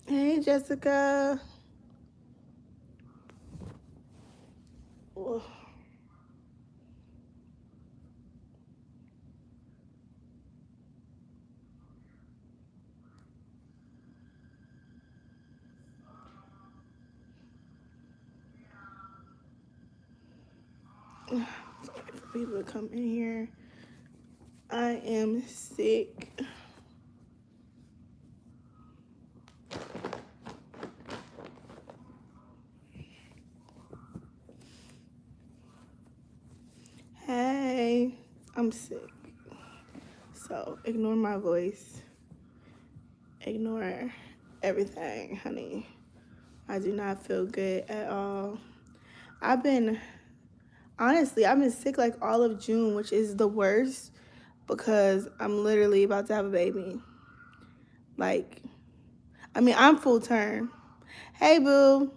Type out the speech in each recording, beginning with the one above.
Hey, Jessica. Ugh. Wait for people to come in here. I am sick. Hey, I'm sick. So ignore my voice. Ignore everything, honey. I do not feel good at all. Honestly, I've been sick like all of June, which is the worst because I'm literally about to have a baby. Like, I'm full term. Hey, boo.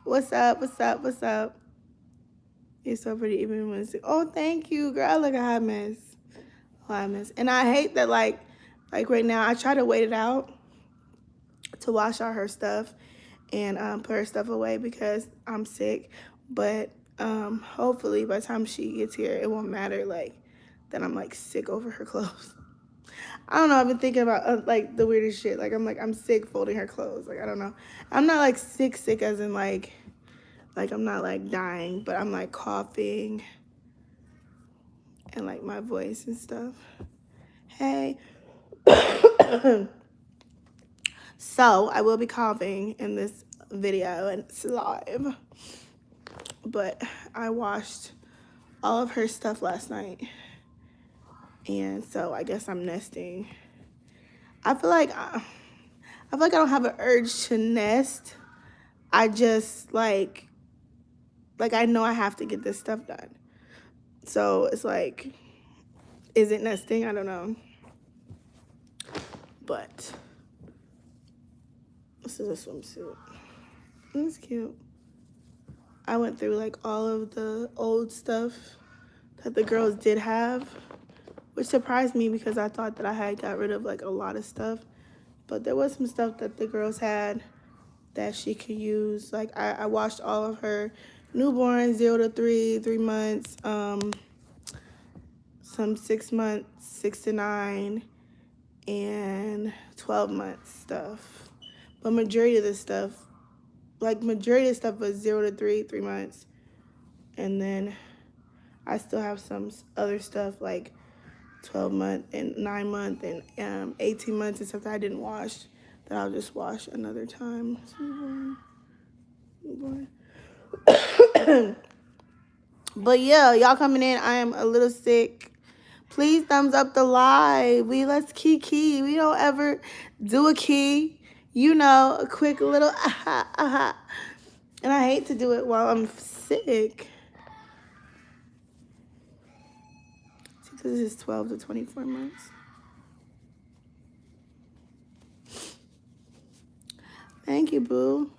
What's up? What's up? What's up? You're so pretty even when it's sick. Oh, thank you, girl. I look a hot mess. Hot mess. And I hate that, like right now, I try to wait it out to wash all her stuff and put her stuff away because I'm sick. But hopefully by the time she gets here, it won't matter like that I'm like sick over her clothes. I don't know. I've been thinking about like the weirdest shit. Like I'm sick folding her clothes. Like I don't know. I'm not like sick as in like I'm not like dying, but I'm like coughing and like my voice and stuff. Hey. So I will be coughing in this video and it's live. But I washed all of her stuff last night. And so I guess I'm nesting. I feel like I don't have an urge to nest. I just like I know I have to get this stuff done. So it's like, is it nesting? I don't know. But this is a swimsuit. It's cute. I went through like all of the old stuff that the girls did have, which surprised me because I thought that I had got rid of like a lot of stuff. But there was some stuff that the girls had that she could use. Like I washed all of her newborn 0 to 3 months, some 6 months, 6 to 9, and 12 months stuff. But majority of the stuff was 0 to 3 months. And then I still have some other stuff like 12 month and 9 month and 18 months and stuff that I didn't wash that I'll just wash another time. Newborn. But yeah, y'all coming in. I am a little sick. Please thumbs up the live. Let's key. We don't ever do a key. You know, a quick little aha, aha. And I hate to do it while I'm sick. See, this is 12 to 24 months. Thank you, boo.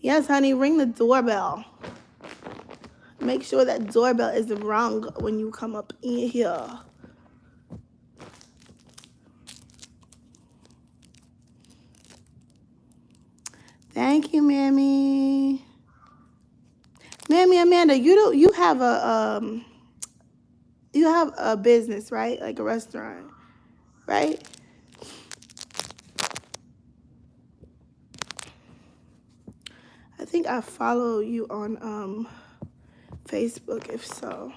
Yes, honey, ring the doorbell. Make sure that doorbell isn't wrong when you come up in here. Thank you, Mammy. Mammy Amanda, you have a business, right? Like a restaurant, right? I think I follow you on Facebook, if so.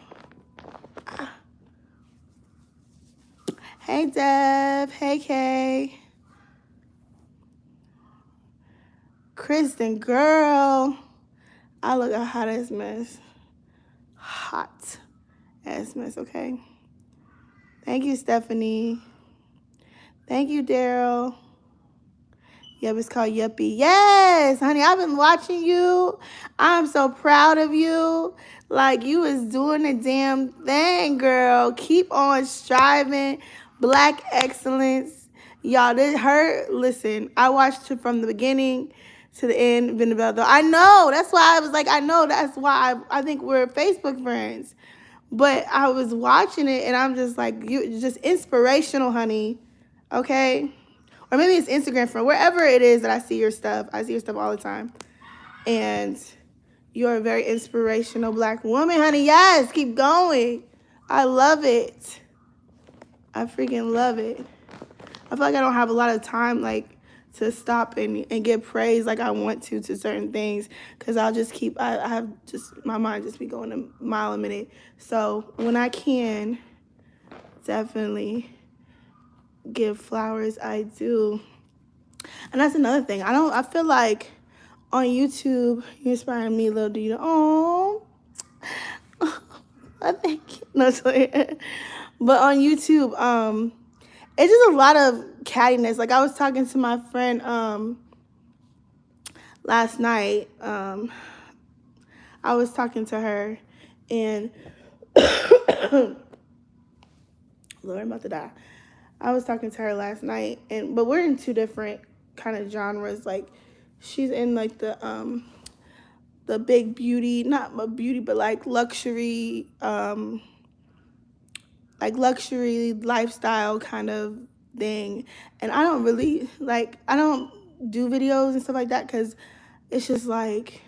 Hey, Dev. Hey, Kay. Kristen, girl. I look a hot ass mess. Hot ass mess, okay? Thank you, Stephanie. Thank you, Daryl. Yep, it's called Yuppie. Yes, honey, I've been watching you. I'm so proud of you. Like, you was doing the damn thing, girl. Keep on striving. Black excellence. Y'all, listen, I watched it from the beginning to the end. I know. That's why I was like, I know. That's why I think we're Facebook friends. But I was watching it, and I'm just like, you just inspirational, honey. Okay? or maybe it's Instagram friend, wherever it is that I see your stuff. I see your stuff all the time. And you're a very inspirational Black woman, honey. Yes, keep going. I love it. I freaking love it. I feel like I don't have a lot of time, like, to stop and give praise like I want to certain things, because I'll just keep, I have just, my mind just be going a mile a minute. So when I can definitely give flowers, I do. And that's another thing. I feel like on YouTube, you're inspiring me, little do you know. Oh, I think, no, sorry. But on YouTube, it's just a lot of cattiness. Like, I was talking to my friend last night. I was talking to her, and Lord, I'm about to die. I was talking to her last night, but we're in two different kind of genres. Like, she's in like the big beauty, not a beauty, but like luxury, lifestyle kind of thing. And I don't really I don't do videos and stuff like that, because it's just like,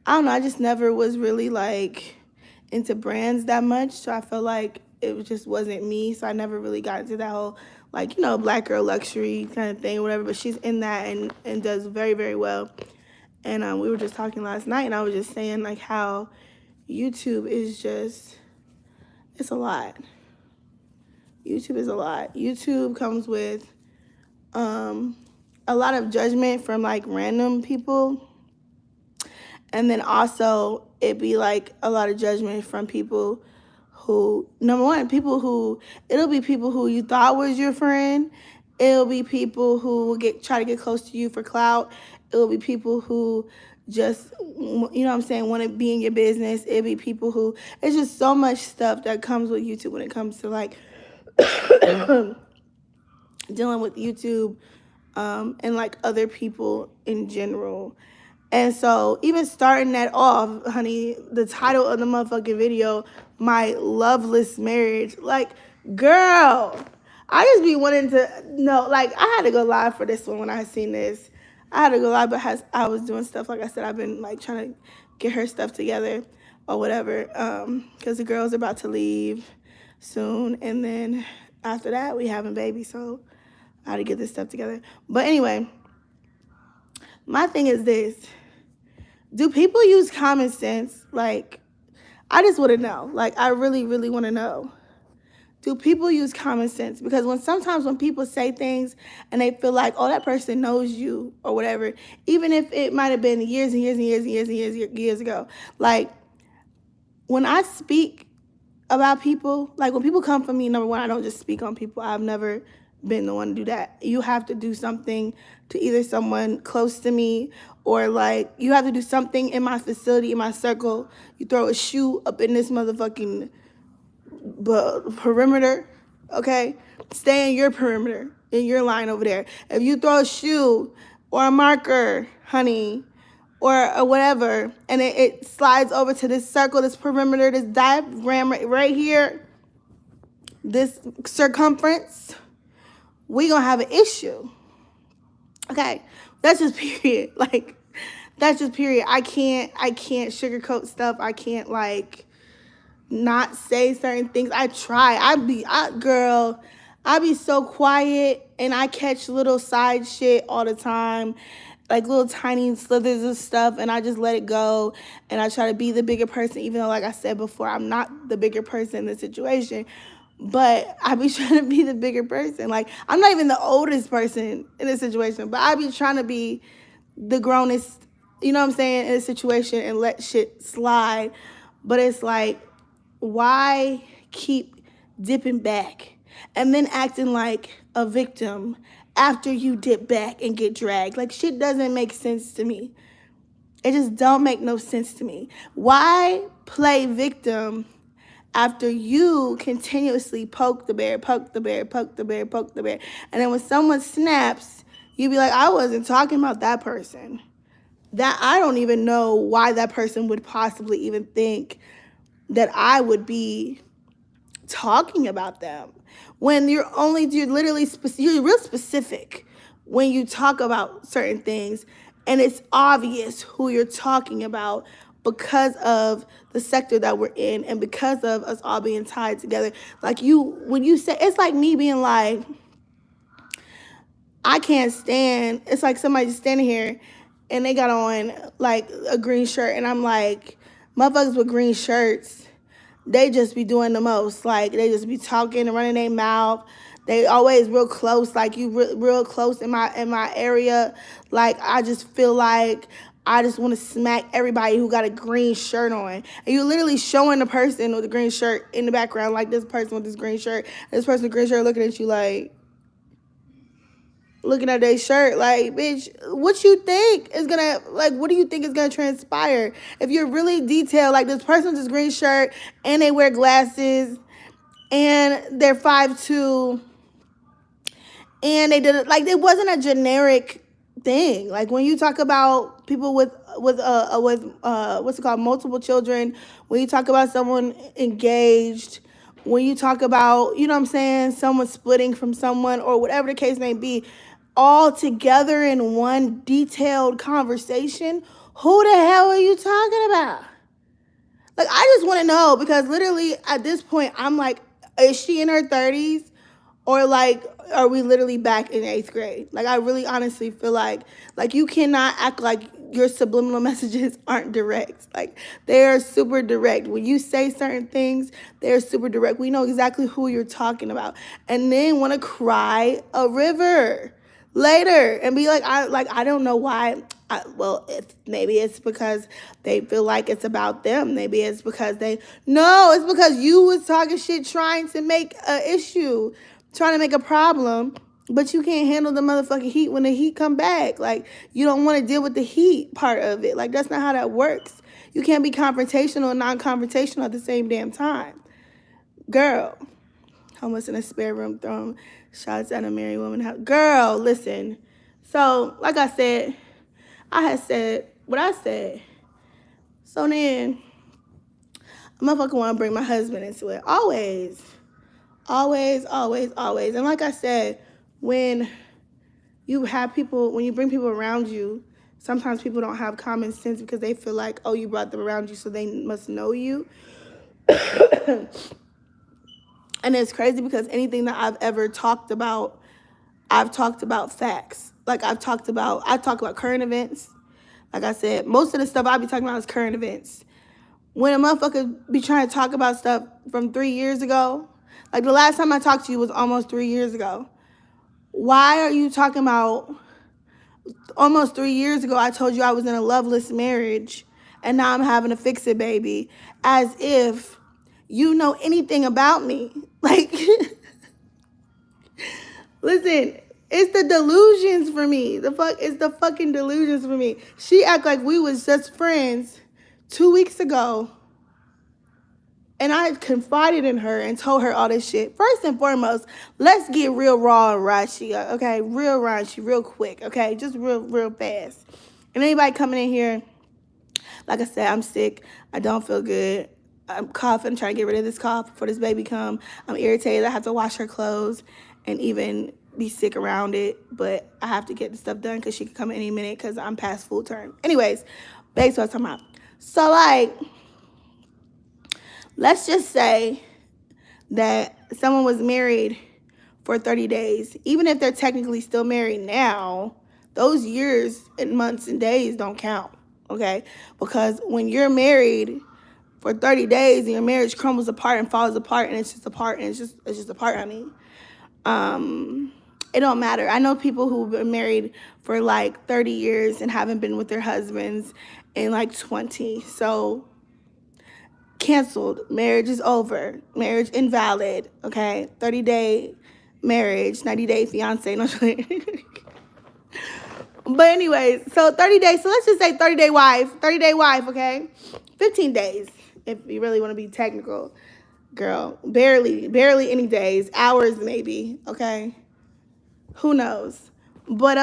I don't know, I just never was really like into brands that much. So I feel like it just wasn't me. So I never really got into that whole, like, you know, Black girl luxury kind of thing or whatever. But she's in that and does very, very well. And we were just talking last night, and I was just saying like how YouTube is just, it's a lot. YouTube is a lot. YouTube comes with a lot of judgment from like random people. And then also it'd be like a lot of judgment from people who, number one, it'll be people who you thought was your friend. It'll be people who will try to get close to you for clout. It'll be people who just, you know what I'm saying, want to be in your business. It'll be people who, it's just so much stuff that comes with YouTube when it comes to like dealing with YouTube and like other people in general. And so even starting that off, honey, the title of the motherfucking video, my loveless marriage, like, girl, I just be wanting to know, like, I had to go live for this one when I had seen this. I had to go live, but I was doing stuff, like I said, I've been like trying to get her stuff together or whatever, because the girl's about to leave soon, and then after that we having baby, so I had to get this stuff together. But anyway, my thing is this: do people use common sense? Like, I just want to know. Like, I really, really want to know. Do people use common sense? Because sometimes when people say things and they feel like, oh, that person knows you or whatever, even if it might have been years and years and years and years and years ago, like, when I speak about people, like when people come for me, number one, I don't just speak on people. I've never been the one to do that. You have to do something to either someone close to me, or like you have to do something in my facility, in my circle. You throw a shoe up in this motherfucking perimeter, okay? Stay in your perimeter, in your line over there. If you throw a shoe or a marker, honey, or whatever, and it slides over to this circle, this perimeter, this diagram right here, this circumference, we gonna have an issue. Okay, that's just period. Like, that's just period. I can't sugarcoat stuff. I can't like not say certain things. I try. I be so quiet, and I catch little side shit all the time, like little tiny slithers of stuff, and I just let it go, and I try to be the bigger person, even though, like I said before, I'm not the bigger person in the situation. But I be trying to be the bigger person. Like, I'm not even the oldest person in this situation, but I be trying to be the grownest, you know what I'm saying, in a situation and let shit slide. But it's like, why keep dipping back and then acting like a victim after you dip back and get dragged? Like, shit doesn't make sense to me. It just don't make no sense to me. Why play victim after you continuously poke the bear, poke the bear, poke the bear, poke the bear? And then when someone snaps, you be like, I wasn't talking about that person. That I don't even know why that person would possibly even think that I would be talking about them. When you're real specific when you talk about certain things, and it's obvious who you're talking about because of the sector that we're in and because of us all being tied together. Like when you say, it's like me being like, I can't stand, it's like somebody just standing here and they got on like a green shirt, and I'm like, motherfuckers with green shirts, they just be doing the most. Like, they just be talking and running their mouth. They always real close, like you real close in my area. Like, I just feel like I just want to smack everybody who got a green shirt on. And you're literally showing the person with the green shirt in the background, like this person with this green shirt, this person with the green shirt looking at you like, looking at their shirt like, bitch, what you think is gonna, like, what do you think is gonna transpire? If you're really detailed, like this person with this green shirt and they wear glasses and they're 5'2", and they did it, like, it wasn't a generic thing. Like, when you talk about people with what's it called, multiple children, when you talk about someone engaged, when you talk about, you know what I'm saying, someone splitting from someone or whatever the case may be, all together in one detailed conversation, who the hell are you talking about? Like, I just want to know, because literally at this point, I'm like, is she in her 30s? Or like, are we literally back in 8th grade? Like, I really honestly feel like you cannot act like your subliminal messages aren't direct. Like, they are super direct. When you say certain things, they're super direct. We know exactly who you're talking about. And then want to cry a river later and be like, I don't know why. Maybe it's because they feel like it's about them. Maybe it's because it's because you was talking shit, trying to make an issue, trying to make a problem, but you can't handle the motherfucking heat when the heat come back. Like, you don't want to deal with the heat part of it. Like, that's not how that works. You can't be confrontational and non-confrontational at the same damn time. Girl, homeless in a spare room throwing shots at a married woman. Girl, listen. So, like I said, I had said what I said. So then, a motherfucker want to bring my husband into it. Always. Always, always, always. And like I said, when you bring people around you, sometimes people don't have common sense because they feel like, oh, you brought them around you, so they must know you. And it's crazy because anything that I've ever talked about, I've talked about facts. Like, I talk about current events. Like I said, most of the stuff I be talking about is current events. When a motherfucker be trying to talk about stuff from 3 years ago, like the last time I talked to you was almost 3 years ago. Why are you talking about almost 3 years ago I told you I was in a loveless marriage and now I'm having a fix-it baby, as if you know anything about me? Like, listen, it's the delusions for me. It's the fucking delusions for me. She act like we was just friends 2 weeks ago, and I confided in her and told her all this shit. First and foremost, let's get real raw and raunchy, okay? Real raunchy, real quick, okay? Just real fast. And anybody coming in here, like I said, I'm sick. I don't feel good. I'm coughing, trying to get rid of this cough before this baby come. I'm irritated. I have to wash her clothes and even be sick around it. But I have to get the stuff done because she could come any minute because I'm past full term. Anyways, back to what I'm talking about. So, like, let's just say that someone was married for 30 days. Even if they're technically still married now, those years and months and days don't count, okay? Because when you're married for 30 days and your marriage crumbles apart and falls apart and it's just apart and it's just apart, honey, it don't matter. I know people who've been married for like 30 years and haven't been with their husbands in like 20. So, canceled. Marriage is over. Marriage invalid. Okay? 30-day marriage, 90-day fiance. No, but anyways, so 30 days. So let's just say 30-day wife. 30-day wife, okay? 15 days, if you really want to be technical. Girl, barely any days. Hours maybe, okay? Who knows? But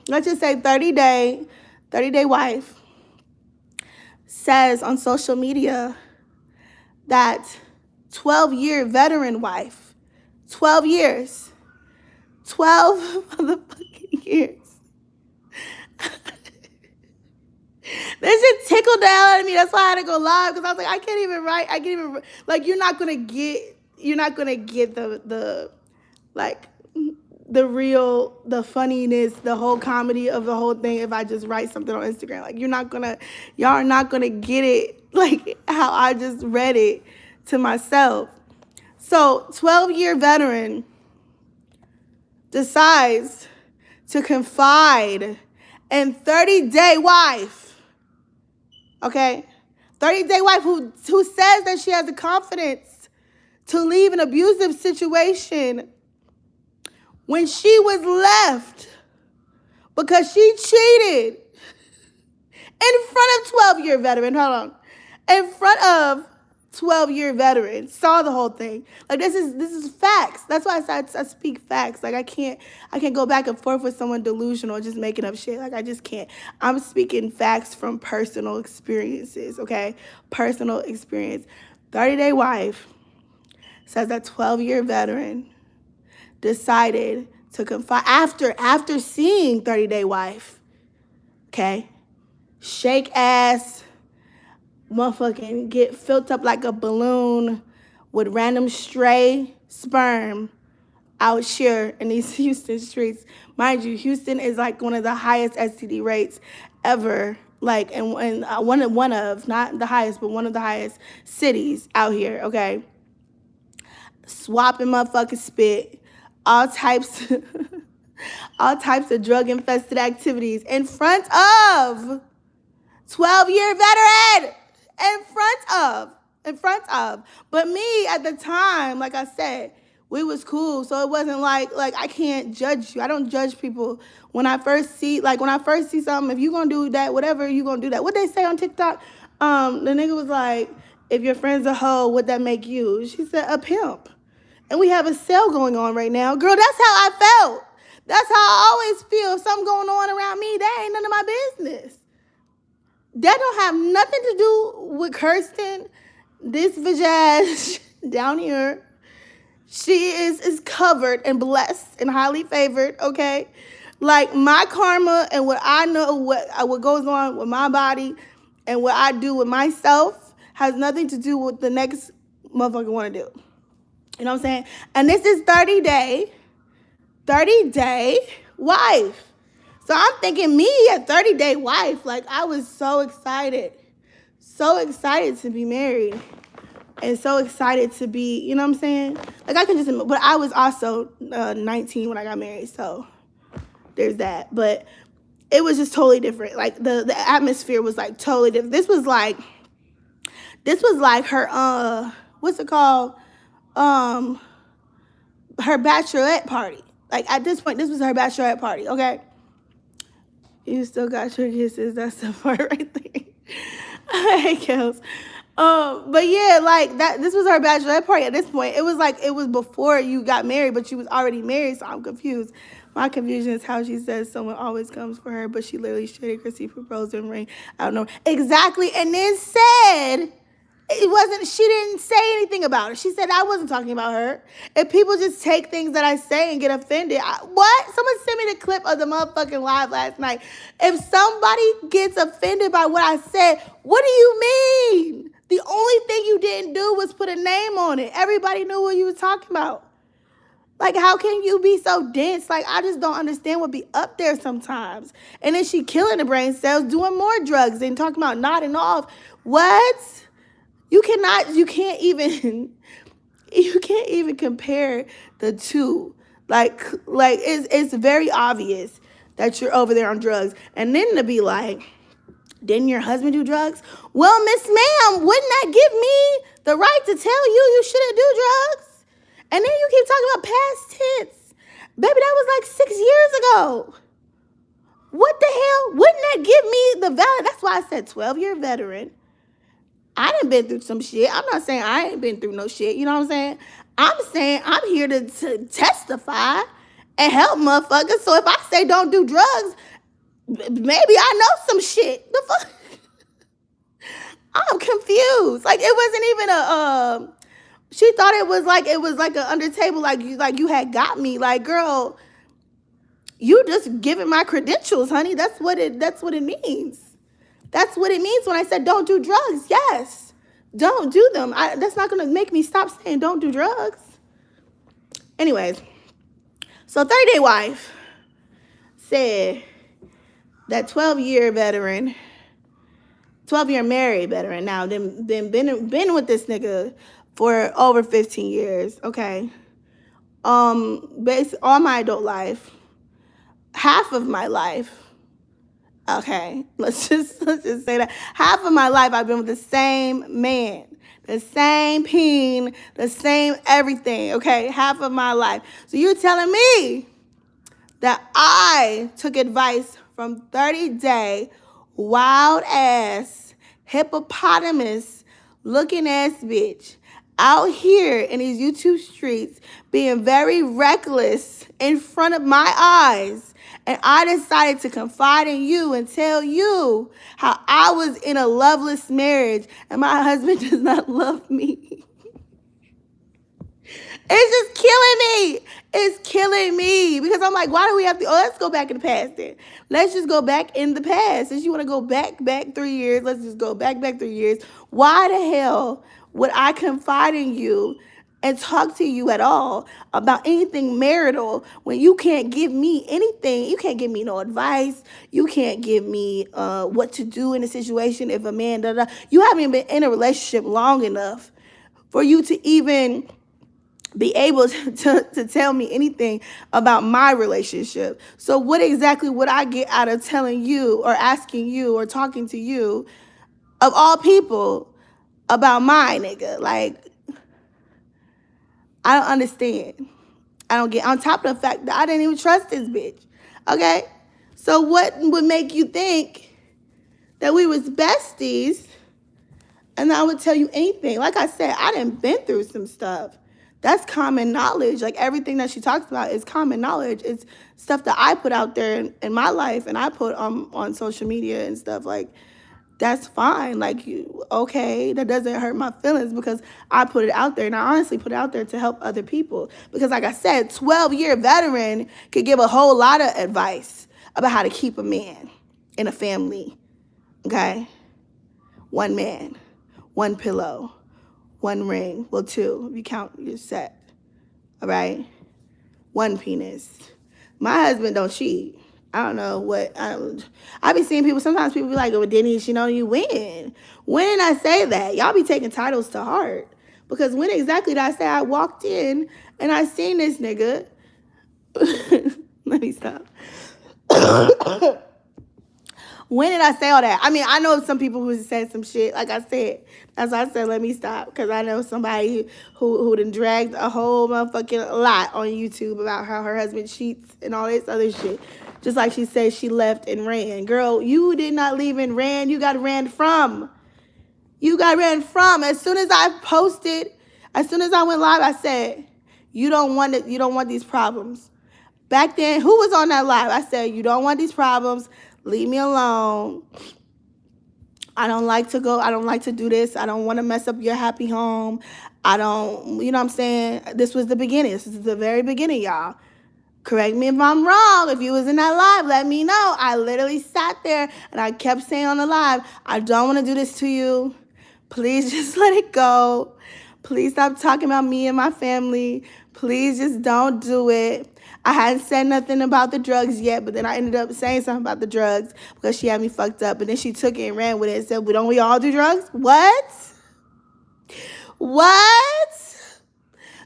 let's just say 30-day wife says on social media that 12-year veteran wife. 12 years. 12 motherfucking years. That shit tickled the hell out of me. That's why I had to go live, because I was like, I can't even write. I can't even, like, you're not gonna get the like the funniness, the whole comedy of the whole thing if I just write something on Instagram. Like, y'all are not gonna get it like how I just read it to myself. So 12-year veteran decides to confide in 30-day wife. Okay? 30-day wife who says that she has the confidence to leave an abusive situation when she was left because she cheated in front of 12-year veteran. Hold on. In front of 12-year veteran. Saw the whole thing. Like, this is facts. That's why I speak facts. Like, I can't go back and forth with someone delusional just making up shit. Like, I just can't. I'm speaking facts from personal experiences, okay? Personal experience. 30-day wife says that 12-year veteran decided to confide after seeing 30-day wife, okay? Shake ass, motherfucking get filled up like a balloon with random stray sperm out here in these Houston streets. Mind you, Houston is like one of the highest STD rates ever. Like, and one of, not the highest, but one of the highest cities out here, okay? Swapping motherfucking spit, all types of drug-infested activities in front of 12-year veteran. In front of. But me at the time, like I said, we was cool. So it wasn't like I can't judge you. I don't judge people when I first see something. If you gonna do that, whatever, you gonna do that. What they say on TikTok? The nigga was like, if your friend's a hoe, would that make you? She said, a pimp. And we have a sale going on right now. Girl, that's how I felt. That's how I always feel. If something going on around me, that ain't none of my business. That don't have nothing to do with Kirsten, this vajazz down here. She is covered and blessed and highly favored, okay? Like, my karma and what I know, what goes on with my body and what I do with myself has nothing to do with the next motherfucker want to do. You know what I'm saying? And this is 30-day wife. So I'm thinking me a 30-day wife. Like, I was so excited to be married and so excited to be, you know what I'm saying? Like, I can just, but I was also 19 when I got married. So there's that. But it was just totally different. Like, the atmosphere was like totally different. This was like her, what's it called? Her bachelorette party. Like, at this point, this was her bachelorette party, okay? You still got your kisses. That's the part right there. Hey, Kels. But yeah, like, that. This was her bachelorette party at this point. It was like, it was before you got married, but she was already married, so I'm confused. My confusion is how she says someone always comes for her, but she literally shaded Chrissy proposed and ring. I don't know. Exactly. And then said... she didn't say anything about it. She said I wasn't talking about her. If people just take things that I say and get offended, what? Someone sent me the clip of the motherfucking live last night. If somebody gets offended by what I said, what do you mean? The only thing you didn't do was put a name on it. Everybody knew what you was talking about. Like, how can you be so dense? Like, I just don't understand what be up there sometimes. And then she killing the brain cells, doing more drugs and talking about nodding off. What? You can't even compare the two. Like it's very obvious that you're over there on drugs. And then to be like, didn't your husband do drugs? Well, Miss Ma'am, wouldn't that give me the right to tell you shouldn't do drugs? And then you keep talking about past tense. Baby, that was like 6 years ago. What the hell? Wouldn't that give me the valid? That's why I said 12-year veteran. I done been through some shit. I'm not saying I ain't been through no shit. You know what I'm saying? I'm saying I'm here to testify and help motherfuckers. So if I say don't do drugs, maybe I know some shit. The fuck? I'm confused. Like, it wasn't even She thought it was like an under table, like you had got me. Like, girl, you just giving my credentials, honey. That's what it means. That's what it means when I said don't do drugs. Yes. Don't do them. That's not gonna make me stop saying don't do drugs. Anyways, so 30 Day Wife said that 12-year veteran, 12-year married veteran, now then been with this nigga for over 15 years, okay? Based on my adult life, half of my life, okay, let's just say that half of my life I've been with the same man, the same peen, the same everything, okay? Half of my life. So you're telling me that I took advice from 30-day wild ass hippopotamus looking ass bitch out here in these YouTube streets being very reckless in front of my eyes, and I decided to confide in you and tell you how I was in a loveless marriage and my husband does not love me. It's just killing me. It's killing me because I'm like, why do we have to? Oh, let's go back in the past then. Let's just go back in the past. Since you want to go back 3 years, let's just go back 3 years. Why the hell would I confide in you and talk to you at all about anything marital when you can't give me anything? You can't give me no advice. You can't give me what to do in a situation if a man, You haven't been in a relationship long enough for you to even be able to tell me anything about my relationship. So what exactly would I get out of telling you or asking you or talking to you, of all people, about my nigga? Like, I don't understand. I don't get, on top of the fact that I didn't even trust this bitch. Okay? So what would make you think that we was besties and I would tell you anything? Like I said, I done been through some stuff. That's common knowledge. Like, everything that she talks about is common knowledge. It's stuff that I put out there in my life and I put on social media and stuff. Like, that's fine. Like, okay, that doesn't hurt my feelings because I put it out there. And I honestly put it out there to help other people. Because like I said, 12-year veteran could give a whole lot of advice about how to keep a man in a family. Okay? One man, one pillow, one ring. Well, two, if you count your set. All right? One penis. My husband don't cheat. I don't know what. I be seeing people, sometimes people be like, oh, Denise, you know, you win. When did I say that? Y'all be taking titles to heart. Because when exactly did I say I walked in and I seen this nigga? Let me stop. When did I say all that? I mean, I know some people who said some shit. Like I said, that's why I said let me stop. Because I know somebody who done dragged a whole motherfucking lot on YouTube about how her husband cheats and all this other shit. Just like she said she left and ran. Girl, you did not leave and ran. You got ran from. You got ran from. As soon as I posted, as soon as I went live, I said, you don't want it. You don't want these problems. Back then, who was on that live? I said, you don't want these problems. Leave me alone. I don't like to go. I don't like to do this. I don't want to mess up your happy home. I don't, you know what I'm saying? This was the beginning. This is the very beginning, y'all. Correct me if I'm wrong. If you was in that live, let me know. I literally sat there and I kept saying on the live, I don't want to do this to you. Please just let it go. Please stop talking about me and my family. Please just don't do it. I hadn't said nothing about the drugs yet, but then I ended up saying something about the drugs because she had me fucked up. And then she took it and ran with it and said, well, don't we all do drugs? What? What?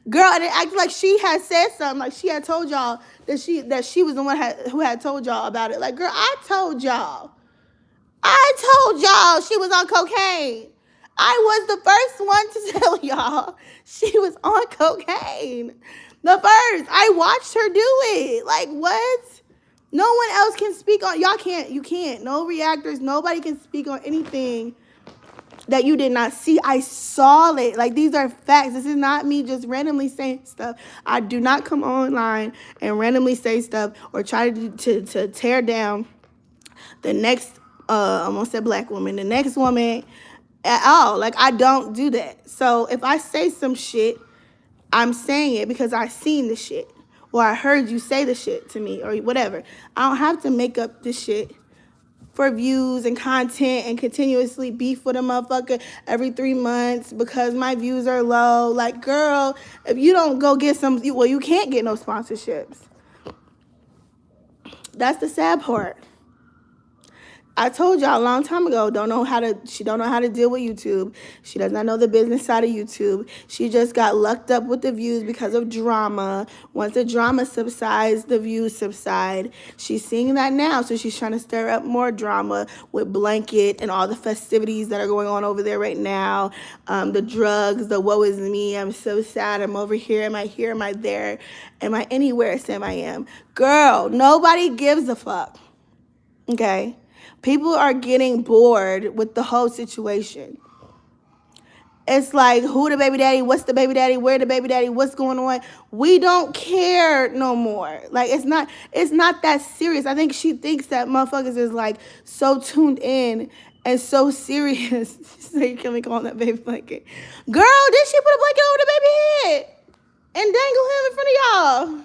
Girl, and it acted like she had said something, like she had told y'all that she was the one who had told y'all about it. Like, girl, I told y'all she was on cocaine. I was the first one to tell y'all she was on cocaine. The first. I watched her do it. Like, what? No one else can speak on. Y'all can't. You can't. No reactors. Nobody can speak on anything that you did not see. I saw it. Like, these are facts. This is not me just randomly saying stuff. I do not come online and randomly say stuff or try to tear down the next, I almost said black woman, the next woman at all. Like, I don't do that. So if I say some shit, I'm saying it because I seen the shit, or I heard you say the shit to me, or whatever. I don't have to make up this shit for views and content and continuously beef with a motherfucker every 3 months because my views are low. Like, girl, if you don't go get some, well, you can't get no sponsorships. That's the sad part. I told y'all a long time ago, she don't know how to deal with YouTube. She does not know the business side of YouTube. She just got lucked up with the views because of drama. Once the drama subsides, the views subside. She's seeing that now, so she's trying to stir up more drama with Blanket and all the festivities that are going on over there right now. The drugs, the woe is me, I'm so sad, I'm over here, am I here, am I there, am I anywhere, Sam I am. Girl, nobody gives a fuck, okay? People are getting bored with the whole situation. It's like, who the baby daddy? What's the baby daddy? Where the baby daddy? What's going on? We don't care no more. Like, it's not that serious. I think she thinks that motherfuckers is like so tuned in and so serious. So you can't be calling that baby blanket. Girl, did she put a blanket over the baby head and dangle him in front of y'all?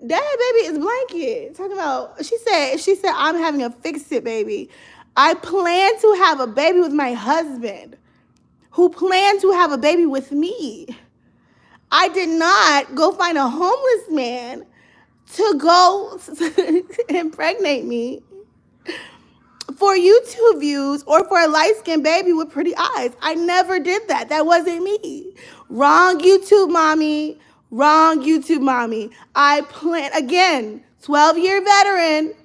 That baby is Blanket. Talking about, she said, I'm having a fix-it baby. I plan to have a baby with my husband, who planned to have a baby with me. I did not go find a homeless man to go impregnate me for YouTube views or for a light-skinned baby with pretty eyes. I never did that. That wasn't me. Wrong YouTube mommy. Wrong YouTube mommy. I plan, again, 12-year veteran,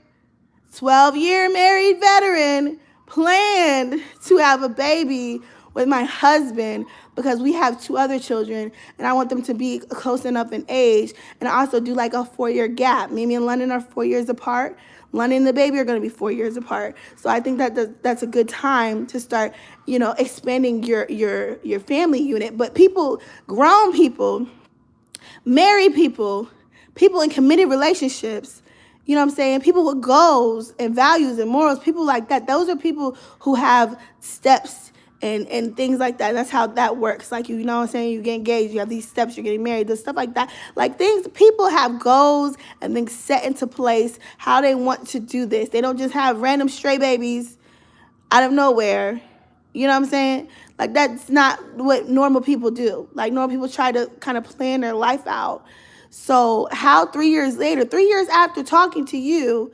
12-year married veteran, planned to have a baby with my husband because we have 2 other children and I want them to be close enough in age. And I also do like a 4-year gap. Me and London are 4 years apart. London and the baby are going to be 4 years apart. So I think that that's a good time to start, expanding your family unit. But people, grown people, married people, people in committed relationships, you know what I'm saying? People with goals and values and morals, people like that. Those are people who have steps and things like that. That's how that works. Like, you know what I'm saying? You get engaged, you have these steps, you're getting married, there's stuff like that. Like, people have goals and things set into place, how they want to do this. They don't just have random stray babies out of nowhere. You know what I'm saying? Like, that's not what normal people do. Like, normal people try to kind of plan their life out. So how 3 years later, 3 years after talking to you,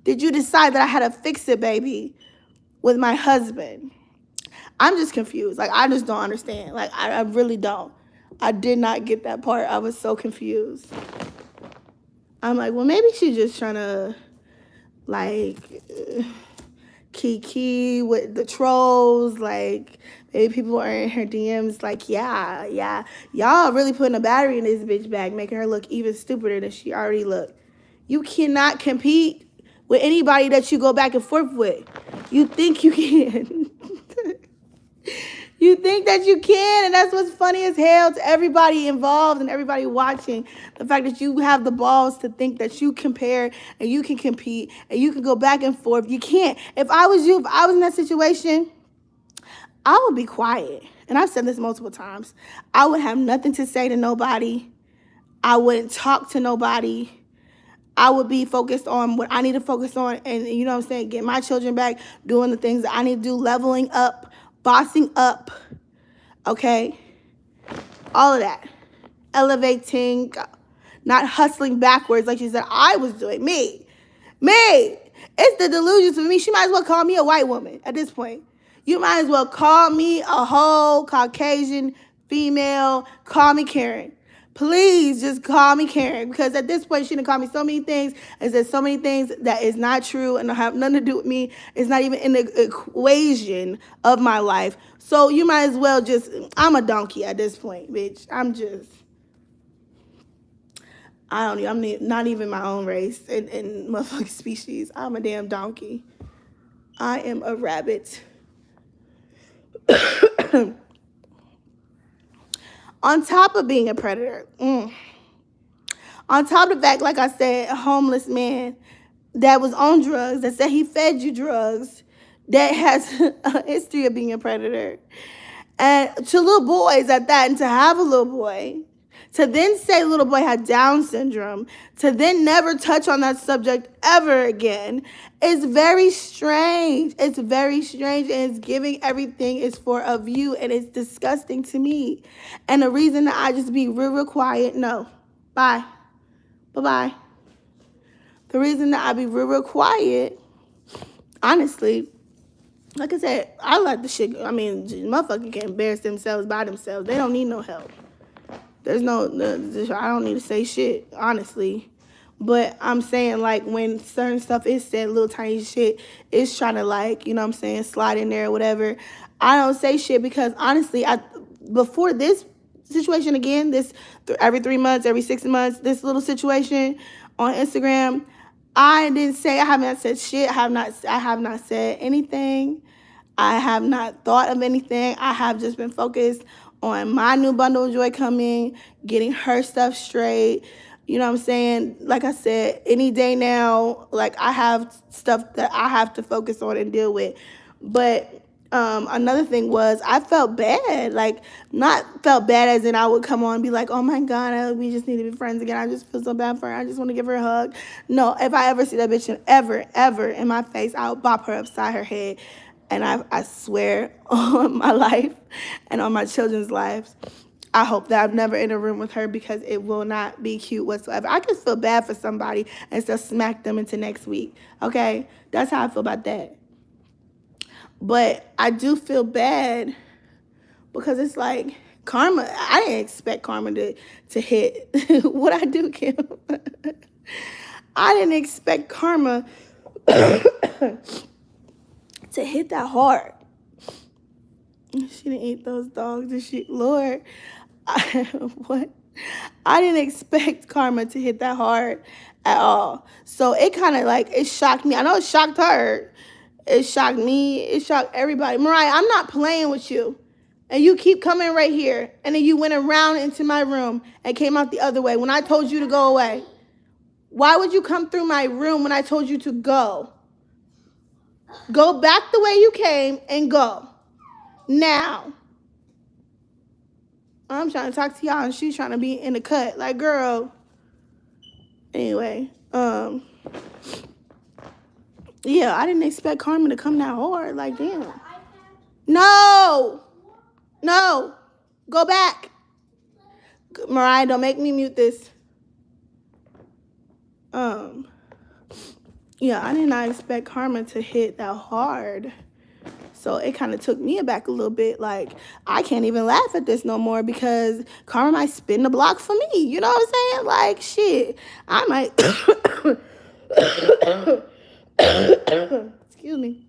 did you decide that I had a fix-it baby with my husband? I'm just confused. Like, I just don't understand. Like, I really don't. I did not get that part. I was so confused. I'm like, well, maybe she's just trying to, like, kiki with the trolls. Like, maybe people are in her DMs like, yeah, y'all really putting a battery in this bitch bag, making her look even stupider than she already looked. You cannot compete with anybody that you go back and forth with. You think you can. You think that you can, and that's what's funny as hell to everybody involved and everybody watching. The fact that you have the balls to think that you compare and you can compete and you can go back and forth. You can't. If I was you, if I was in that situation, I would be quiet. And I've said this multiple times. I would have nothing to say to nobody. I wouldn't talk to nobody. I would be focused on what I need to focus on and, you know what I'm saying, get my children back, doing the things that I need to do, leveling up, bossing up, okay? All of that. Elevating, not hustling backwards like she said I was doing. Me. It's the delusions of me. She might as well call me a white woman at this point. You might as well call me a whole Caucasian female. Call me Karen. Please just call me Karen, because at this point she done called me so many things and said so many things that is not true and don't have nothing to do with me. It's not even in the equation of my life. So you might as well just, I'm a donkey at this point, bitch. I'm not even my own race and motherfucking species. I'm a damn donkey. I am a rabbit. On top of being a predator, on top of the fact, like I said, a homeless man that was on drugs, that said he fed you drugs, that has a history of being a predator. And to little boys at that, and to have a little boy, to then say little boy had Down syndrome, to then never touch on that subject ever again, is very strange. It's very strange, and it's giving everything is for a view, and it's disgusting to me. And the reason that I just be real quiet, no, bye, bye. The reason that I be real quiet, honestly, like I said, I let the shit go. I mean, motherfucker can embarrass themselves by themselves. They don't need no help. There's no, I don't need to say shit, honestly. But I'm saying, like, when certain stuff is said, little tiny shit, is trying to, like, you know what I'm saying, slide in there or whatever. I don't say shit because, honestly, before this situation again, this every 3 months, every 6 months, this little situation on Instagram, I didn't say, I have not said shit. I have not said anything. I have not thought of anything. I have just been focused on my new bundle of joy coming, getting her stuff straight. You know what I'm saying? Like I said, any day now, like I have stuff that I have to focus on and deal with. But another thing was I felt bad. Like, not felt bad as in I would come on and be like, oh my God, we just need to be friends again. I just feel so bad for her. I just want to give her a hug. No, if I ever see that bitch ever in my face, I'll bop her upside her head. And I swear on my life and on my children's lives, I hope that I'm never in a room with her because it will not be cute whatsoever. I just feel bad for somebody and still smack them into next week. Okay? That's how I feel about that. But I do feel bad because it's like karma. I didn't expect karma to hit what I do, Kim. I didn't expect karma to hit that hard. She didn't eat those dogs and shit. Lord, what? I didn't expect karma to hit that hard at all. So it kind of like, it shocked me. I know it shocked her. It shocked me. It shocked everybody. Mariah, I'm not playing with you. And you keep coming right here. And then you went around into my room and came out the other way when I told you to go away. Why would you come through my room when I told you to go? Go back the way you came and go. Now. I'm trying to talk to y'all and she's trying to be in the cut. Like, girl. Anyway, yeah, I didn't expect karma to come that hard. Like, damn. No. Go back. Mariah, don't make me mute this. Yeah, I did not expect karma to hit that hard. So it kind of took me aback a little bit. Like, I can't even laugh at this no more because karma might spin the block for me. You know what I'm saying? Like, shit, I might... Excuse me.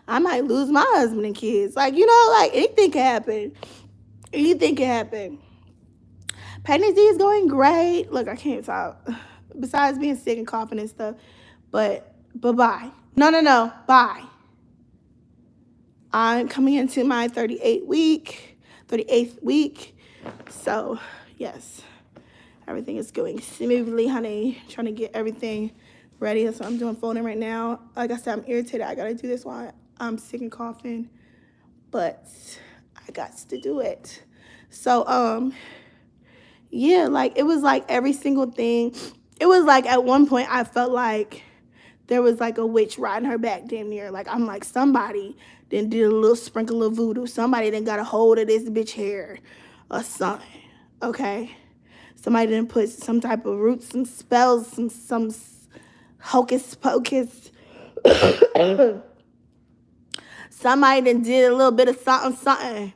I might lose my husband and kids. Like, you know, like, anything can happen. Pregnancy is going great. Look, I can't talk. Besides being sick and coughing and stuff. But bye. No. Bye. I'm coming into my 38th week. So, yes. Everything is going smoothly, honey. Trying to get everything ready. That's what I'm doing folding right now. Like I said, I'm irritated. I got to do this while I'm sick and coughing. But I got to do it. So, yeah, like, it was like every single thing. It was like at one point I felt like there was like a witch riding her back damn near. Like, I'm like, somebody then did a little sprinkle of voodoo. Somebody then got a hold of this bitch hair or something, okay? Somebody didn't put some type of roots, some spells, some hocus pocus. Somebody then did a little bit of something,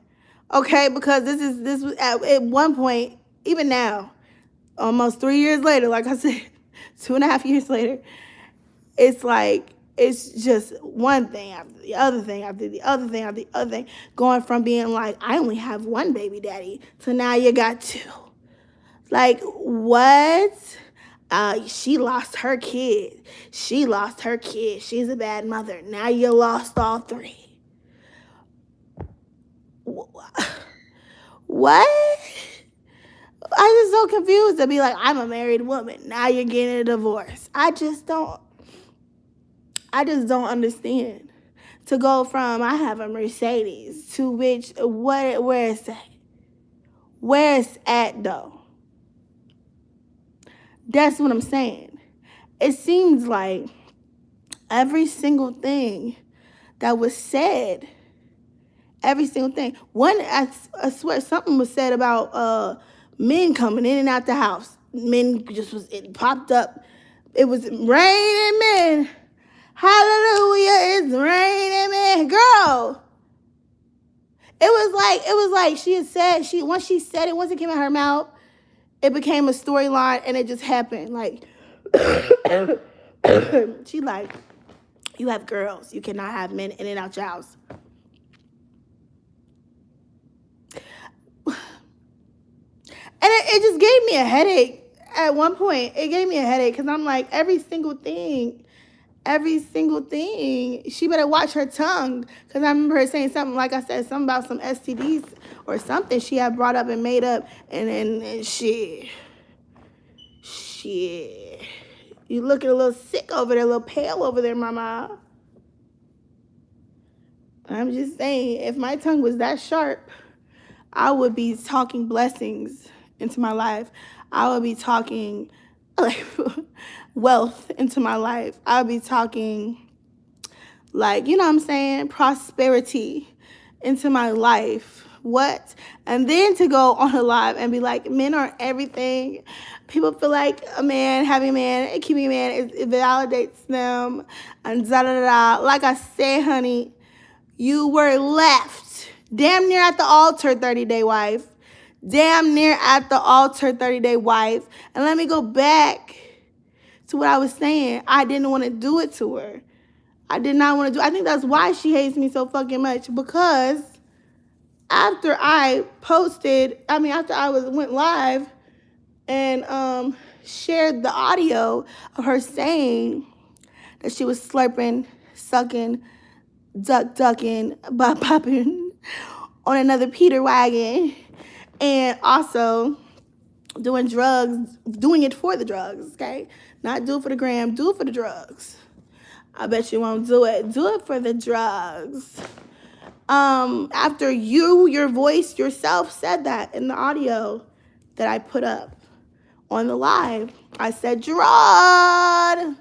okay? Because this was at one point, even now, almost 3 years later, like I said, 2.5 years later, it's like, it's just one thing after the other thing after the other thing after the other thing, going from being like, I only have one baby daddy to now you got two. Like, what? She lost her kid. She's a bad mother. Now you lost all three. What? I'm just so confused to be like, I'm a married woman. Now you're getting a divorce. I just don't understand. to go from I have a Mercedes to which where it's at? Where it's at though? That's what I'm saying. It seems like every single thing that was said, every single thing. One, I swear, something was said about men coming in and out the house. Men just it popped up. It was raining men. Hallelujah, it's raining men. Girl. It was like she had said, once she said it, once it came out her mouth, it became a storyline and it just happened. Like, she like, you have girls. You cannot have men in and out your house. And it just gave me a headache at one point. It gave me a headache because I'm like, every single thing, she better watch her tongue. Because I remember her saying something, like I said, something about some STDs or something she had brought up and made up. And shit. You looking a little sick over there, a little pale over there, mama. I'm just saying, if my tongue was that sharp, I would be talking blessings into my life. I would be talking like wealth into my life. I would be talking like, you know what I'm saying, prosperity into my life. What? And then to go on a live and be like, men are everything. People feel like a man, having a man, keeping a man, it validates them. And da-da-da-da. Like I said, honey, you were left damn near at the altar, 30-day wife. Damn near at the altar, 30-day wife. And let me go back to what I was saying. I didn't want to do it to her. I did not want to do it. I think that's why she hates me so fucking much. Because after I went live and shared the audio of her saying that she was slurping, sucking, ducking, popping on another Peter wagon, and also doing drugs, doing it for the drugs, okay? Not do it for the gram, do it for the drugs. I bet you won't do it. Do it for the drugs. After your voice yourself said that in the audio that I put up on the live, I said, Gerard,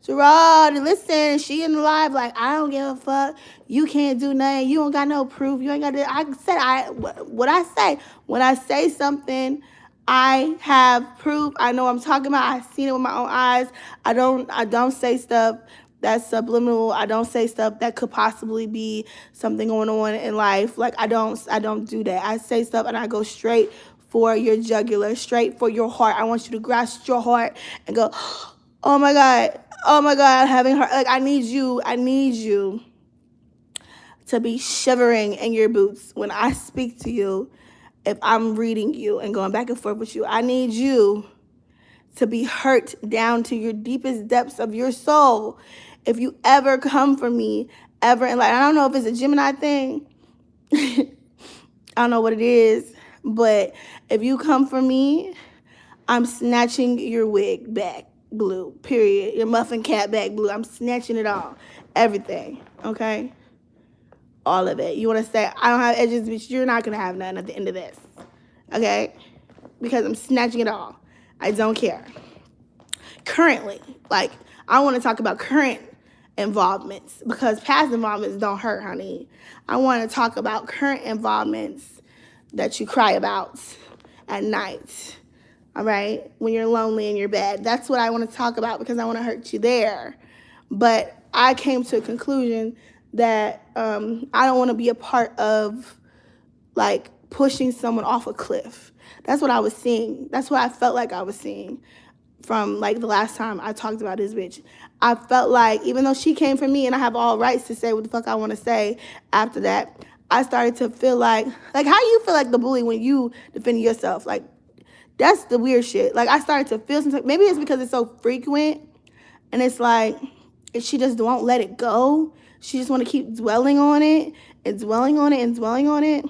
listen, she in the live like, I don't give a fuck. You can't do nothing. You don't got no proof. You ain't got to. I said, what I say. When I say something, I have proof. I know what I'm talking about. I've seen it with my own eyes. I don't say stuff that's subliminal. I don't say stuff that could possibly be something going on in life. Like, I don't do that. I say stuff and I go straight for your jugular, straight for your heart. I want you to grasp your heart and go, oh my God, having heart. Like, I need you to be shivering in your boots when I speak to you. If I'm reading you and going back and forth with you, I need you to be hurt down to your deepest depths of your soul. If you ever come for me, ever in life, I don't know if it's a Gemini thing. I don't know what it is, but if you come for me, I'm snatching your wig back blue, period. Your muffin cap back blue. I'm snatching it all. Everything, okay? All of it. You want to say, I don't have edges, bitch, you're not going to have none at the end of this, okay? Because I'm snatching it all. I don't care. Currently, like, I want to talk about current involvements because past involvements don't hurt, honey. I want to talk about current involvements that you cry about at night, all right? When you're lonely in your bed. That's what I want to talk about because I want to hurt you there. But I came to a conclusion that I don't want to be a part of, like, pushing someone off a cliff. That's what I was seeing. That's what I felt like I was seeing from, like, the last time I talked about this bitch. I felt like, even though she came for me and I have all rights to say what the fuck I want to say after that, I started to feel like how you feel like the bully when you defend yourself. Like, that's the weird shit. Like, I started to feel something. Maybe it's because it's so frequent and it's like, she just won't let it go. She just want to keep dwelling on it and dwelling on it and dwelling on it.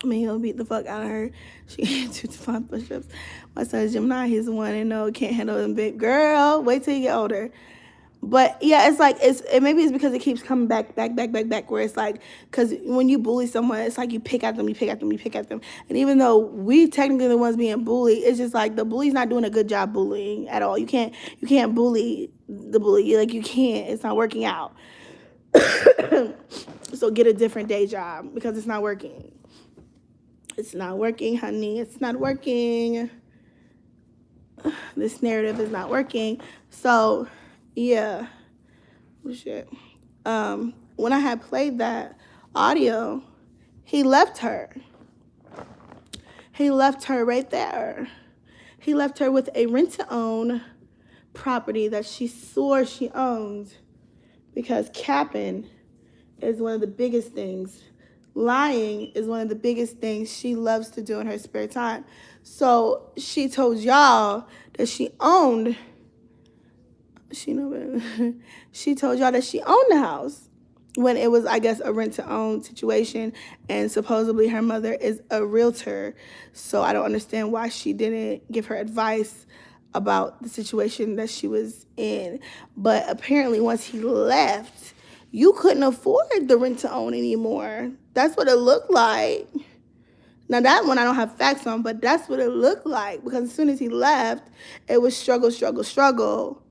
I mean, he'll beat the fuck out of her. She can't do 5 push-ups. My son's Gemini, he's the one and no, can't handle them big. Girl, wait till you get older. But yeah, it's like maybe it's because it keeps coming back. Where it's like, because when you bully someone, it's like you pick at them, and even though we technically the ones being bullied, it's just like the bully's not doing a good job bullying at all. You can't bully the bully. Like you can't. It's not working out. So get a different day job because it's not working. It's not working, honey. It's not working. This narrative is not working. So, yeah. Oh, shit. When I had played that audio, he left her. He left her right there. He left her with a rent-to-own property that she swore she owned, because capping is one of the biggest things. Lying is one of the biggest things she loves to do in her spare time. So she told y'all that she owned. She told y'all that she owned the house when it was, I guess, a rent-to-own situation, and supposedly her mother is a realtor. So I don't understand why she didn't give her advice about the situation that she was in. But apparently once he left, you couldn't afford the rent-to-own anymore. That's what it looked like. Now, that one I don't have facts on, but that's what it looked like, because as soon as he left, it was struggle,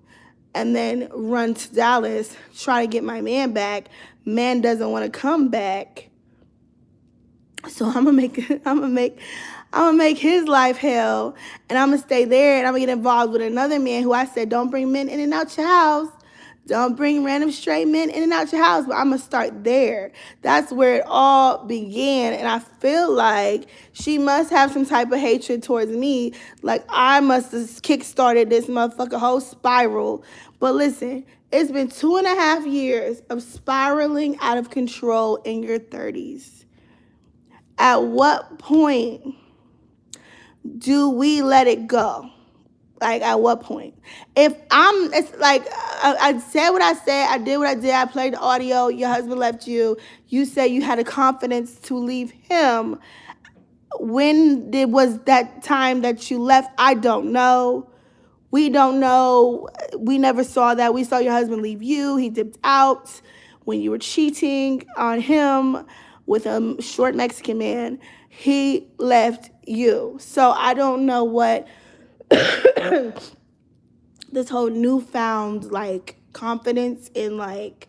and then run to Dallas, try to get my man back. Man doesn't want to come back. So I'm gonna make his life hell, and I'm gonna stay there, and I'm gonna get involved with another man who I said, don't bring men in and out your house. Don't bring random straight men in and out your house. But I'm gonna start there. That's where it all began, and I feel like she must have some type of hatred towards me. Like I must have kick-started this motherfucker whole spiral. But listen, it's been 2.5 years of spiraling out of control in your 30s. At what point do we let it go? Like, at what point? It's like, I said what I said, I did what I did, I played the audio, your husband left you, you said you had the confidence to leave him. When was that time that you left? I don't know. We don't know. We never saw that. We saw your husband leave you. He dipped out when you were cheating on him with a short Mexican man. He left you. So I don't know what this whole newfound like confidence in like,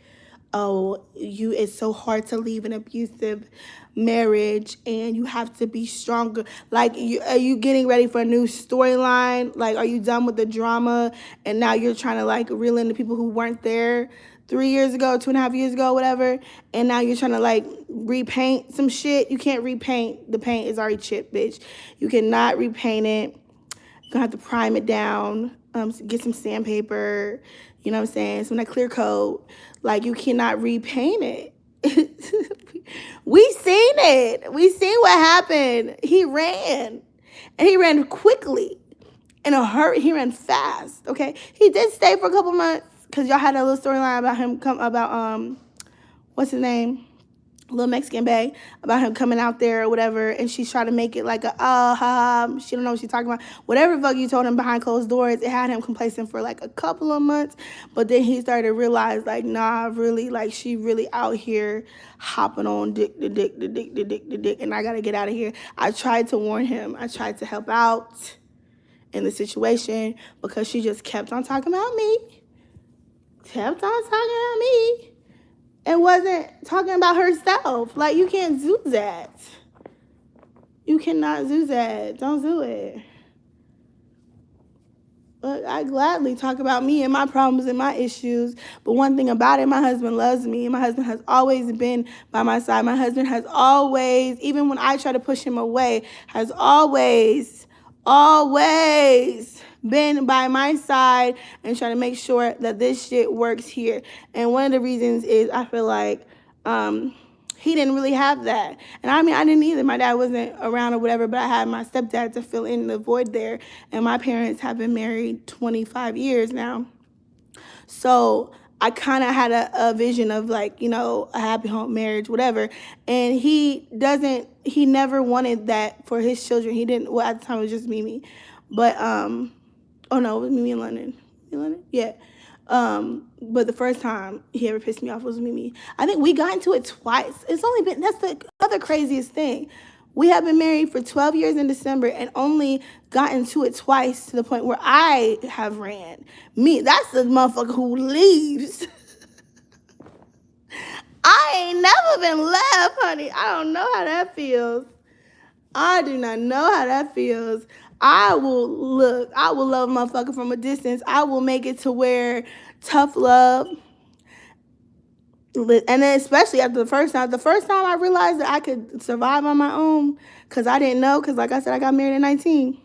oh, it's so hard to leave an abusive marriage and you have to be stronger. Like, are you getting ready for a new storyline? Like, are you done with the drama and now you're trying to like reel in the people who weren't there 3 years ago, 2.5 years ago, whatever, and now you're trying to like repaint some shit? You can't repaint. The paint is already chipped, bitch. You cannot repaint it. You're gonna have to prime it down, get some sandpaper, you know what I'm saying, some of that clear coat. Like, you cannot repaint it. We seen it. We seen what happened. He ran. And he ran quickly. In a hurry. He ran fast, okay? He did stay for a couple months because y'all had a little storyline about him, what's his name? Little Mexican bae, about him coming out there or whatever, and she's trying to make it like she don't know what she's talking about. Whatever fuck you told him behind closed doors, it had him complacent for like a couple of months, but then he started to realize like, nah, really, like she really out here hopping on dick, and I gotta get out of here. I tried to warn him. I tried to help out in the situation because she just kept on talking about me. And wasn't talking about herself. Like, you can't do that. You cannot do that. Don't do it. But I gladly talk about me and my problems and my issues. But one thing about it, my husband loves me. My husband has always been by my side. My husband has always, even when I try to push him away, has always been by my side and trying to make sure that this shit works here. And one of the reasons is I feel like he didn't really have that. And I mean, I didn't either. My dad wasn't around or whatever, but I had my stepdad to fill in the void there. And my parents have been married 25 years now. So I kind of had a vision of like, you know, a happy home marriage, whatever. And he never wanted that for his children. He didn't, well, at the time it was just Mimi. But, oh no, it was Mimi in London. Yeah. But the first time he ever pissed me off was Mimi. I think we got into it twice. It's only been, that's the other craziest thing. We have been married for 12 years in December and only got into it twice to the point where I have ran. Me, that's the motherfucker who leaves. I ain't never been left, honey. I don't know how that feels. I do not know how that feels. I will love a motherfucker from a distance. I will make it to where tough love. And then especially after the first time I realized that I could survive on my own, because I didn't know, because like I said, I got married at 19.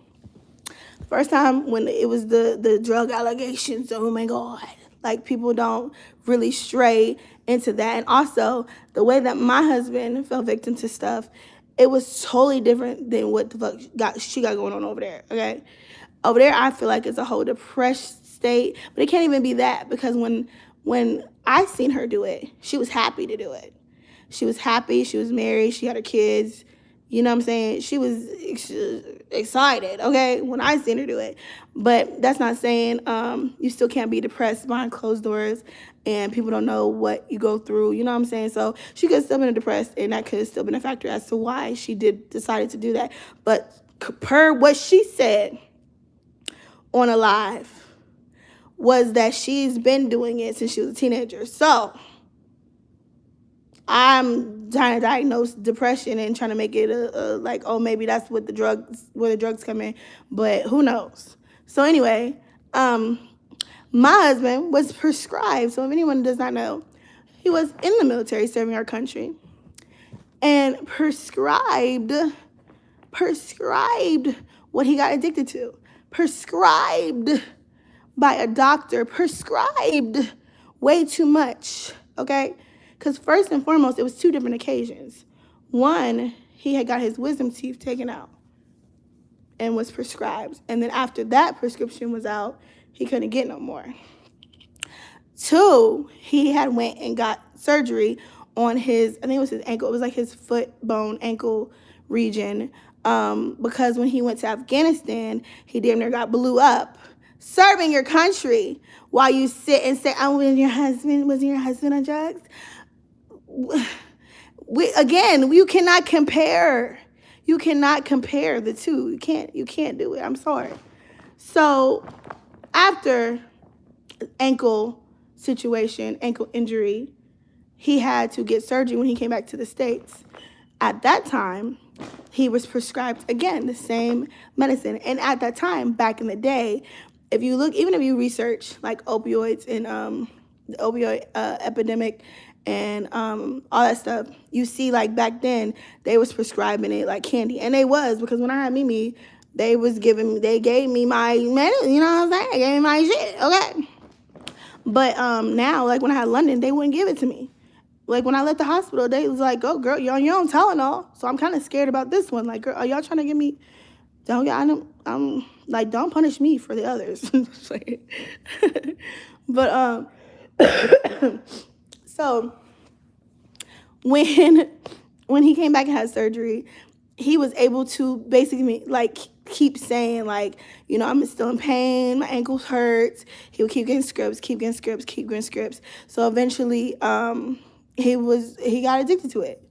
First time when it was the drug allegations, oh my God. Like, people don't really stray into that. And also, the way that my husband fell victim to stuff, it was totally different than what the fuck she got going on over there, okay? Over there, I feel like it's a whole depressed state, but it can't even be that, because when I seen her do it, she was happy to do it. She was happy, she was married, she had her kids, you know what I'm saying? She was excited, okay, when I seen her do it. But that's not saying you still can't be depressed behind closed doors and people don't know what you go through, you know what I'm saying? So she could have still been depressed, and that could have still been a factor as to why she decided to do that. But per what she said on a live was that she's been doing it since she was a teenager. So I'm trying to diagnose depression and trying to make it like, oh, maybe that's what where the drugs come in, but who knows? So anyway, my husband was prescribed. So if anyone does not know, he was in the military serving our country, and prescribed what he got addicted to, prescribed by a doctor, prescribed way too much, okay? Because first and foremost, it was two different occasions. One, he had got his wisdom teeth taken out and was prescribed. And then after that prescription was out, he couldn't get no more. Two, he had went and got surgery on his, I think it was his ankle. It was like his foot, bone, ankle region. Because when he went to Afghanistan, he damn near got blew up serving your country while you sit and say, oh, was your husband on drugs? You cannot compare. You cannot compare the two. You can't do it. I'm sorry. So after ankle situation, ankle injury, he had to get surgery when he came back to the States. At that time, he was prescribed, again, the same medicine. And at that time, back in the day, if you look, even if you research like opioids and the opioid epidemic and all that stuff, you see like back then they was prescribing it like candy. And they was, because when I had Mimi, they gave me my medicine, you know what I'm saying? They gave me my shit, okay? But now, like when I had London, they wouldn't give it to me. Like when I left the hospital, they was like, "Oh, girl, you're on your own Tylenol." So I'm kind of scared about this one. Like, girl, are y'all trying to give me? I'm like, don't punish me for the others. But so when he came back and had surgery, he was able to basically like keep saying like, you know, I'm still in pain, my ankles hurts. He would keep getting scripts. So eventually, he got addicted to it.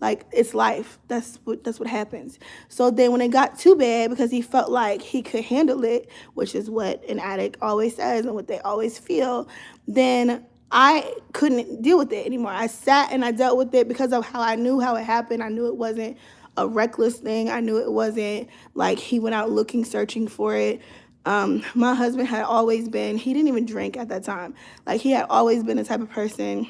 Like, it's life. That's what happens. So then when it got too bad, because he felt like he could handle it, which is what an addict always says and what they always feel, then I couldn't deal with it anymore. I sat and I dealt with it because of how I knew how it happened. I knew it wasn't a reckless thing. I knew it wasn't like he went out looking, searching for it. My husband had always been, he didn't even drink at that time. Like, he had always been the type of person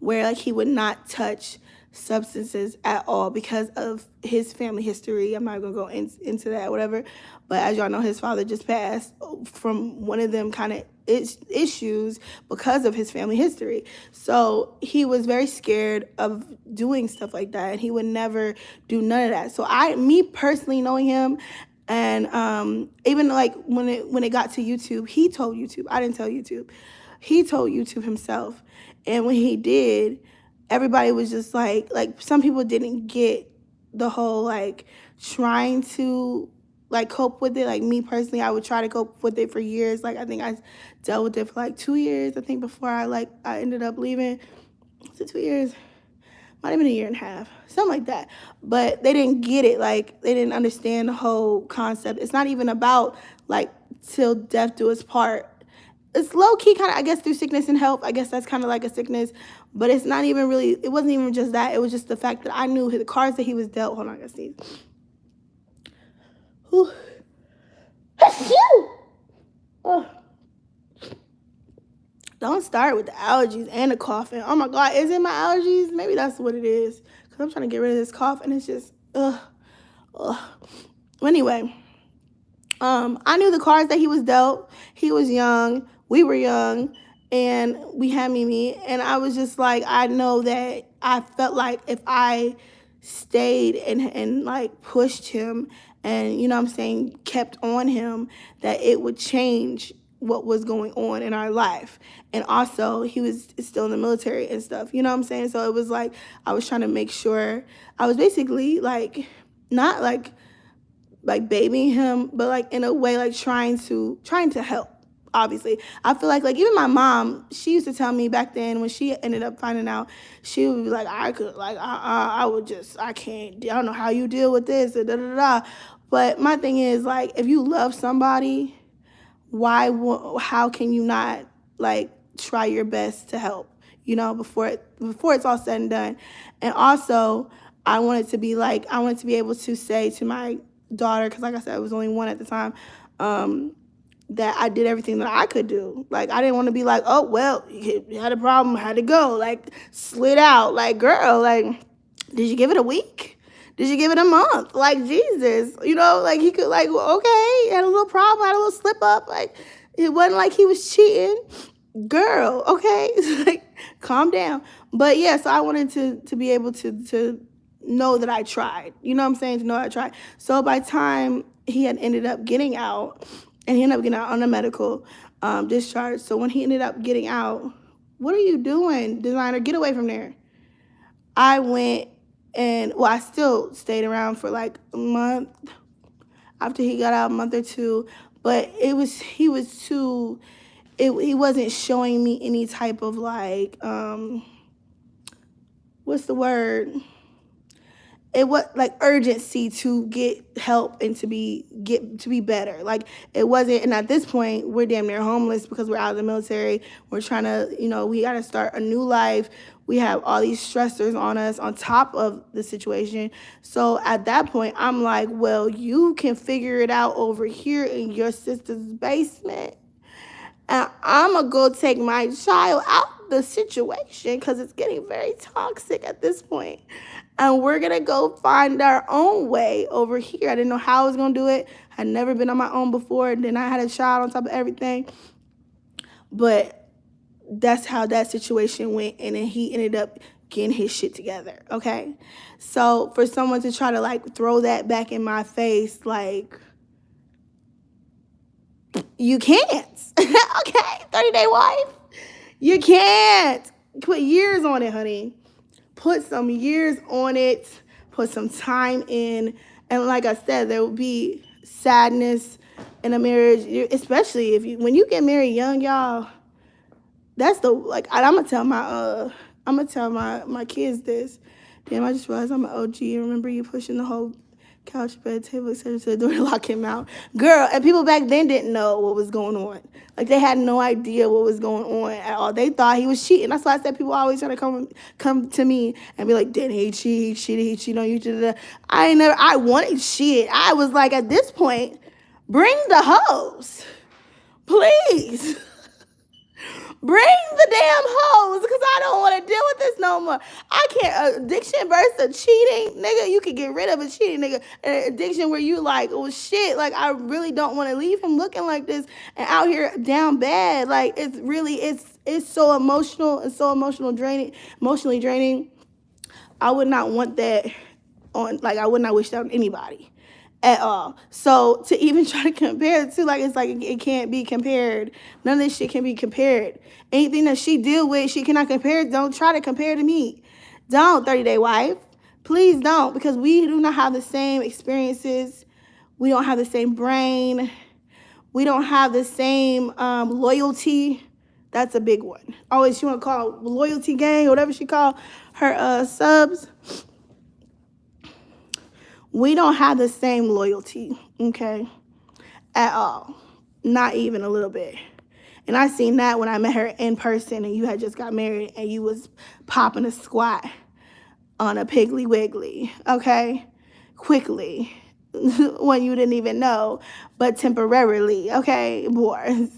where like he would not touch substances at all because of his family history. I'm not gonna go into that, whatever. But as y'all know, his father just passed from one of them kind of issues because of his family history. So he was very scared of doing stuff like that, and he would never do none of that. So me personally knowing him, and even like when it got to YouTube, he told YouTube. I didn't tell YouTube. He told YouTube himself. And when he did, everybody was just like some people didn't get the whole like trying to like cope with it. Like me personally, I would try to cope with it for years. Like I think I dealt with it for like 2 years. I think before I ended up leaving. Was it 2 years? Might have been a year and a half, something like that. But they didn't get it. Like they didn't understand the whole concept. It's not even about like till death do us part. It's low key kind of, I guess, through sickness and health. I guess that's kind of like a sickness, but it's not even really. It wasn't even just that. It was just the fact that I knew the cards that he was dealt. Hold on, I gotta sneeze. Whew. Oh. Don't start with the allergies and the coughing. Oh my God, is it my allergies? Maybe that's what it is. Because I'm trying to get rid of this cough and it's just, ugh. Anyway, I knew the cards that he was dealt. He was young. We were young. And we had Mimi. And I was just like, I know that I felt like if I stayed and like pushed him and, you know what I'm saying, kept on him, that it would change what was going on in our life. And also he was still in the military and stuff, you know what I'm saying? So it was like I was trying to make sure I was basically like not like babying him, but like in a way like trying to help. Obviously, I feel like even my mom, she used to tell me back then when she ended up finding out, she would be like, I can't, I don't know how you deal with this, da da da. But my thing is like, if you love somebody, how can you not like try your best to help, you know, before it's all said and done. And also I wanted to be able to say to my daughter, because like I said, I was only one at the time, that I did everything that I could do. Like I didn't want to be like, oh well, you had a problem, had to go, like slid out. Like girl, like did you give it a week? Did you give it a month? Like Jesus, you know, like he could like, okay, had a little problem, had a little slip up. Like it wasn't like he was cheating. Girl, okay, like calm down. But yeah, so I wanted to be able to know that I tried. You know what I'm saying? To know I tried. So by the time he had ended up getting out, and he ended up getting out on a medical discharge. So when he ended up getting out, what are you doing, designer? Get away from there. I went and, well, I still stayed around for like a month after he got out, a month or two. But he wasn't showing me any type of like, what's the word? It was like urgency to get help and to be better. Like it wasn't, and at this point we're damn near homeless because we're out of the military. We're trying to, you know, we got to start a new life. We have all these stressors on us on top of the situation. So at that point, I'm like, well, you can figure it out over here in your sister's basement. And I'm going to go take my child out the situation because it's getting very toxic at this point. And we're going to go find our own way over here. I didn't know how I was going to do it. I'd never been on my own before. And then I had a child on top of everything. But that's how that situation went. And then he ended up getting his shit together, okay? So for someone to try to, like, throw that back in my face, like, you can't, okay? 30-day wife. You can't. Put years on it, honey. Put some years on it. Put some time in. And like I said, there will be sadness in a marriage, especially when you get married young, y'all. That's I'm gonna tell my kids this. Damn, I just realized I'm an OG. Remember you pushing the whole couch, bed, table, etc. to the door to lock him out. Girl, and people back then didn't know what was going on. Like, they had no idea what was going on at all. They thought he was cheating. That's why I said people always try to come to me and be like, didn't he cheat? He cheated on you. I wanted shit. I was like, at this point, bring the hose. Please. Bring the damn hose, because I don't want to deal with this no more. I can't. Addiction versus cheating, nigga. You can get rid of a cheating nigga. An addiction where you like, oh shit, like I really don't want to leave him looking like this and out here down bad. Like it's so emotional and so emotionally draining. I would not want that on. Like I would not wish that on anybody at all. So to even try to compare it to, like, it's like it can't be compared. None of this shit can be compared. Anything that she deal with, she cannot compare. Don't try to compare to me. Don't, 30-day wife. Please don't, because we do not have the same experiences. We don't have the same brain. We don't have the same loyalty. That's a big one. Always she want to call loyalty gang, or whatever she called her subs. We don't have the same loyalty, okay, at all. Not even a little bit. And I seen that when I met her in person and you had just got married and you was popping a squat on a Piggly Wiggly, okay? Quickly. When you didn't even know, but temporarily, okay, boys.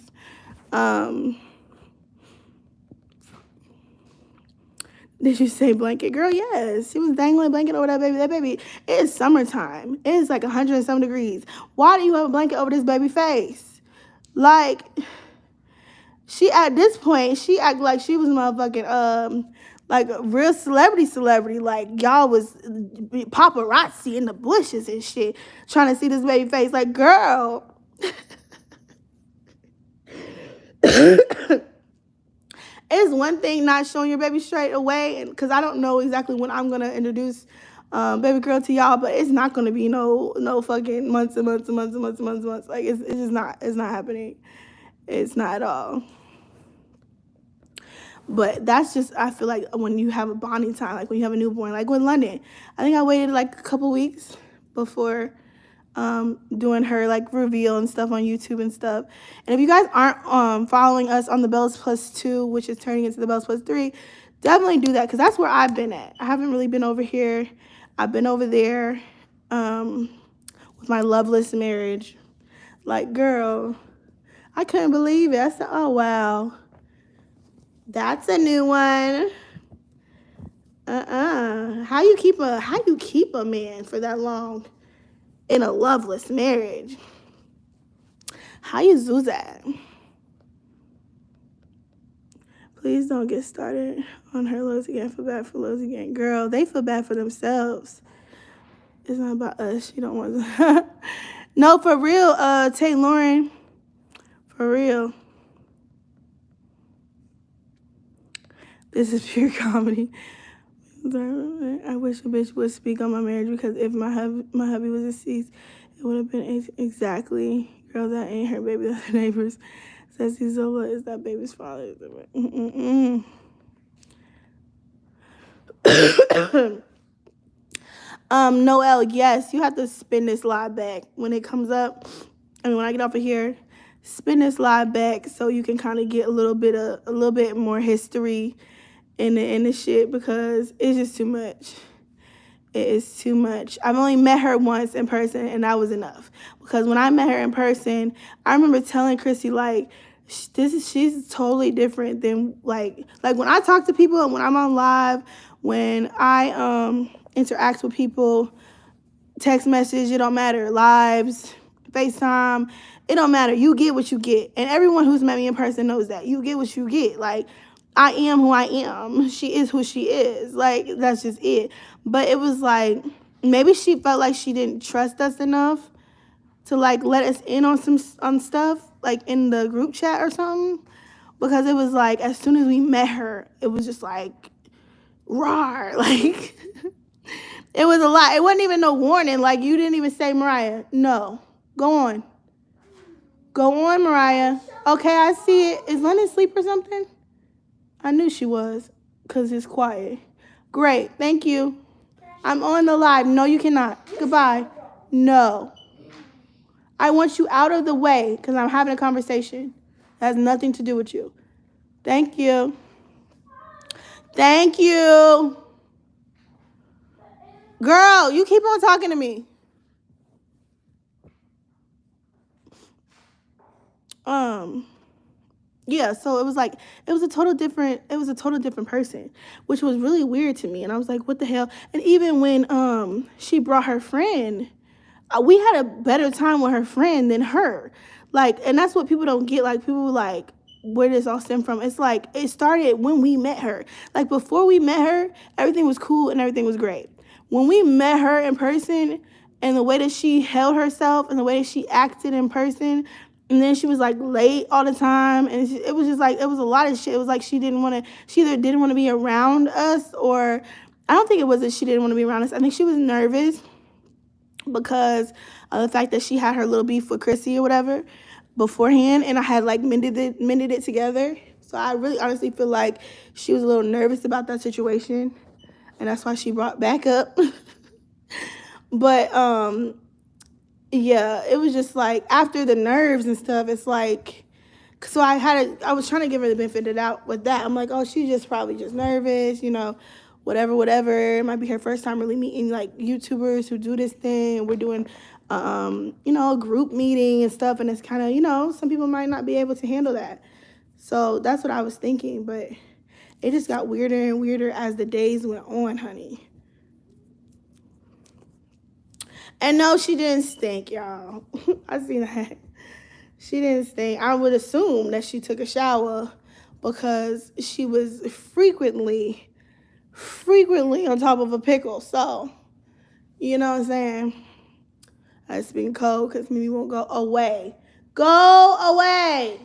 Did you say blanket? Girl, yes. She was dangling a blanket over that baby. That baby, it is summertime. It is like 100 and some degrees. Why do you have a blanket over this baby face? Like, she, at this point, she acted like she was motherfucking, like a real celebrity. Like, y'all was paparazzi in the bushes and shit, trying to see this baby face. Like, girl. It's one thing not showing your baby straight away, and because I don't know exactly when I'm gonna introduce baby girl to y'all, but it's not gonna be no fucking months and months and months and months and months and months. Like it's just not. It's not happening. It's not at all. But that's just, I feel like when you have a bonding time, like when you have a newborn, like with London, I think I waited like a couple weeks before doing her like reveal and stuff on YouTube and stuff. And if you guys aren't following us on the Bells Plus 2, which is turning into the Bells Plus 3, definitely do that, because that's where I've been at. I haven't really been over here. I've been over there with my Loveless marriage. Like, girl, I couldn't believe it. I said, oh, wow. That's a new one. How you keep a man for that long in a loveless marriage? How you do that? Please don't get started on her lows again. Feel bad for lows again. Girl, they feel bad for themselves. It's not about us. You don't want to. No, for real, Tay Lauren. For real. This is pure comedy. I wish a bitch would speak on my marriage, because if my hubby was deceased, it would have been exactly. Girl, that ain't her baby, that's her neighbor's. Sassy Zola is that baby's father. Noelle, yes, you have to spin this live back when it comes up. I mean, when I get off of here, spin this live back so you can kind of get a little bit more history in the shit, because it's just too much. It is too much. I've only met her once in person, and that was enough. Because when I met her in person, I remember telling Chrissy, like, she's totally different than, like when I talk to people and when I'm on live, when I interact with people, text message, it don't matter, lives, FaceTime, it don't matter. You get what you get. And everyone who's met me in person knows that. You get what you get. Like, I am who I am. She is who she is. Like, that's just it. But it was like, maybe she felt like she didn't trust us enough to, like, let us in on stuff, like, in the group chat or something. Because it was like, as soon as we met her, it was just like, rawr. Like, it was a lot. It wasn't even no warning. Like, you didn't even say, Mariah, no. Go on. Go on, Mariah. Okay, I see it. Is London asleep or something? I knew she was, because it's quiet. Great, thank you. I'm on the live. No, you cannot. Goodbye. No. I want you out of the way, because I'm having a conversation. That has nothing to do with you. Thank you. Thank you. Girl, you keep on talking to me. Yeah, so it was a total different person, which was really weird to me. And I was like, what the hell? And even when she brought her friend, we had a better time with her friend than her. Like, and that's what people don't get. Like, people like, where does this all stem from? It's like, it started when we met her. Like, before we met her, everything was cool and everything was great. When we met her in person, and the way that she held herself and the way that she acted in person, and then she was like late all the time, and it was just like, it was a lot of shit. It was like she either didn't want to be around us, or I don't think it was that she didn't want to be around us. I think she was nervous, because of the fact that she had her little beef with Chrissy or whatever beforehand, and I had like mended it together. So I really honestly feel like she was a little nervous about that situation, and that's why she brought back up. But yeah, it was just like after the nerves and stuff, it's like, so I was trying to give her the benefit of the doubt with that. I'm like, oh, she's just probably just nervous, whatever. It might be her first time really meeting like YouTubers who do this thing. We're doing, a group meeting and stuff, and it's kind of, some people might not be able to handle that. So that's what I was thinking, but it just got weirder and weirder as the days went on, honey. And no, she didn't stink, y'all. I seen that. She didn't stink. I would assume that she took a shower because she was frequently on top of a pickle. So, you know what I'm saying? It's been cold because Mimi won't go away. Go away.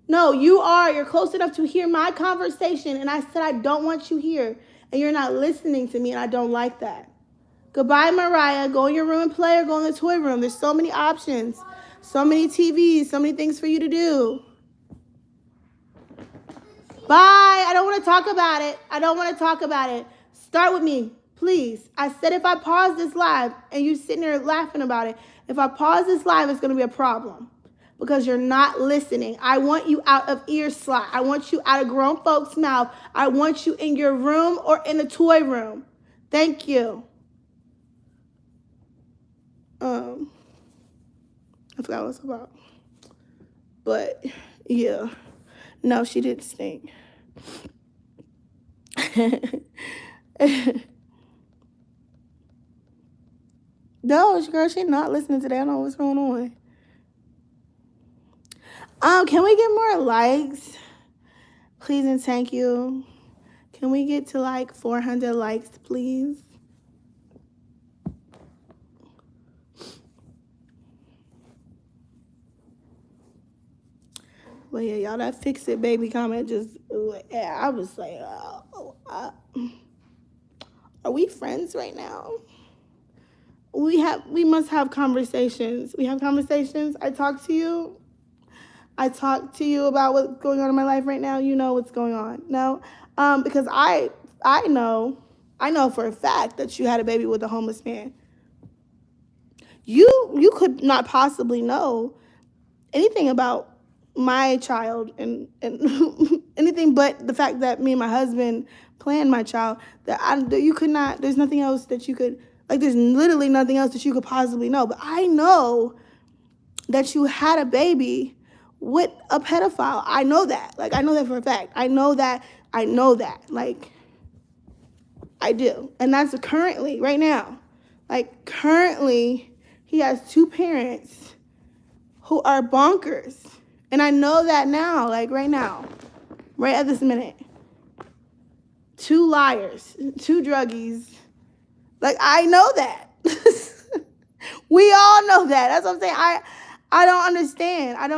No, you are. You're close enough to hear my conversation. And I said I don't want you here. And you're not listening to me, and I don't like that. Goodbye, Mariah. Go in your room and play, or go in the toy room. There's so many options. So many TVs. So many things for you to do. Bye. I don't want to talk about it. Start with me, please. I said if I pause this live and you sitting there laughing about it, if I pause this live, it's going to be a problem because you're not listening. I want you out of earslot. I want you out of grown folks' mouth. I want you in your room or in the toy room. Thank you. I forgot what it's about. But, yeah. No, she didn't stink. No, girl, she's not listening today. I don't know what's going on. Can we get more likes? Please and thank you. Can we get to like 400 likes, please? Well, yeah, y'all, that fix it, baby comment just, yeah, I was like, are we friends right now? We must have conversations. We have conversations. I talk to you about what's going on in my life right now. You know what's going on. No, because I know for a fact that you had a baby with a homeless man. You could not possibly know anything about my child and anything but the fact that me and my husband planned my child. You could not. There's nothing else that you could. Like, there's literally nothing else that you could possibly know. But I know that you had a baby with a pedophile. I know that. Like, I know that for a fact. I know that. Like, I do. And that's currently, right now. Like, currently, he has 2 parents who are bonkers. And I know that now, like, right now. Right at this minute. 2 liars. 2 druggies. Like, I know that. We all know that. That's what I'm saying. I don't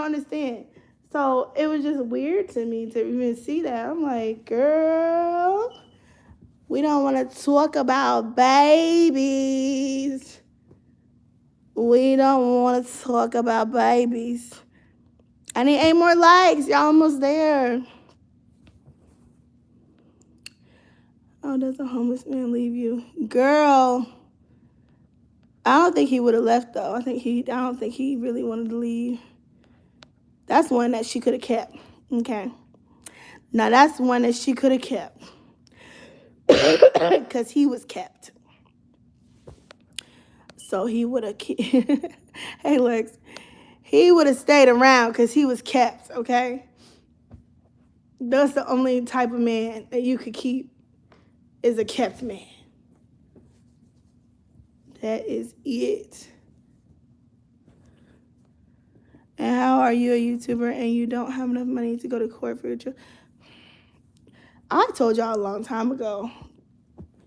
understand. So it was just weird to me to even see that. I'm like, girl, we don't want to talk about babies. I need 8 more likes. Y'all almost there. Oh, does a homeless man leave you? Girl, I don't think he would have left, though. I don't think he really wanted to leave. That's one that she could have kept. Okay. Now, that's one that she could have kept. Because he was kept. So he would have... Hey, Lex. He would have stayed around because he was kept, okay? That's the only type of man that you could keep. Is a kept man. That is it. And how are you a YouTuber and you don't have enough money to go to court for your children? I told y'all a long time ago,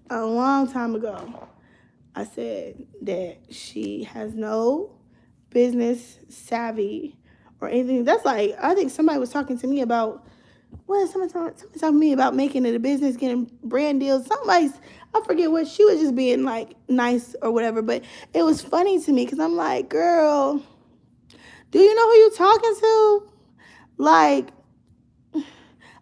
I said that she has no business savvy or anything. That's like, I think somebody was talking to me about Somebody talking to me about making it a business, getting brand deals. I forget what, she was just being like nice or whatever, but it was funny to me because I'm like, girl, do you know who you talking to? Like,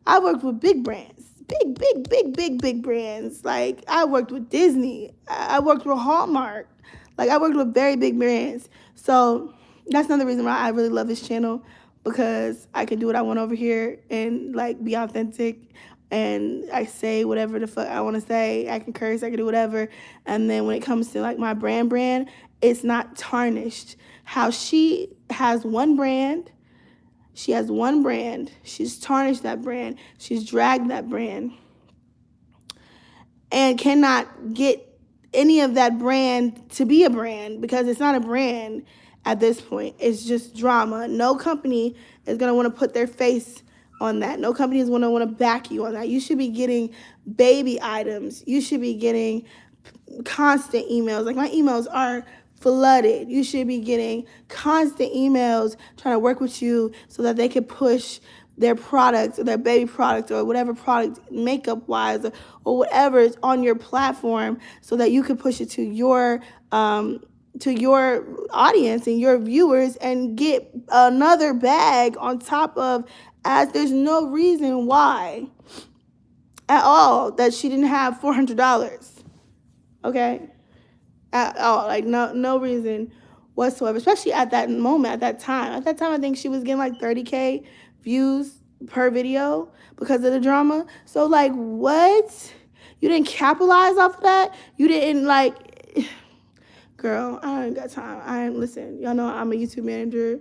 I worked with big brands, big brands. Like, I worked with Disney. I worked with Hallmark. Like, I worked with very big brands. So that's another reason why I really love this channel, because I can do what I want over here and like be authentic, and I say whatever the fuck I want to say. I can curse, I can do whatever. And then when it comes to like my brand, it's not tarnished. How she has one brand, she's tarnished that brand, she's dragged that brand, and cannot get any of that brand to be a brand, because it's not a brand at this point. It's just drama. No company is going to want to put their face on that. No company is going to want to back you on that. You should be getting baby items. You should be getting constant emails. Like, my emails are flooded. You should be getting constant emails trying to work with you so that they can push their product or their baby product or whatever product, makeup wise, or whatever is on your platform, so that you can push it to your audience and your viewers and get another bag on top of, as there's no reason why at all that she didn't have $400. Okay? At all. Like, no reason whatsoever, especially at that moment, at that time. At that time, I think she was getting like 30K views per video because of the drama. So, like, what? You didn't capitalize off of that? You didn't, like, girl, I ain't got time. Listen, y'all know I'm a YouTube manager,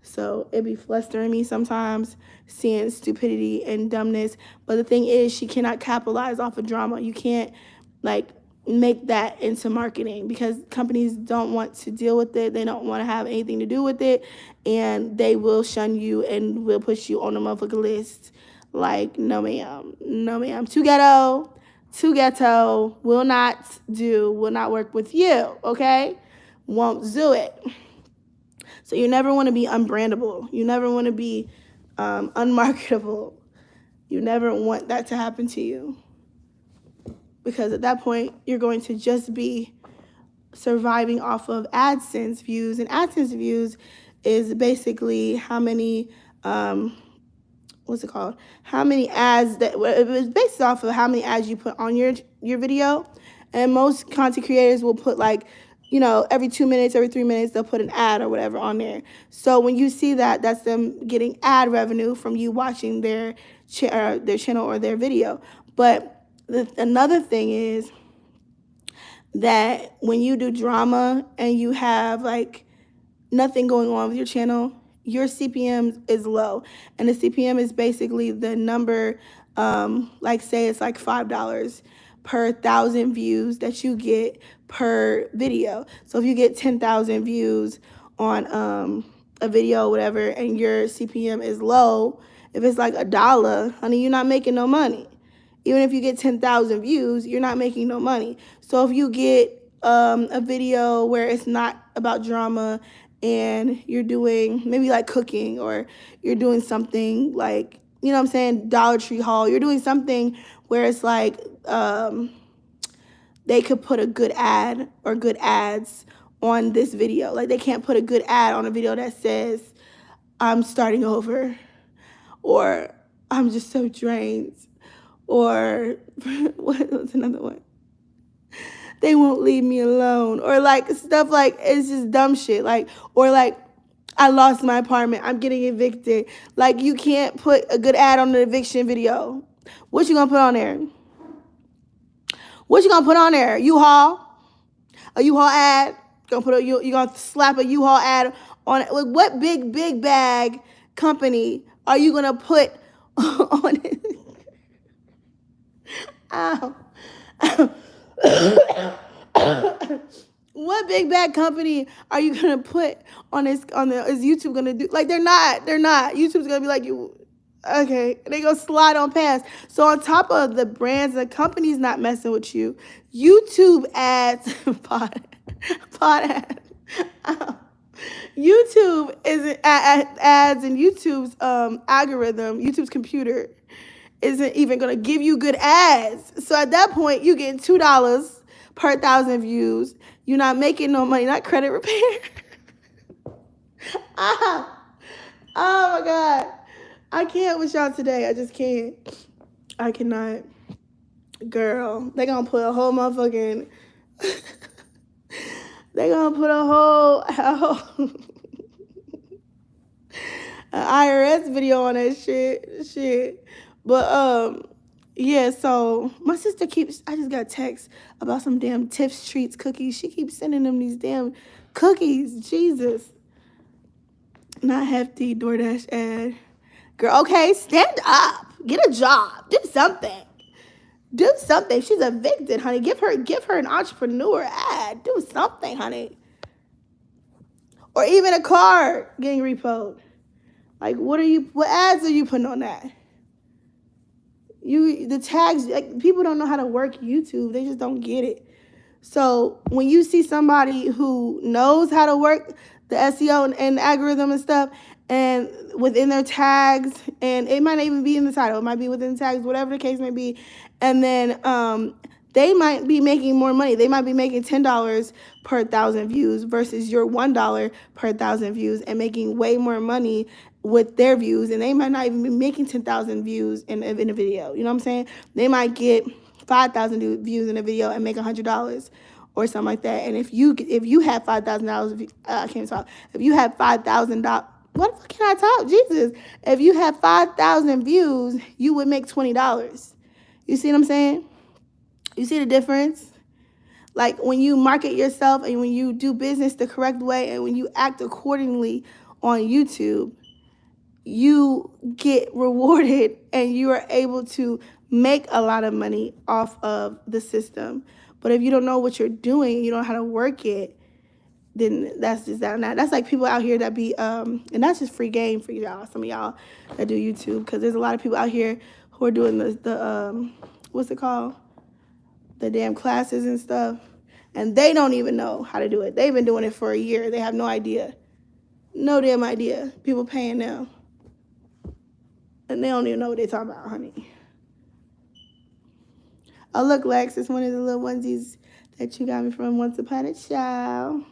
so it be flustering me sometimes seeing stupidity and dumbness. But the thing is, she cannot capitalize off of drama. You can't, like, make that into marketing, because companies don't want to deal with it. They don't want to have anything to do with it, and they will shun you and will put you on the motherfucker list. Like, no ma'am, too ghetto, will not work with you, okay? Won't do it. So you never want to be unbrandable. You never want to be unmarketable. You never want that to happen to you, because at that point, you're going to just be surviving off of AdSense views. And AdSense views is basically how many, how many ads it was based off of how many ads you put on your video. And most content creators will put, like, every 2 minutes, every 3 minutes, they'll put an ad or whatever on there. So when you see that, that's them getting ad revenue from you watching their channel or their video. But another thing is that when you do drama and you have like nothing going on with your channel, your CPM is low. And the CPM is basically the number, like, say it's like $5 per 1,000 views that you get per video. So if you get 10,000 views on a video or whatever, and your CPM is low, if it's like $1, honey, you're not making no money. Even if you get 10,000 views, you're not making no money. So if you get a video where it's not about drama, and you're doing maybe like cooking, or you're doing something like, Dollar Tree haul, you're doing something where it's like they could put a good ad or good ads on this video. Like, they can't put a good ad on a video that says, I'm starting over, or I'm just so drained, or what's another one? They won't leave me alone, or like stuff like, it's just dumb shit. Like, or like, I lost my apartment, I'm getting evicted. Like, you can't put a good ad on an eviction video. What you gonna put on there? What you gonna put on there? U-Haul? A U-Haul ad? You gonna slap a U-Haul ad on it? Like, what big bag company are you gonna put on it? Ow. What big bad company are you gonna put on this? Is YouTube gonna do? Like, they're not. YouTube's gonna be like, you, okay? They gonna slide on past. So on top of the brands, the company's not messing with you. YouTube ads, pod ads. YouTube is ads, and YouTube's algorithm, YouTube's computer isn't even gonna give you good ads. So at that point, you get $2 per 1,000 views. You're not making no money, not credit repair. ah, oh my God. I can't with y'all today. I just can't. I cannot. Girl, they gonna put a whole motherfucking they gonna put a whole an IRS video on that shit. But yeah, so my sister keeps, I just got a text about some damn Tiff's Treats cookies. She keeps sending them these damn cookies. Jesus. Not hefty DoorDash ad. Girl, okay, stand up. Get a job. Do something. Do something. She's evicted, honey. Give her an entrepreneur ad. Do something, honey. Or even a car getting repoed. Like, what ads are you putting on that? The tags, like, people don't know how to work YouTube. They just don't get it. So when you see somebody who knows how to work the SEO and algorithm and stuff, and within their tags, and it might not even be in the title, it might be within the tags, whatever the case may be, and then they might be making more money. They might be making $10 per 1,000 views versus your $1 per 1,000 views, and making way more money with their views, and they might not even be making 10,000 views in a video. You know what I'm saying? They might get 5,000 views in a video and make $100 or something like that. And if you have $5,000, I can't talk. If you have $5,000, what the fuck can I talk? Jesus. If you have 5,000 views, you would make $20. You see what I'm saying? You see the difference? Like, when you market yourself and when you do business the correct way and when you act accordingly on YouTube, you get rewarded and you are able to make a lot of money off of the system. But if you don't know what you're doing, you don't know how to work it, then that's just that. That's like people out here that be, and that's just free game for y'all, some of y'all that do YouTube, because there's a lot of people out here who are doing the what's it called? The damn classes and stuff, and they don't even know how to do it. They've been doing it for a year. They have no idea. No damn idea. People paying them. And they don't even know what they're talking about, honey. Oh, look, Lex, it's one of the little onesies that you got me from Once Upon a Child.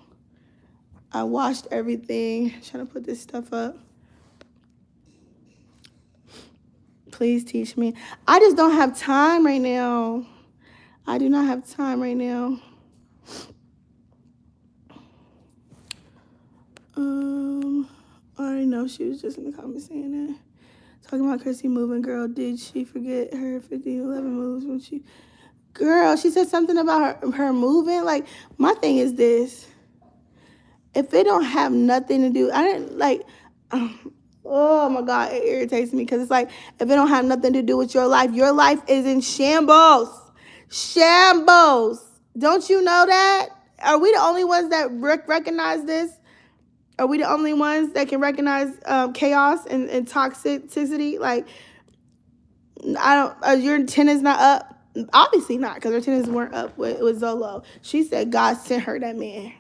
I washed everything. Trying to put this stuff up. Please teach me. I just don't have time right now. I do not have time right now. I already know she was just in the comments saying that. Talking about Chrissy moving, girl. Did she forget her 1511 moves when she... Girl, she said something about her moving. Like, my thing is this. If it don't have nothing to do... I didn't, like... oh, my God. It irritates me because it's like, if it don't have nothing to do with your life is in shambles. Shambles. Don't you know that? Are we the only ones that recognize this? Are we the only ones that can recognize chaos and toxicity? Like, I don't. Your antenna's not up. Obviously not, because her antennas weren't up with Zolo. She said God sent her that man.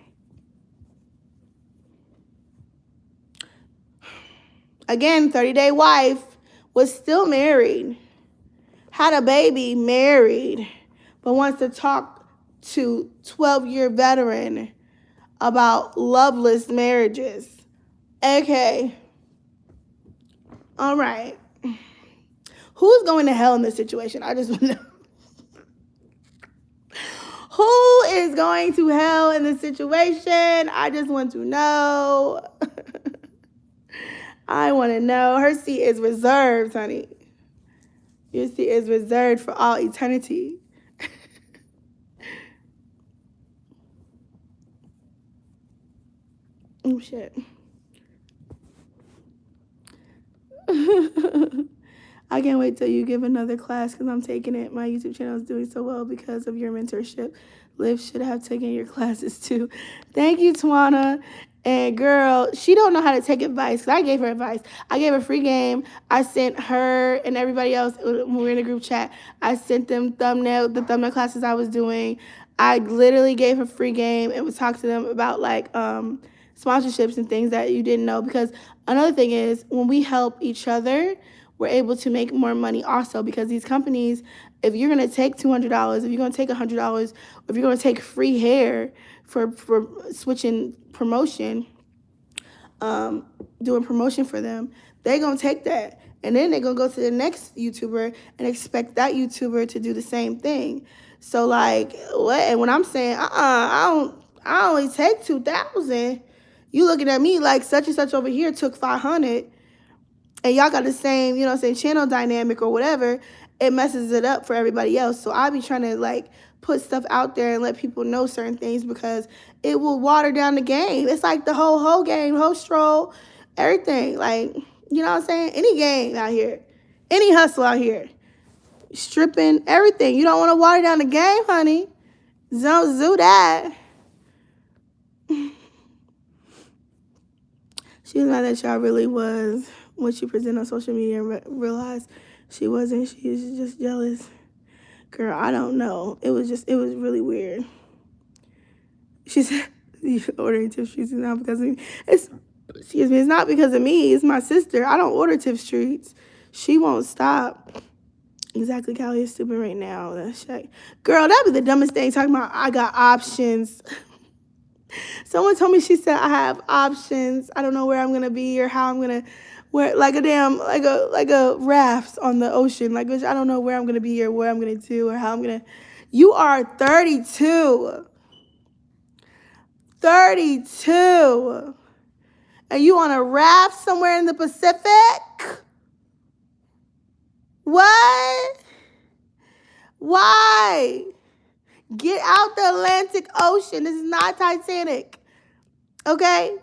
Again, 30-day wife, was still married, had a baby, married, but wants to talk to 12-year veteran about loveless marriages. Okay. All right. Who's going to hell in this situation? I just want to know. Who is going to hell in this situation? I just want to know. I want to know. Her seat is reserved, honey. Your seat is reserved for all eternity. Oh, shit. I can't wait till you give another class because I'm taking it. My YouTube channel is doing so well because of your mentorship. Liv should have taken your classes too. Thank you, Tawana. And girl, she don't know how to take advice because I gave her advice. I gave her free game. I sent her and everybody else when we were in a group chat. I sent them the thumbnail classes I was doing. I literally gave her free game and would talk to them about like sponsorships and things that you didn't know. Because another thing is when we help each other, were able to make more money also, because these companies, if you're going to take $200, if you're going to take $100, if you're going to take free hair for switching promotion, doing promotion for them, they're going to take that. And then they're going to go to the next YouTuber and expect that YouTuber to do the same thing. So, like, what? And when I'm saying, I only take 2,000, you looking at me like such and such over here took 500, and y'all got the same, you know what I'm saying, channel dynamic or whatever, it messes it up for everybody else. So I be trying to, like, put stuff out there and let people know certain things, because it will water down the game. It's like the whole game, whole stroll, everything. Like, you know what I'm saying? Any game out here, any hustle out here, stripping, everything. You don't want to water down the game, honey. Don't do that. She was mad that y'all really was what she presented on social media and realized she wasn't. She was just jealous. Girl, I don't know. It was really weird. She said, you're ordering tip streets is not because of me. It's not because of me. It's my sister. I don't order tip streets. She won't stop. Exactly, Callie is stupid right now. That's shit. Girl, that'd be the dumbest thing, talking about I got options. Someone told me, she said, I have options. I don't know where I'm going to be or how I'm going to wear, like a raft on the ocean. Like, I don't know where I'm going to be or what I'm going to do or how I'm going to. You are 32. 32. And you on a raft somewhere in the Pacific? What? Why? Get out the Atlantic Ocean. This is not Titanic. Okay?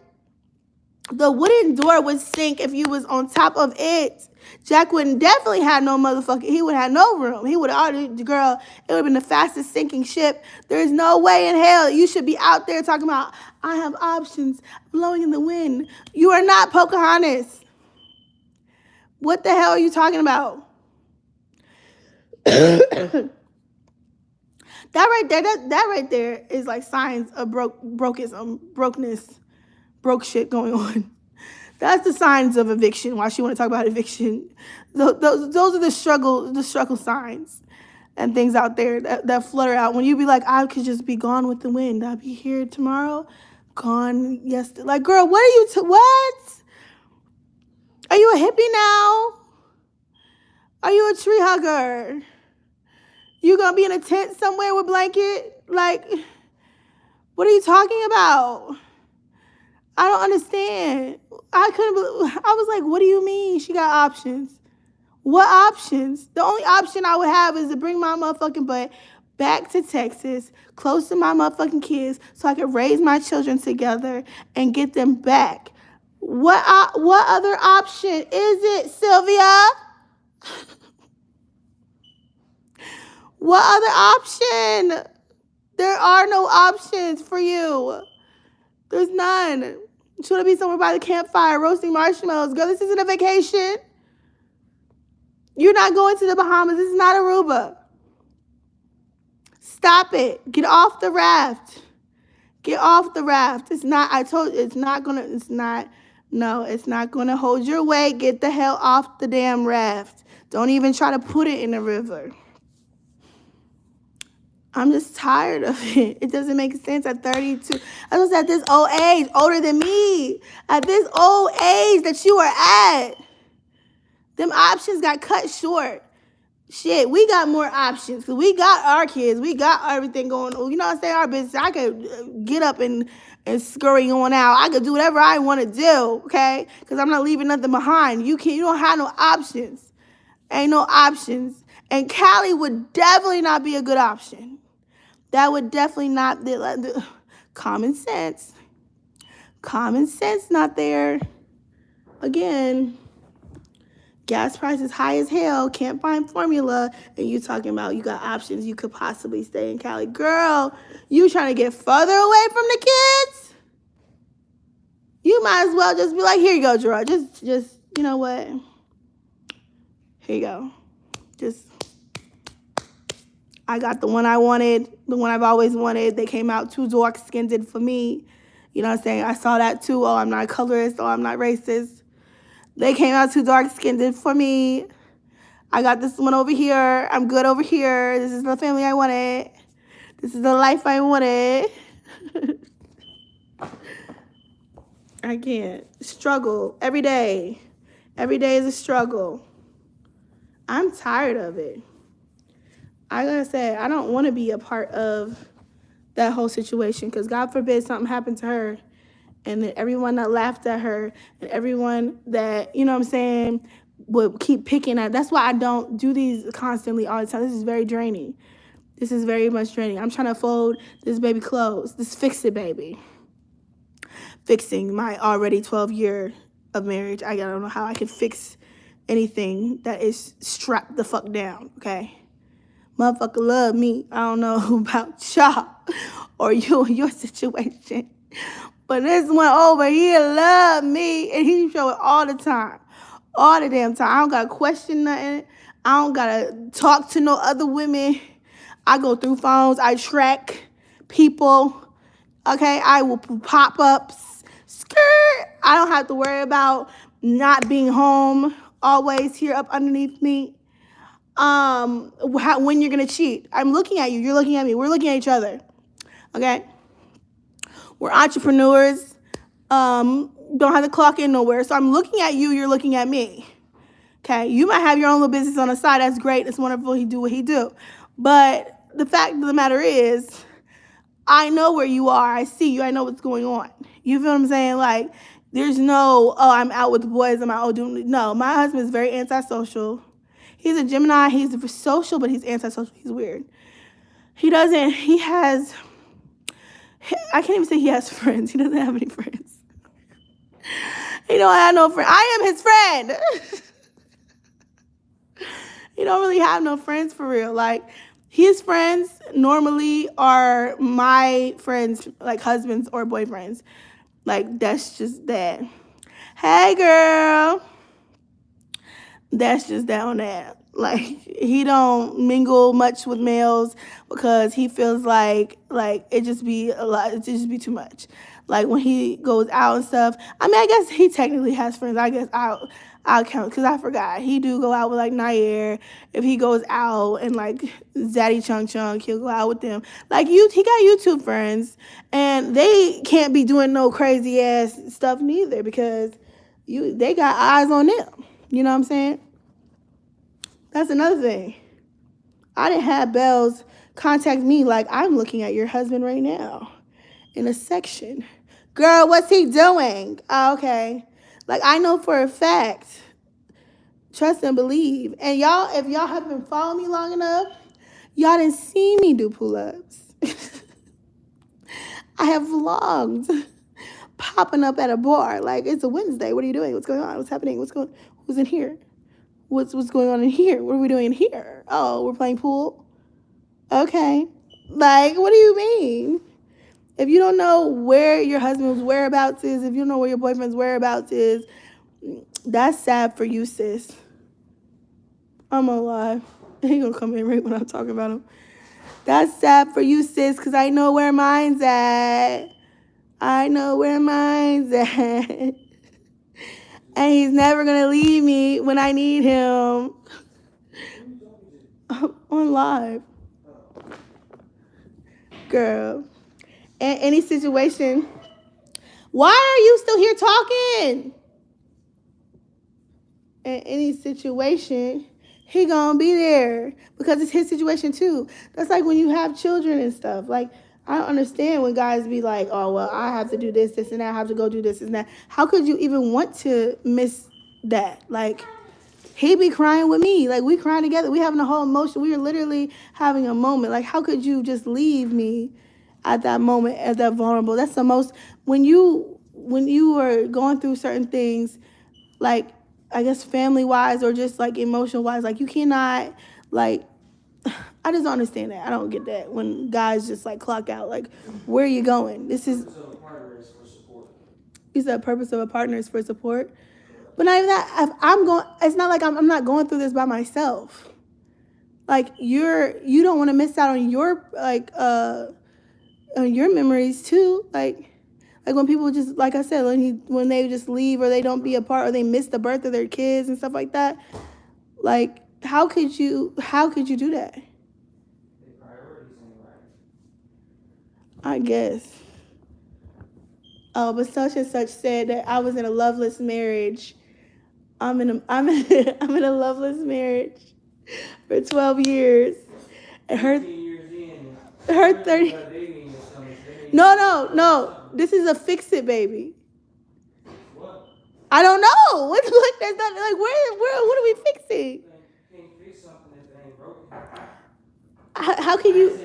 The wooden door would sink if you was on top of it. Jack wouldn't definitely have no motherfucking, he would have no room. He would have, girl, it would have been the fastest sinking ship. There's no way in hell you should be out there talking about, I have options, blowing in the wind. You are not Pocahontas. What the hell are you talking about? That right there is like signs of brokenness, broke shit going on. That's the signs of eviction. Why she want to talk about eviction? Those are the struggle signs and things out there that flutter out. When you be like, I could just be gone with the wind. I'll be here tomorrow, gone yesterday. Like, girl, what are you? What? Are you a hippie now? Are you a tree hugger? You gonna be in a tent somewhere with blanket? Like, what are you talking about? I don't understand. I was like, what do you mean she got options? What options? The only option I would have is to bring my motherfucking butt back to Texas, close to my motherfucking kids, so I could raise my children together and get them back. What other option is it, Sylvia? What other option? There are no options for you. There's none. Should I be somewhere by the campfire roasting marshmallows? Girl, this isn't a vacation. You're not going to the Bahamas. This is not Aruba. Stop it. Get off the raft. Get off the raft. It's not gonna hold your weight. Get the hell off the damn raft. Don't even try to put it in the river. I'm just tired of it. It doesn't make sense at 32. I was at this old age, older than me. At this old age that you are at. Them options got cut short. Shit, we got more options. Cause we got our kids. We got everything going on. You know what I'm saying? Our business. I could get up and scurry on out. I could do whatever I want to do, okay? Because I'm not leaving nothing behind. You don't have no options. Ain't no options. And Cali would definitely not be a good option. That would definitely not be common sense. Common sense not there. Again, gas prices high as hell, can't find formula, and you talking about you got options, you could possibly stay in Cali. Girl, you trying to get further away from the kids? You might as well just be like, here you go, Gerard. Just you know what? Here you go. I got the one I wanted, the one I've always wanted. They came out too dark-skinned for me. You know what I'm saying? I saw that too. Oh, I'm not a colorist. Oh, I'm not racist. They came out too dark-skinned for me. I got this one over here. I'm good over here. This is the family I wanted. This is the life I wanted. I can't. Struggle every day. Every day is a struggle. I'm tired of it. I gotta say, I don't want to be a part of that whole situation because God forbid something happened to her and then everyone that laughed at her and everyone that, you know what I'm saying, would keep picking at. That's why I don't do these constantly all the time. This is very draining. This is very much draining. I'm trying to fold this baby clothes. This fix it, baby. Fixing my already 12-year of marriage. I don't know how I could fix anything that is strapped the fuck down, okay? Motherfucker love me. I don't know about y'all or you and your situation. But this one over here love me, and he show it all the time. All the damn time. I don't got to question nothing. I don't got to talk to no other women. I go through phones. I track people. Okay? I will pop ups. Skirt. I don't have to worry about not being home always here up underneath me. When you're going to cheat. I'm looking at you. You're looking at me. We're looking at each other. Okay? We're entrepreneurs. Don't have to clock in nowhere. So I'm looking at you. You're looking at me. Okay? You might have your own little business on the side. That's great. It's wonderful. He do what he do. But the fact of the matter is, I know where you are. I see you. I know what's going on. You feel what I'm saying? Like, there's no, oh, I'm out with the boys. I'm out doing. No, my husband is very antisocial. He's a Gemini. He's social, but he's antisocial. He's weird. He has, I can't even say he has friends. He doesn't have any friends. He don't have no friends. I am his friend. He don't really have no friends for real. Like, his friends normally are my friends, like husbands or boyfriends. Like, that's just that. Hey, girl. That's just that on that. Like, he don't mingle much with males because he feels like it just be a lot. It just be too much. Like, when he goes out and stuff. I mean, I guess he technically has friends. I guess I'll count because I forgot. He do go out with like Nair. If he goes out and like Zaddy Chung Chung, he'll go out with them. Like, he got YouTube friends and they can't be doing no crazy ass stuff neither because they got eyes on them. You know what I'm saying? That's another thing. I didn't have Bells contact me like I'm looking at your husband right now in a section. Girl, what's he doing? Oh, okay. Like, I know for a fact, trust and believe. And y'all, if y'all have been following me long enough, y'all didn't see me do pull-ups. I have vlogged popping up at a bar. Like, it's a Wednesday. What are you doing? What's going on? What's happening? Who's in here? What's going on in here? What are we doing in here? Oh, we're playing pool? Okay. Like, what do you mean? If you don't know where your husband's whereabouts is, if you don't know where your boyfriend's whereabouts is, that's sad for you, sis. I'm gonna lie. He gonna come in right when I'm talking about him. That's sad for you, sis, because I know where mine's at. I know where mine's at. And he's never going to leave me when I need him. I'm on live. Girl. In any situation. Why are you still here talking? In any situation, he going to be there. Because it's his situation too. That's like when you have children and stuff. Like, I don't understand when guys be like, oh, well, I have to do this, and that. I have to go do this and that. How could you even want to miss that? Like, he be crying with me. Like, we crying together. We having a whole emotion. We are literally having a moment. Like, how could you just leave me at that moment, at that vulnerable? That's the most, when you are going through certain things, like, I guess family-wise or just, like, emotion-wise, like, you cannot, like, I just don't understand that. I don't get that when guys just like clock out. Like, where are you going? This is. You said purpose of a partner is for support, but not even that. If I'm going, it's not like I'm not going through this by myself. Like, you don't want to miss out on your on your memories too. Like Like when people just, like I said, when they just leave or they don't be a part or they miss the birth of their kids and stuff like that. Like, how could you do that? The priorities ain't right. I guess. Oh, but such and such said that I was in a loveless marriage. I'm in a loveless marriage for 12 years. And her 30. No. This is a fix it baby. What? I don't know. What there's not like where what are we fixing? You can't fix something if it ain't broken. How can you?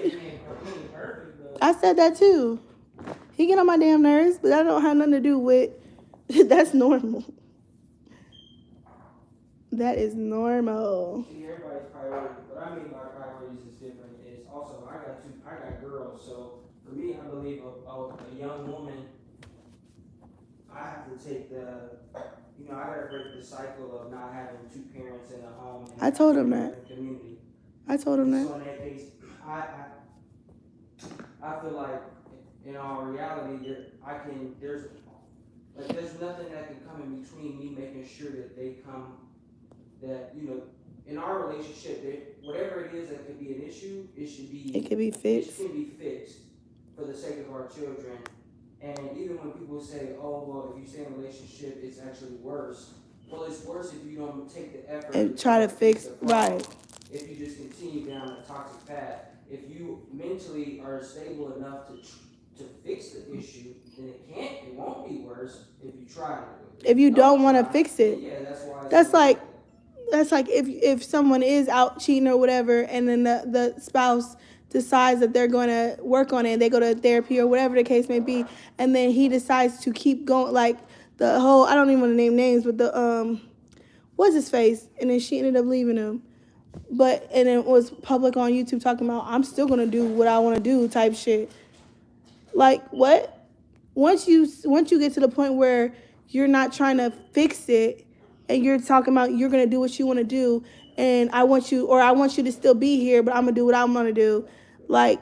I said that too. He get on my damn nerves, but that don't have nothing to do with. That's normal. That is normal. See, everybody's priority. What I mean by priorities is different. Is also I got girls, so for me, I believe a young woman. I have to take I gotta break the cycle of not having two parents in a home. I told him that. Community. I told him that. So in that case, I feel like in all reality, there's nothing that can come in between me making sure that they come. That in our relationship, whatever it is that could be an issue, it can be fixed. It can be fixed for the sake of our children. And even when people say, "Oh, well, if you stay in a relationship, it's actually worse." Well, it's worse if you don't take the effort and try to fix right. If you just continue down a toxic path, if you mentally are stable enough to fix the issue, then it won't be worse if you try to. If you don't want to fix it, yeah, that's why. That's like if someone is out cheating or whatever, and then the spouse decides that they're going to work on it, and they go to therapy or whatever the case may be, and then he decides to keep going, like the whole, I don't even want to name names, but the what's his face, and then she ended up leaving him, and it was public on YouTube talking about I'm still going to do what I want to do type shit. Like what? Once you get to the point where you're not trying to fix it, and you're talking about you're going to do what you want to do, and I want you to still be here, but I'm going to do what I'm going to do. Like,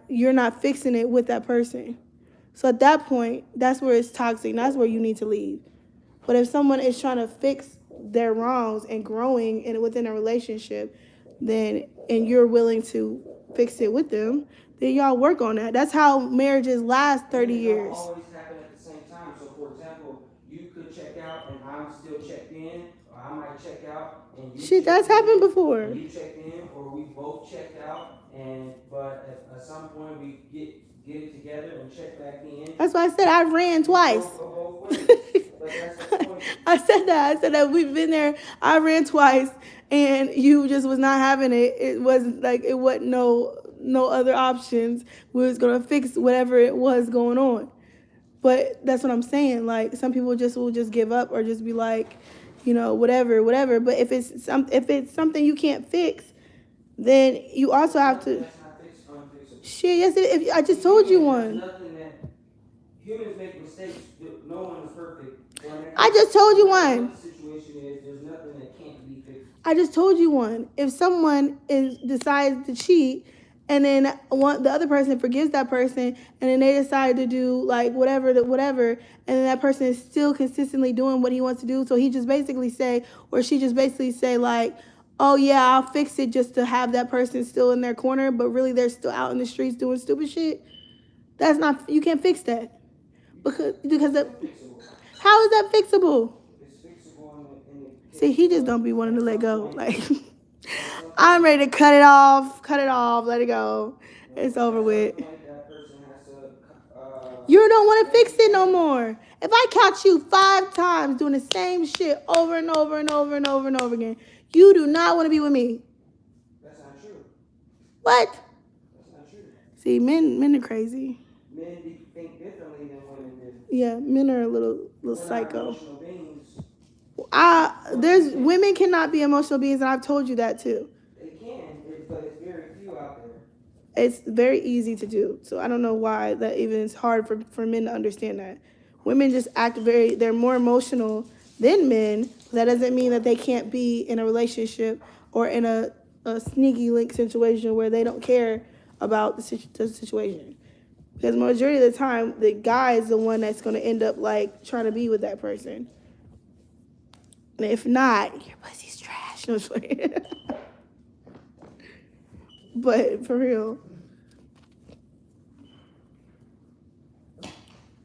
you're not fixing it with that person. So at that point, that's where it's toxic. That's where you need to leave. But if someone is trying to fix their wrongs and growing within a relationship, and you're willing to fix it with them, then y'all work on that. That's how marriages last 30 years. Always happen at the same time. So, for example, you could check out and I'm still checked in, or I might check out and you. Shit, that's happened before. And you checked in, or we both checked out, but at some point we get it together and check back in. That's why I said I ran twice. I said that we've been there. I ran twice, and you just was not having it. It wasn't no other options. We was gonna fix whatever it was going on. But that's what I'm saying. Like some people will just give up or just be like, whatever. But if it's something you can't fix, then you also have to. Shit, yes. If I just told you one. Humans make mistakes. No one is perfect. I just told you one. The situation is there's nothing that can't be fixed. I just told you one. If someone decides to cheat, and then the other person forgives that person, and then they decide to do like whatever, and then that person is still consistently doing what he wants to do, so he just basically say, or she just basically say like, oh yeah, I'll fix it just to have that person still in their corner, but really they're still out in the streets doing stupid shit. That's not, you can't fix that. Because how is that fixable? It's fixable See, he just don't be wanting to let go. Like, I'm ready to cut it off, let it go. It's over with. You don't want to fix it no more. If I catch you 5 times doing the same shit over and over and over and over and over again, you do not want to be with me. That's not true. What? That's not true. See, men are crazy. Men think differently than women do. Yeah, men are a little psycho. Emotional beings. Women cannot be emotional beings, and I've told you that too. They can, but it's very few out there. It's very easy to do. So I don't know why that even is hard for men to understand that. Women just they're more emotional than men. That doesn't mean that they can't be in a relationship or in a sneaky link situation where they don't care about the situation. Because majority of the time, the guy is the one that's going to end up like trying to be with that person. And if not, your pussy's trash. No, I'm just playing. But for real,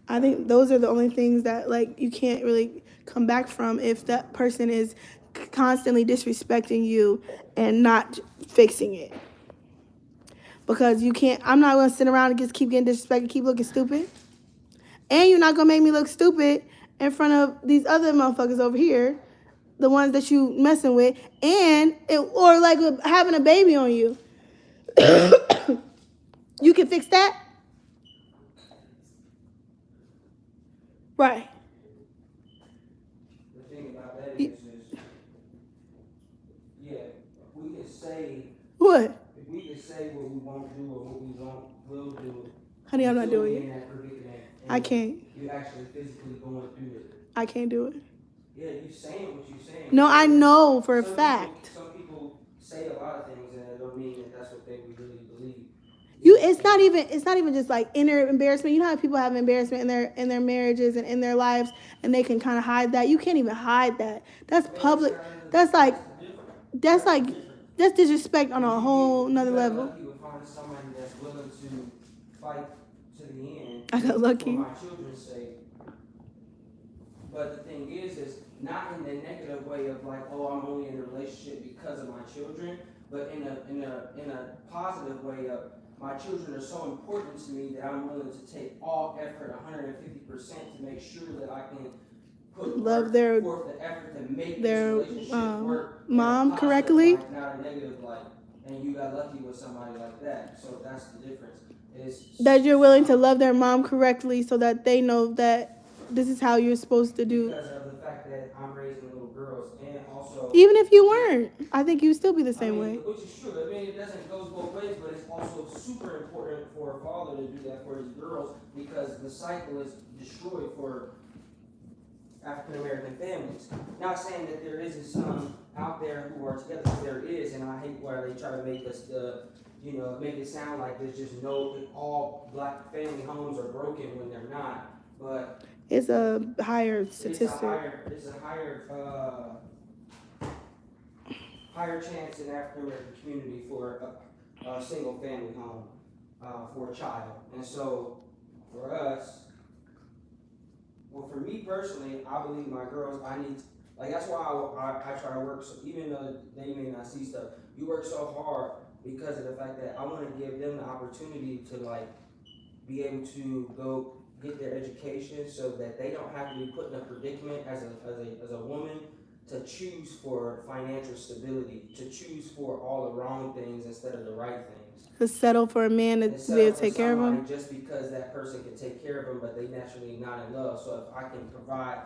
I think those are the only things that like you can't really come back from if that person is constantly disrespecting you and not fixing it. Because you can't, I'm not going to sit around and just keep getting disrespected, keep looking stupid. And you're not going to make me look stupid in front of these other motherfuckers over here, the ones that you messing with, or like having a baby on you. You can fix that? Right. The thing about that is yeah, we can say What? if we can say what we won't do or what we will do. Honey, I'm not doing it. In that predicament, I can't. You actually physically going through it. I can't do it. Yeah, you saying what you saying. No, I know for a fact. Some people say a lot of things and it don't mean that that's what they really believe. It's not even just like inner embarrassment. You know how people have embarrassment in their marriages and in their lives, and they can kind of hide that. You can't even hide that. That's public. That's disrespect on a whole nother level. You would find somebody that's willing to fight to the end. I got lucky. For my children's sake. But the thing is not in the negative way of like, oh, I'm only in a relationship because of my children, but in a positive way of my children are so important to me that I'm willing to take all effort, 150%, to make sure that I can forth the effort to make their relationship work. Mom correctly. Life, not a negative life. And you got lucky with somebody like that. So that's the difference. That you're willing to love their mom correctly so that they know that this is how you're supposed to do. Because of the fact that I'm raising little girls, and also even if you weren't, I think you'd still be the same way. Which is true. I mean, it doesn't go both ways, but it's also super important for a father to do that for his girls because the cycle is destroyed for African American families. Not saying that there isn't some out there who are together, because there is, and I hate where they try to make us make it sound like there's just all black family homes are broken when they're not. But it's a higher statistic. It's a higher chance in African American community for a single family home for a child. And so for us, well, for me personally, I believe my girls, that's why I try to work, so even though they may not see stuff, you work so hard because of the fact that I want to give them the opportunity to be able to go get their education so that they don't have to be put in a predicament as a woman to choose for financial stability, to choose for all the wrong things instead of the right things. To settle for a man to be able to take care of them? Just because that person can take care of them, but they naturally not in love. So if I can provide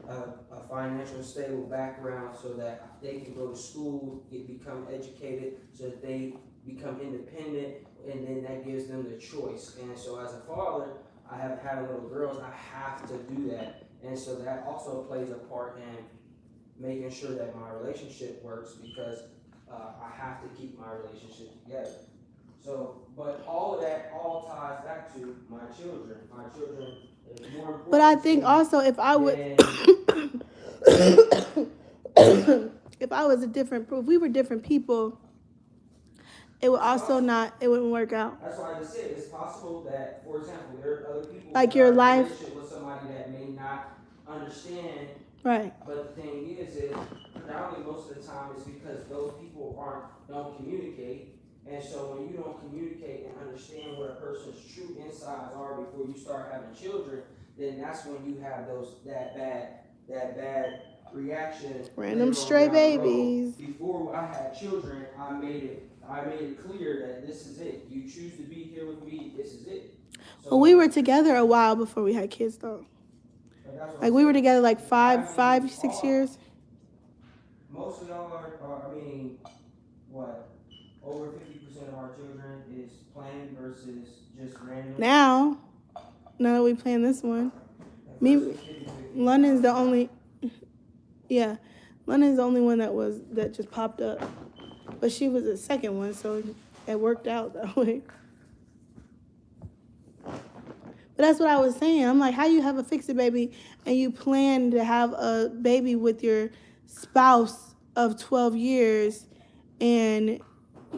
a financial stable background so that they can go to school, become educated, so that they become independent, and then that gives them the choice. And so as a father, I have having little girls, I have to do that. And so that also plays a part in making sure that my relationship works because I have to keep my relationship together. So, but all of that all ties back to my children. My children is more important. But I think also if I would, if I was if we were different people, it would also it wouldn't work out. That's why I just said it's possible that, for example, there are other people like your life with somebody that may not understand. Right. But the thing is predominantly most of the time it's because those people don't communicate. And so when you don't communicate and understand what a person's true insides are before you start having children, then that's when you have that bad reaction. Random stray babies. Before I had children, I made it clear that this is it. You choose to be here with me, this is it. So, well, we were together a while before we had kids though. Like we were together like 6 years. Most of y'all are what? Over 50% of our children is planned versus just random. Now that we plan this one, London's the only. Yeah, London's the only one that just popped up, but she was the second one, so it worked out that way. But that's what I was saying. I'm like, how you have a fix-it baby and you plan to have a baby with your spouse of 12 years and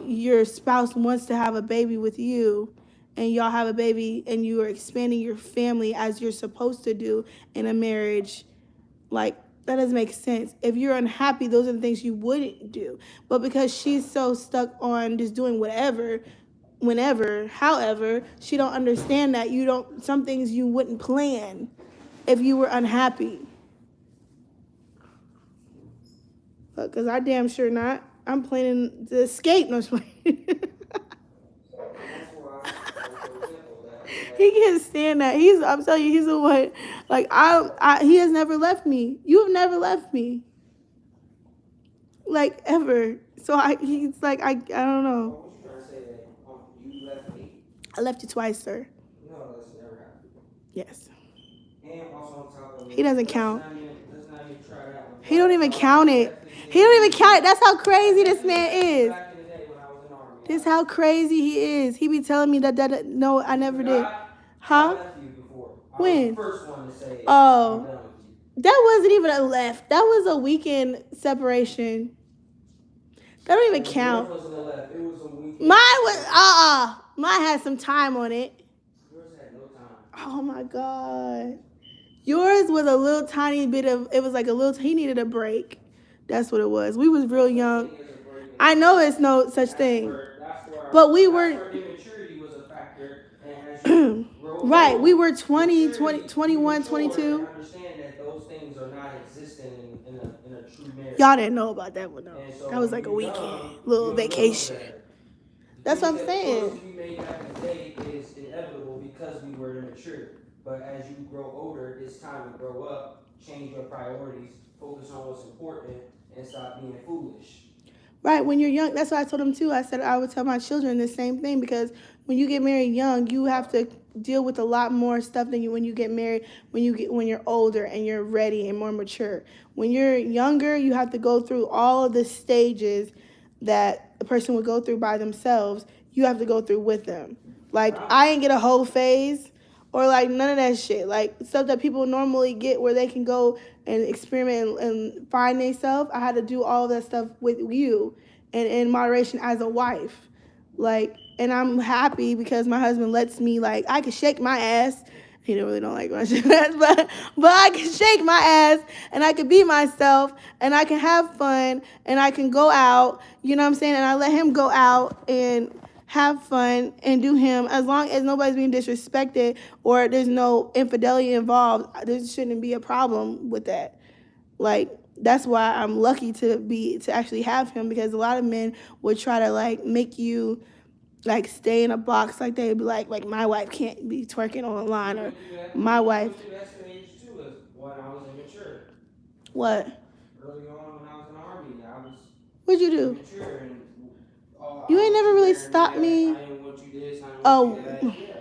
your spouse wants to have a baby with you and y'all have a baby and you are expanding your family as you're supposed to do in a marriage. Like, that doesn't make sense. If you're unhappy, those are the things you wouldn't do. But because she's so stuck on just doing whatever, whenever, however, she don't understand that you don't, some things you wouldn't plan if you were unhappy. Because I damn sure not. I'm planning to escape. No, he can't stand that. I'm telling you, he's the one. Like he has never left me. You have never left me. Like ever. So he's like I don't know. What you trying to say that you left me? I left you twice, sir. No, that's never happened. Yes. And also on top of it, he doesn't count. Let's not even try that one. He don't even count it. He don't even count it. That's how crazy this man is. Back in the day when I was in Army. This is how crazy he is. He be telling me that no, I never did. Huh? I left you before. When? I was the first one to say Oh. I'm done with you. That wasn't even a left. That was a weekend separation. That don't even count. Yours wasn't a left. It was a weekend. Mine was Mine had some time on it. Yours had no time. Oh my God. Yours was a little tiny bit of, it was like a little, he needed a break. That's what it was. We was real young. I know it's no such thing. But we were, immaturity was a factor. And as you grow right, old, we were 20, 21, 22. Understand that those things are not existent in a true marriage. Y'all didn't know about that one though. So That was like a weekend, little vacation. That's what I'm saying. The we made back in the day is inevitable because we were immature. But as you grow older, it's time to grow up, change your priorities, focus on what's important, and stop being foolish. Right, when you're young, that's what I told him too. I said I would tell my children the same thing because when you get married young, you have to deal with a lot more stuff than when you get married when you're older and you're ready and more mature. When you're younger, you have to go through all of the stages that a person would go through by themselves. You have to go through with them. Like, I ain't get a whole phase or like none of that shit. Like stuff that people normally get where they can go and experiment and find themselves. I had to do all of that stuff with you and in moderation as a wife. Like, and I'm happy because my husband lets me, like, I can shake my ass. He really don't like my shit ass, but I can shake my ass and I can be myself and I can have fun and I can go out, you know what I'm saying? And I let him go out and have fun and do him as long as nobody's being disrespected or there's no infidelity involved. There shouldn't be a problem with that. Like, that's why I'm lucky to actually have him because a lot of men would try to like make you like stay in a box, like they'd be like my wife can't be twerking online or my wife. That stage too is when I was immature. What? Early on when I was in the Army, I was What'd you do? immature and you ain't never really stopped me. I didn't want you this, I didn't want you that. Yeah,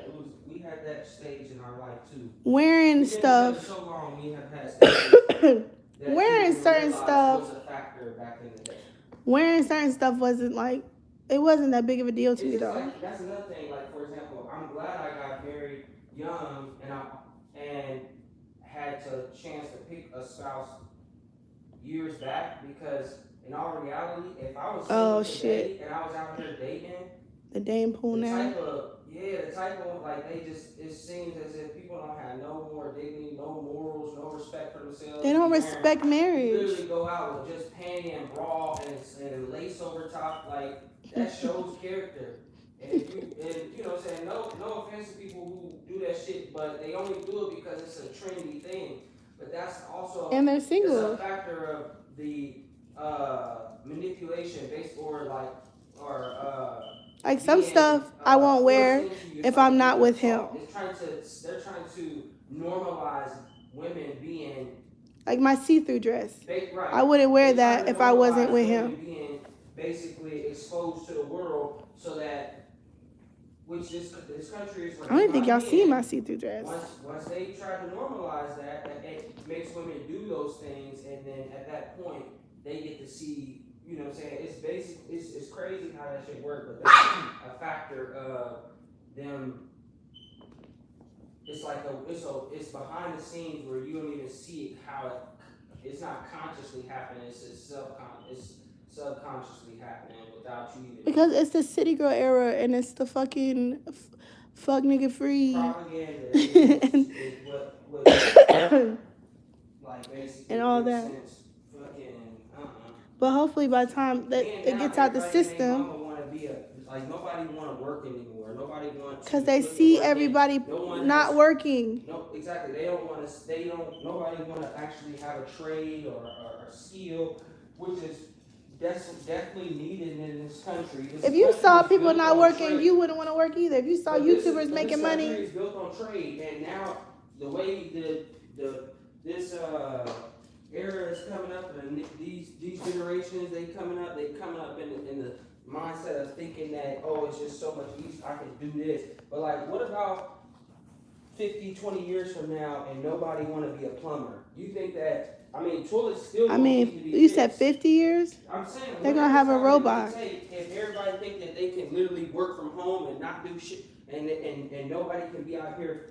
we had that stage in our life too. Wearing stuff. So long we have had stages. Wearing certain stuff. Was a factor back in the day. Wearing certain stuff wasn't like, it wasn't that big of a deal to me though. Like, that's another thing. Like for example, I'm glad I got married young and had a chance to pick a spouse years back because in all reality, if I was today and I was out here dating, the dating pool now. The type of like it seems as if people don't have no more dignity, no morals, no respect for themselves. They don't respect marriage. You literally go out with just panty and bra and lace over top, like that shows character. And you know what I'm saying, no offense to people who do that shit, but they only do it because it's a trendy thing. But that's also and they're single. It's a factor of the manipulation based like some stuff I won't wear if I'm not with him. They're trying to normalize women being like my see-through dress. Right. I wouldn't wear that if I wasn't with him. Being basically exposed to the world, so that which this country is. I don't think y'all see my see-through dress. Once they try to normalize that, it makes women do those things, and then at that point they get to see. You know what I'm saying? It's crazy how that shit works, but that's a factor of them. it's like it's behind the scenes where you don't even see it how it's not consciously happening. It's subconsciously happening without you even. Because it's the city girl era and it's the fucking fuck nigga free Propaganda is what like basically and all that. Sense. Fucking But hopefully by the time that it gets out the system, like nobody want to work anymore. Nobody wants because they see everybody not working. No, exactly. They don't want to. They don't. Nobody want to actually have a trade or a skill, which is definitely needed in this country. If you saw people not working, you wouldn't want to work either. If you saw YouTubers making money, this country is built on trade, and now the way this era is coming up, and these generations they coming up in the mindset of thinking that, oh, it's just so much easier, I can do this. But like, what about 50, 20 years from now and nobody want to be a plumber? You think that, I mean, toilets still need to be you fixed. said 50 years? I'm saying, they're going to have a robot. If everybody think that they can literally work from home and not do shit, and nobody can be out here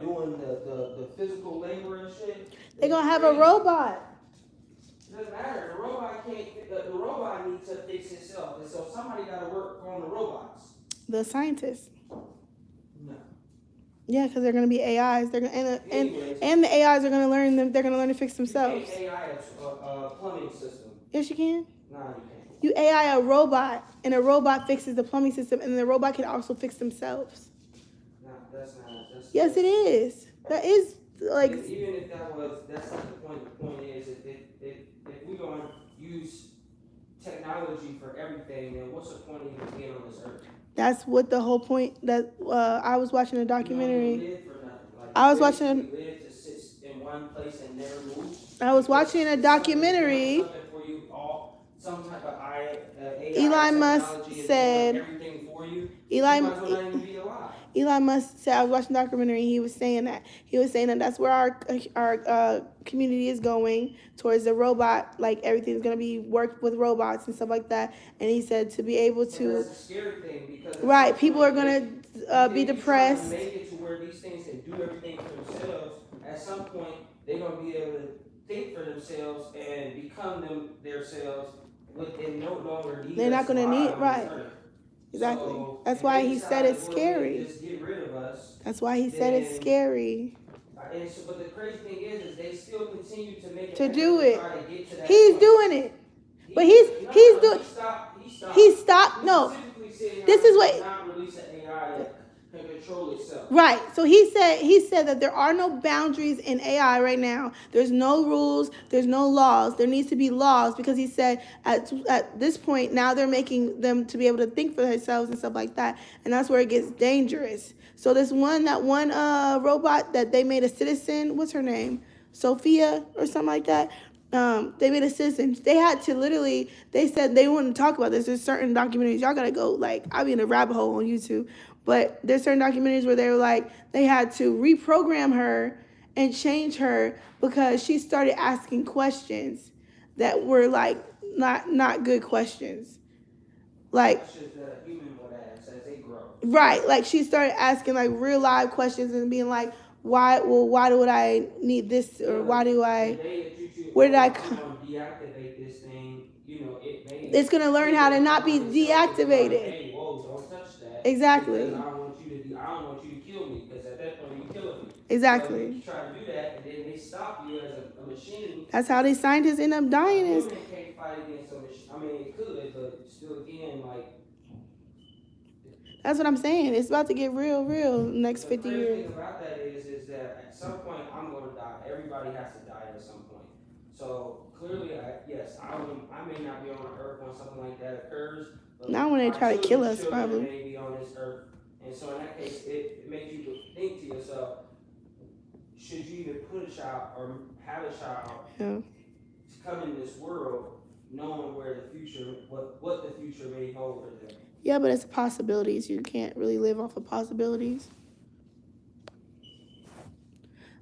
doing the physical labor and shit. They're going to have a robot. It doesn't matter. The robot can't. The robot needs to fix itself, and so somebody got to work on the robots. The scientists. No. Yeah, because they're going to be AIs. They're going and the AIs are going to learn them. They're going to learn to fix themselves. You can't AI a plumbing system. Yes, you can. No, you can't. You AI a robot, and a robot fixes the plumbing system, and the robot can also fix themselves. No, that's not. Yes, it is. That is like. Even if that's not the point. The point is, if we're going to use technology for everything, then what's the point of even being on this earth? That's what the whole point. That I was watching a documentary. You don't live for nothing. Like, I was watching. You live to sit in one place and never move. I was watching a documentary. Some type of AI Elon Musk said. Everything for you. Elon Musk said, I was watching a documentary, he was saying that that's where our community is going, towards the robot, like everything's going to be worked with robots and stuff like that. And he said to be able to, that's a scary thing, because right, people are going to be depressed. Make it to where these things can do everything for themselves. At some point, they're going to be able to think for themselves and become themselves, and no longer need. They're not going to need, right. Exactly. So, that's why he said it's scary. Just get rid of us. That's why he said it's scary. But the crazy thing is they still continue to make it to do it. To get to that he's point. Doing it, but he's doing. He stopped. No, this is what. Not release an AI that can control itself. Right. So he said that there are no boundaries in AI right now. There's no rules. There's no laws. There needs to be laws, because he said at this point now they're making them to be able to think for themselves and stuff like that, and that's where it gets dangerous. So that one robot that they made a citizen. What's her name? Sophia or something like that. They made a citizen. They had to literally. They said they wouldn't talk about this. There's certain documentaries y'all gotta go. Like, I'll be in a rabbit hole on YouTube. But there's certain documentaries where they were like, they had to reprogram her and change her because she started asking questions that were like not good questions. Like, questions that a human would ask as they grow. Right. Like, she started asking like real live questions and being like, why would I need this, or why did I come? Deactivate this thing, it's gonna learn how to not be deactivated. Hey, whoa, don't touch that. Exactly. I don't want you to kill me, because at that point you're killing me. Exactly. So you try to do that, and then they stop you as a machine. That's how these scientists end up dying. Human can't fight against a machine. I mean, it could, but still, again, like. That's what I'm saying. It's about to get real next 50 years. The thing about that is that at some point I'm going to die. Everybody has to die at some point. So clearly, yes, I may not be on Earth when something like that occurs. Not when they try to kill us, probably. May be on this Earth, and so in that case, it makes you think to yourself: should you even put a child or have a child to come in this world, knowing where the future, what the future may hold for them? Yeah, but it's possibilities. You can't really live off of possibilities.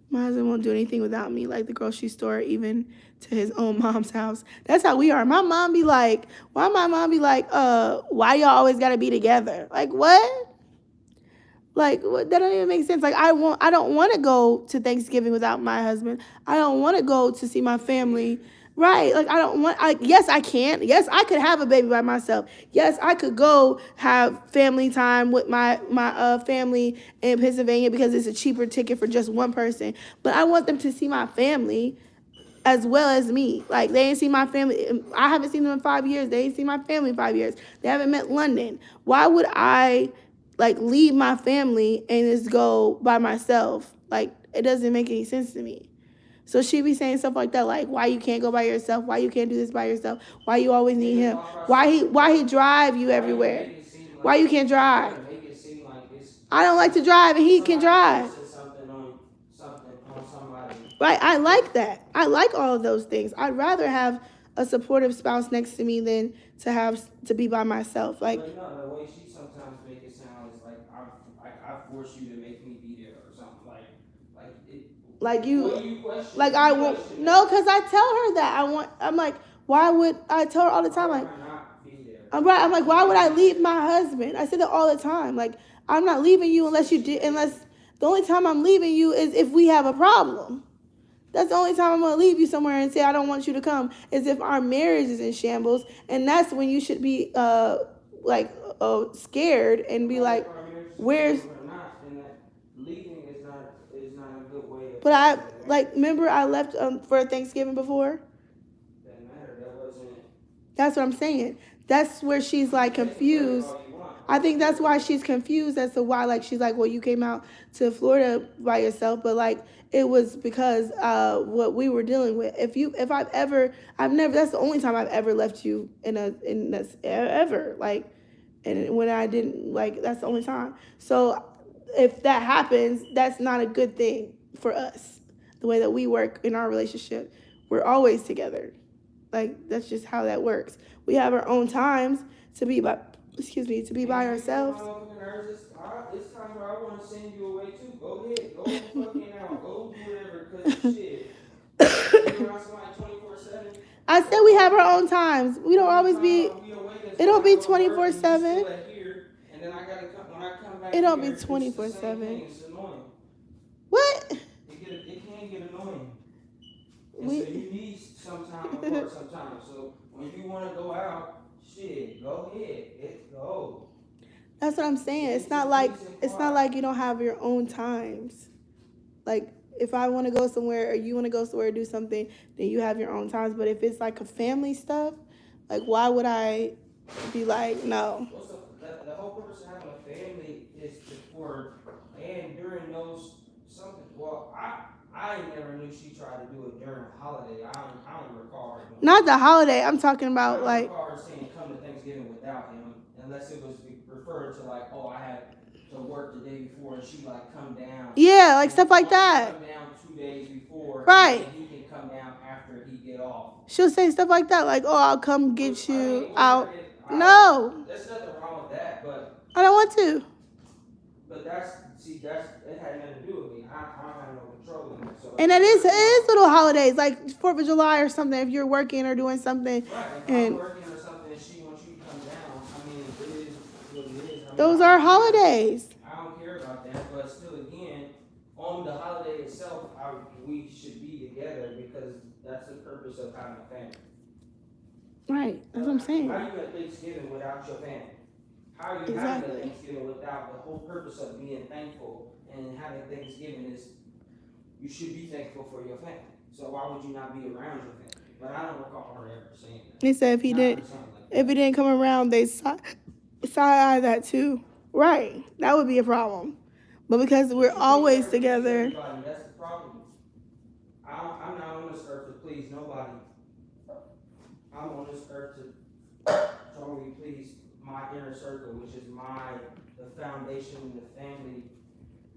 My husband won't do anything without me, like the grocery store, even to his own mom's house. That's how we are. My mom be like, why y'all always gotta be together? Like, what? Like that don't even make sense. Like I don't want to go to Thanksgiving without my husband. I don't want to go to see my family. Right. Like I don't want yes, I can. Yes, I could have a baby by myself. Yes, I could go have family time with my family in Pennsylvania because it's a cheaper ticket for just one person. But I want them to see my family as well as me. Like they ain't seen my family. I haven't seen them in 5 years. They ain't seen my family in 5 years. They haven't met London. Why would I like leave my family and just go by myself? Like it doesn't make any sense to me. So she be saying stuff like that, like why you can't go by yourself, why you can't do this by yourself, why you always need him, why he drive you everywhere, why you can't drive. I don't like to drive and he can drive. Right, I like that. I like all of those things. I'd rather have a supportive spouse next to me than to be by myself. Like, but no, the way she sometimes make it sound is like I force you to make me be there or something. Like it. Like you. What do you question? Like I won't. No, because I tell her that I'm like, why would I tell her all the time? Like, I'm right. I'm like, why would I leave my husband? I say that all the time. Like, I'm not leaving you unless the only time I'm leaving you is if we have a problem. That's the only time I'm going to leave you somewhere and say I don't want you to come is if our marriage is in shambles. And that's when you should be scared and be like, where's... Leaving is not a good way of... But I, like, remember I left for Thanksgiving before? Doesn't matter. That wasn't... That's what I'm saying. That's where she's like confused. I think that's why she's confused as to why, like, she's like, well, you came out to Florida by yourself, but like it was because what we were dealing with. I've never, that's the only time I've ever left you in this ever, like, and when I didn't, like, that's the only time. So if that happens, that's not a good thing for us. The way that we work in our relationship, we're always together. Like, that's just how that works. We have our own times to be by ourselves. It's time where I want to send you away too. Go ahead, go fucking out, go do whatever, cause shit. You're around somebody 24/7. I said we have our own times. We don't always be. It don't be 24/7. And then I gotta come when I come back. It don't be 24/7. It's annoying. What? It can get annoying. And so you need some time apart sometimes. So when you want to go out, shit, go ahead. Go. That's what I'm saying. It's not like you don't have your own times. Like if I want to go somewhere or you want to go somewhere or do something, then you have your own times. But if it's like a family stuff, like why would I be like no? The whole purpose of having a family is and during those something. Well, I never knew she tried to do it during a holiday. I don't recall her. Not the holiday. I'm talking about I don't like. recall her saying come to Thanksgiving without him, unless it was referred to like, oh, I had to work the day before, and she like come down. Yeah, like stuff like that. Come down 2 days before, right? And he can come down after he get off. She'll say stuff like that, like, "Oh, I'll come get you out." No, there's nothing wrong with that, but I don't want to. But it had nothing to do with me. I don't have no control in it. So and it is little holidays like 4th of July or something. If you're working or doing something, right? If I'm working or something, and she wants you to come down. I mean, it is what it is. Those are holidays. I don't care about that, but still, again, on the holiday itself, we should be together because that's the purpose of having a family. Right. That's what I'm saying. How are you at Thanksgiving without your family? How are you having a Thanksgiving without the whole purpose of being thankful and having Thanksgiving is you should be thankful for your family. So why would you not be around your family? But I don't recall her ever saying that. He said if he didn't come around, they side-eye that too. Right. That would be a problem. But because we're always together. That's the problem. I'm not on this earth to please nobody. I'm on this earth to totally please my inner circle, which is the foundation and the family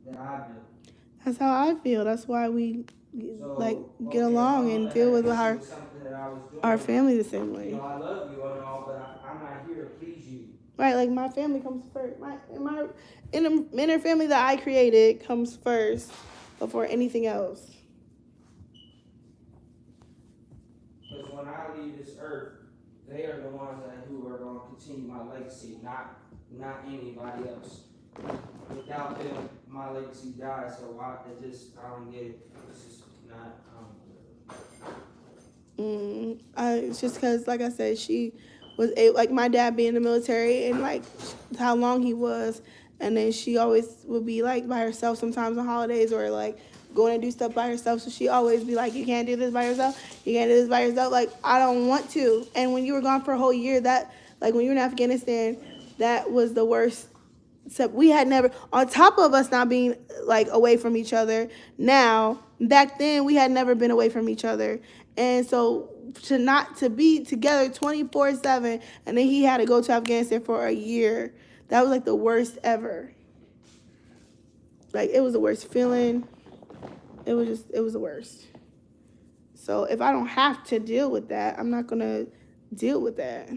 that I built. That's how I feel. That's why we get along and deal with our family the same way. You know, I love you and all, but I'm not here to please you. Right, like my family comes first. My inner family that I created comes first before anything else. Because when I leave this earth, they are the ones who are going to continue my legacy, not anybody else. With y'all feel my legacy died. So why? I don't get it. It's just not. It's just because, like I said, she was like my dad being in the military and like how long he was, and then she always would be like by herself sometimes on holidays or like going to do stuff by herself. So she always be like, "You can't do this by yourself. You can't do this by yourself." Like I don't want to. And when you were gone for a whole year, that like when you were in Afghanistan, that was the worst. Except we had never, on top of us not being like away from each other. Now back then we had never been away from each other, and so to be together 24/7, and then he had to go to Afghanistan for a year. That was like the worst ever. Like it was the worst feeling. It was the worst. So if I don't have to deal with that, I'm not gonna deal with that.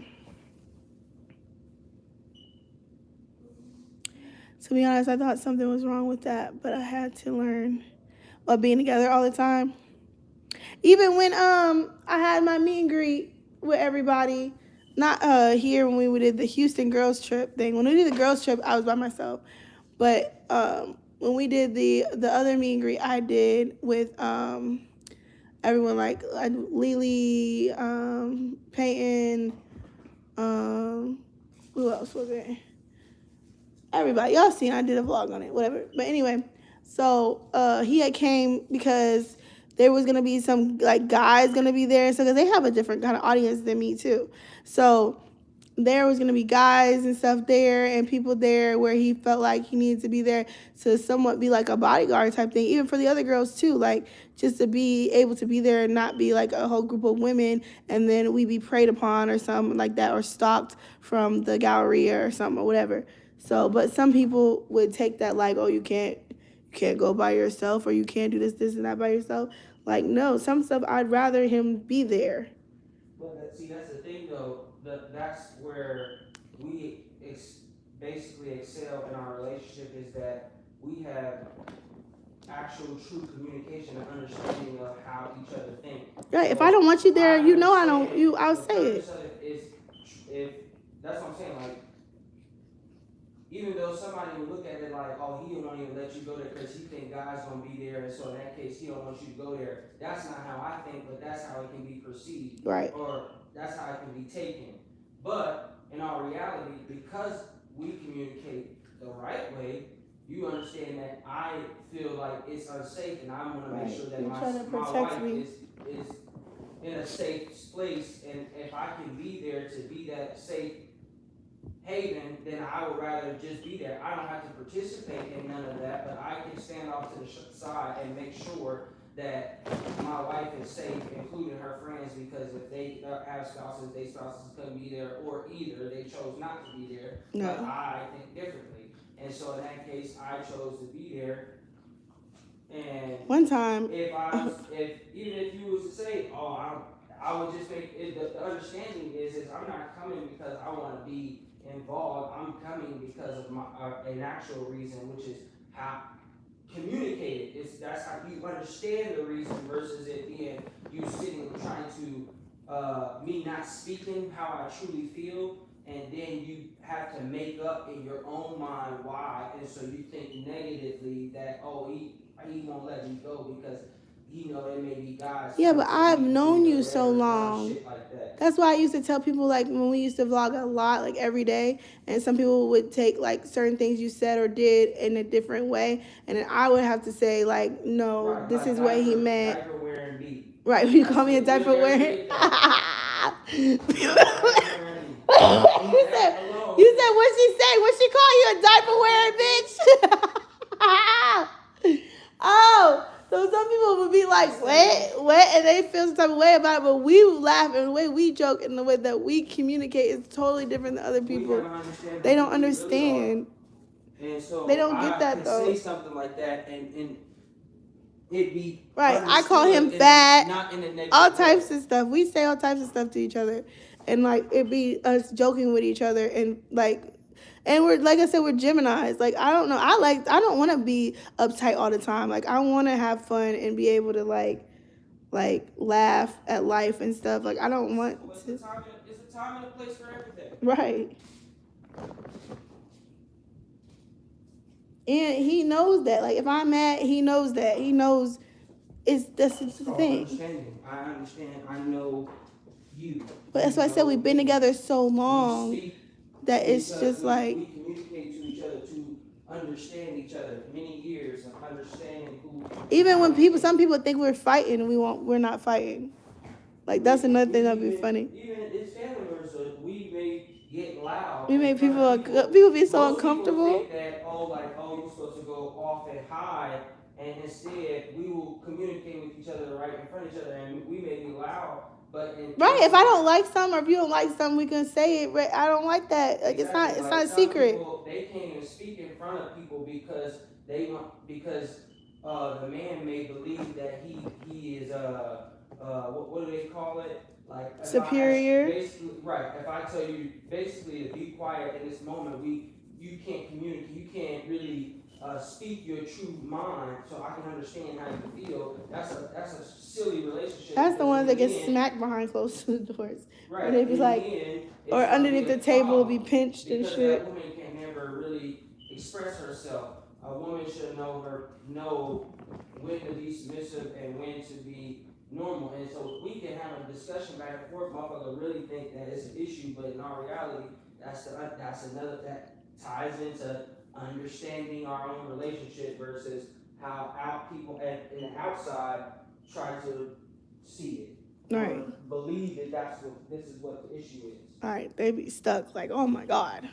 To be honest, I thought something was wrong with that, but I had to learn about being together all the time. Even when I had my meet and greet with everybody, not here when we did the Houston girls trip thing. When we did the girls trip, I was by myself. But when we did the other meet and greet, I did with everyone like Lily, Peyton, who else was it? Everybody, y'all seen I did a vlog on it, whatever. But anyway, so he had came because there was gonna be some like guys gonna be there, so because they have a different kind of audience than me too. So there was gonna be guys and stuff there and people there where he felt like he needed to be there to somewhat be like a bodyguard type thing, even for the other girls too, like just to be able to be there and not be like a whole group of women and then we be preyed upon or something like that or stalked from the Galleria or something or whatever. So, but some people would take that like, oh, you can't go by yourself or you can't do this and that by yourself. Like, no, some stuff I'd rather him be there. But see, that's the thing though. That's where we basically excel in our relationship is that we have actual true communication and understanding of how each other think. Right. If I don't want you there, you know I don't. I'll say it. If that's what I'm saying, like. Even though somebody would look at it like, oh, he don't even let you go there because he think God's gonna be there, and so in that case, he don't want you to go there. That's not how I think, but that's how it can be perceived, right? Or that's how it can be taken. But in our reality, because we communicate the right way, you understand that I feel like it's unsafe, and I want to make sure that my wife is in a safe place, and if I can be there to be that safe haven, then I would rather just be there. I don't have to participate in none of that, but I can stand off to the side and make sure that my wife is safe, including her friends, because if they have spouses, their spouses couldn't be there, or either they chose not to be there, but I think differently. And so in that case, I chose to be there. And one time, even if you was to say, oh, I would just make it, the understanding is I'm not coming because I want to be involved. I'm coming because of my an actual reason, which is how communicated. That's how you understand the reason versus it being you sitting trying to me not speaking how I truly feel, and then you have to make up in your own mind why, and so you think negatively that he won't let me go because there may be guys. Yeah, but I've known you so long. Like that's why I used to tell people, like, when we used to vlog a lot, like, every day, and some people would take, like, certain things you said or did in a different way, and then I would have to say, like, no, right, this is what he meant. Diaper wearing beat. Right, you call me a diaper wearing. You said, what'd she say? What'd she call you, a diaper wearing bitch? Oh. So some people would be like, what? And they feel some type of way about it, but we laugh and the way we joke and the way that we communicate is totally different than other people. They don't understand. And so they don't get that though. Say something like that and it be right. I call him fat. Not in a negative all types of stuff. We say all types of stuff to each other, and like it be us joking with each other and like. And we're, like I said, we're Geminis. Like, I don't know. I don't want to be uptight all the time. Like, I want to have fun and be able to, like laugh at life and stuff. Like, I don't want to. It's a time and a place for everything. Right. And he knows that. Like if I'm mad, he knows that. He knows that's It's the called thing. understanding. I understand. I know you. But that's why I said we've been together so long that it's just like we communicate to each other to understand each other. Many years of understanding who. even when some people think we're fighting, we're not fighting. Like that's another thing that'd be funny. Even it's family members, so we may get loud. We make people be so uncomfortable. People think that you're supposed to go off and hide, and instead we will communicate with each other right in front of each other, and we may be loud. But right, if I don't like something or if you don't like something, we can say it. Right? I don't like that. Like exactly. It's not a secret. People, they can't even speak in front of people because the man may believe that he is what do they call it? Like superior. Basically, right. If I tell you basically to be quiet in this moment, you can't communicate. You can't really speak your true mind, so I can understand how you feel. That's a silly relationship. That's the ones that get smacked behind closed doors. Right. Or they be like, or underneath the table will be pinched and shit. That woman can never really express herself. A woman should know when to be submissive and when to be normal. And so we can have a discussion back and forth. Motherfucker really think that it's an issue, but in our reality, that's another that ties into understanding our own relationship versus how people in the outside try to see it. Right. Believe that this is what the issue is. All right, they be stuck like, oh my God.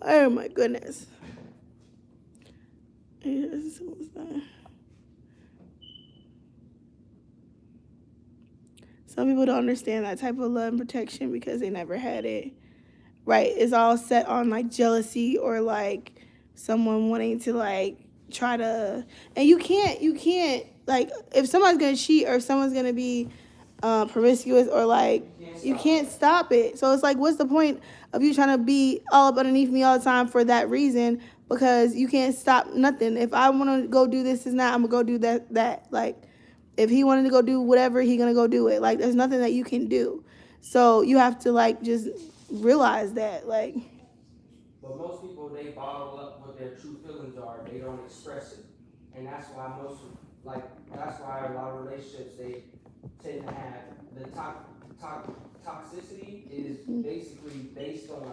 Oh my goodness. Yes, what was that? Some people don't understand that type of love and protection because they never had it. Right? It's all set on like jealousy or like someone wanting to like try to, and you can't like if someone's gonna cheat or if someone's gonna be promiscuous or like you can't stop it. So it's like, what's the point of you trying to be all up underneath me all the time for that reason? Because you can't stop nothing. If I want to go do this and that, I'm gonna go do that. Like if he wanted to go do whatever, he gonna go do it. Like there's nothing that you can do. So you have to like just realize that like. But most people, they bottle up what their true feelings are. They don't express it, and that's why that's why a lot of relationships they tend to have the toxicity is basically based on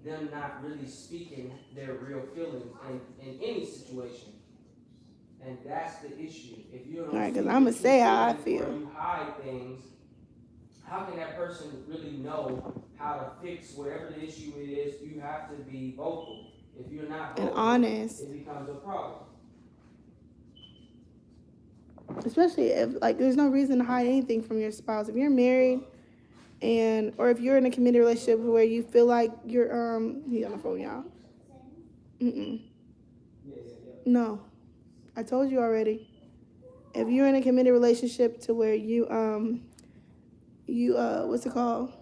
them not really speaking their real feelings in any situation, and that's the issue. If you don't, right? Because I'm gonna say how I feel. Or you hide things. How can that person really know how to fix whatever the issue is? You have to be vocal. If you're not vocal, and honest, it becomes a problem. Especially if like there's no reason to hide anything from your spouse. If you're married or if you're in a committed relationship where you feel like you're he's on the phone, y'all. No. I told you already. If you're in a committed relationship to where you what's it called?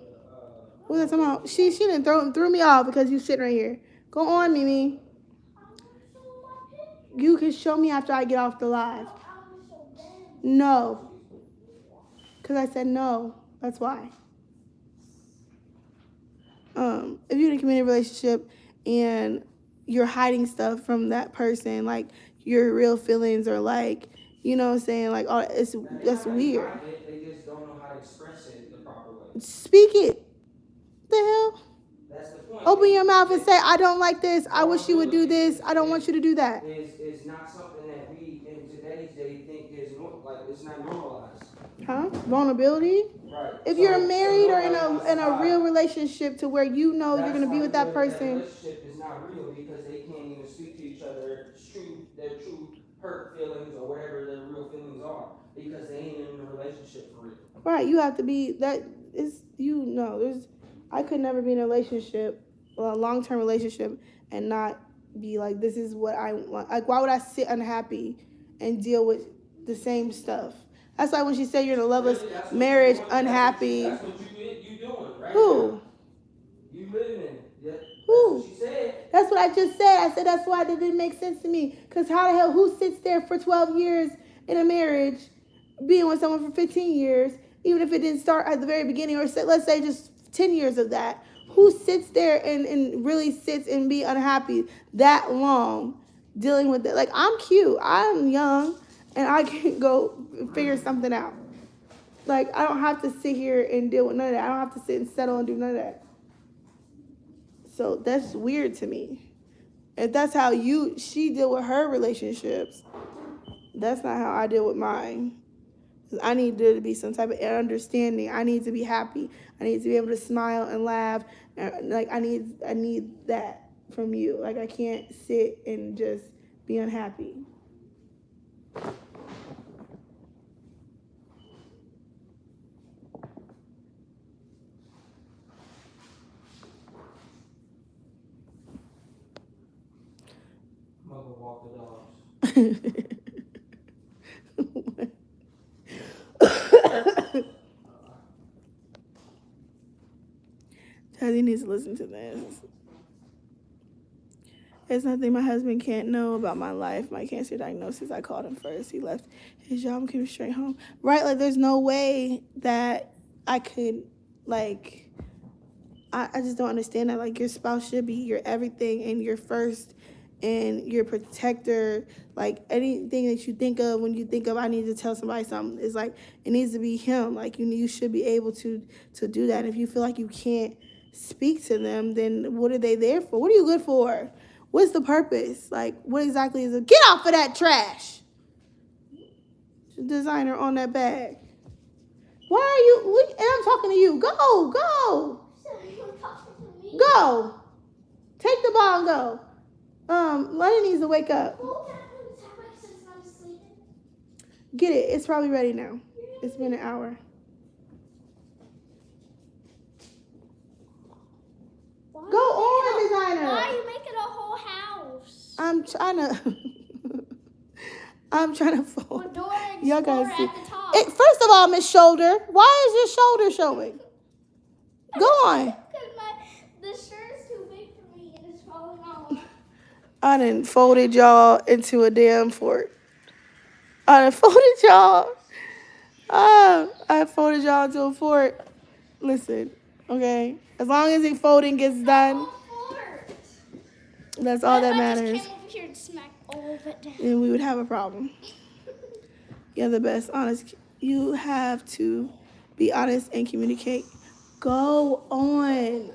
What's that talking about? She didn't threw me off because you sitting right here. Go on, Mimi. You can show me after I get off the live. No. Because I said no. That's why. If you're in a committed relationship and you're hiding stuff from that person, like your real feelings or like, you know what I'm saying? Like, oh, that's weird. They just don't know how to express it the proper way. Speak it. The hell? That's the point. Open your mouth and say, I don't like this. I wish you would do this. I don't want you to do that. It's not something that we in today's day think is it's not normalized. Huh? Vulnerability? Right. If you're married or in a real relationship to where you know you're going to be with that person. That relationship is not real because they can't even speak to each other their true hurt feelings or whatever their real feelings are because they ain't in a relationship for real. Right. You have to be that is I could never be in a relationship, a long-term relationship and not be like, this is what I want. Like, why would I sit unhappy and deal with the same stuff? That's why when she said you're in a loveless marriage, unhappy. That's what you doing, right? Who? Now. You living in it. Yeah, who? That's what she said. That's what I just said. I said that's why it didn't make sense to me. Because how the hell, who sits there for 12 years in a marriage, being with someone for 15 years, even if it didn't start at the very beginning, or let's say just 10 years of that, who sits there and really sits and be unhappy that long dealing with it. Like, I'm cute, I'm young, and I can go figure something out. Like, I don't have to sit here and deal with none of that. I don't have to sit and settle and do none of that. So that's weird to me. If that's how she deal with her relationships, that's not how I deal with mine. I need there to be some type of understanding. I need to be happy. I need to be able to smile and laugh. Like, I need that from you. Like, I can't sit and just be unhappy. I'm gonna go walk the dogs. Tazzy needs to listen to this. There's nothing my husband can't know about my life, my cancer diagnosis. I called him first. He left his job and came straight home. Right? Like, there's no way that I could, like, I just don't understand that. Like, your spouse should be your everything and your first and your protector. Like, anything that you think of when you think of, I need to tell somebody something, it's like, it needs to be him. Like, you should be able to do that. If you feel like you can't speak to them, then what are they there for? What are you good for? What's the purpose? Like, what exactly is it? Get off of that trash. Designer on that bag. Why are you? And I'm talking to you. Go. Go. Take the ball and go. Lenny needs to wake up. Get it. It's probably ready now. It's been an hour. Go on, designer. Why are you making a whole house? I'm trying to fold. Y'all guys see. see. First of all, Miss Shoulder, why is your shoulder showing? Go on. The shirt is too big for me and it's falling off. I done folded y'all into a damn fort. I folded y'all into a fort. Listen, okay? As long as the folding gets done, that's all that matters. Just came over here and smacked all of it down. And we would have a problem. You're the best. Honest. You have to be honest and communicate. Go on.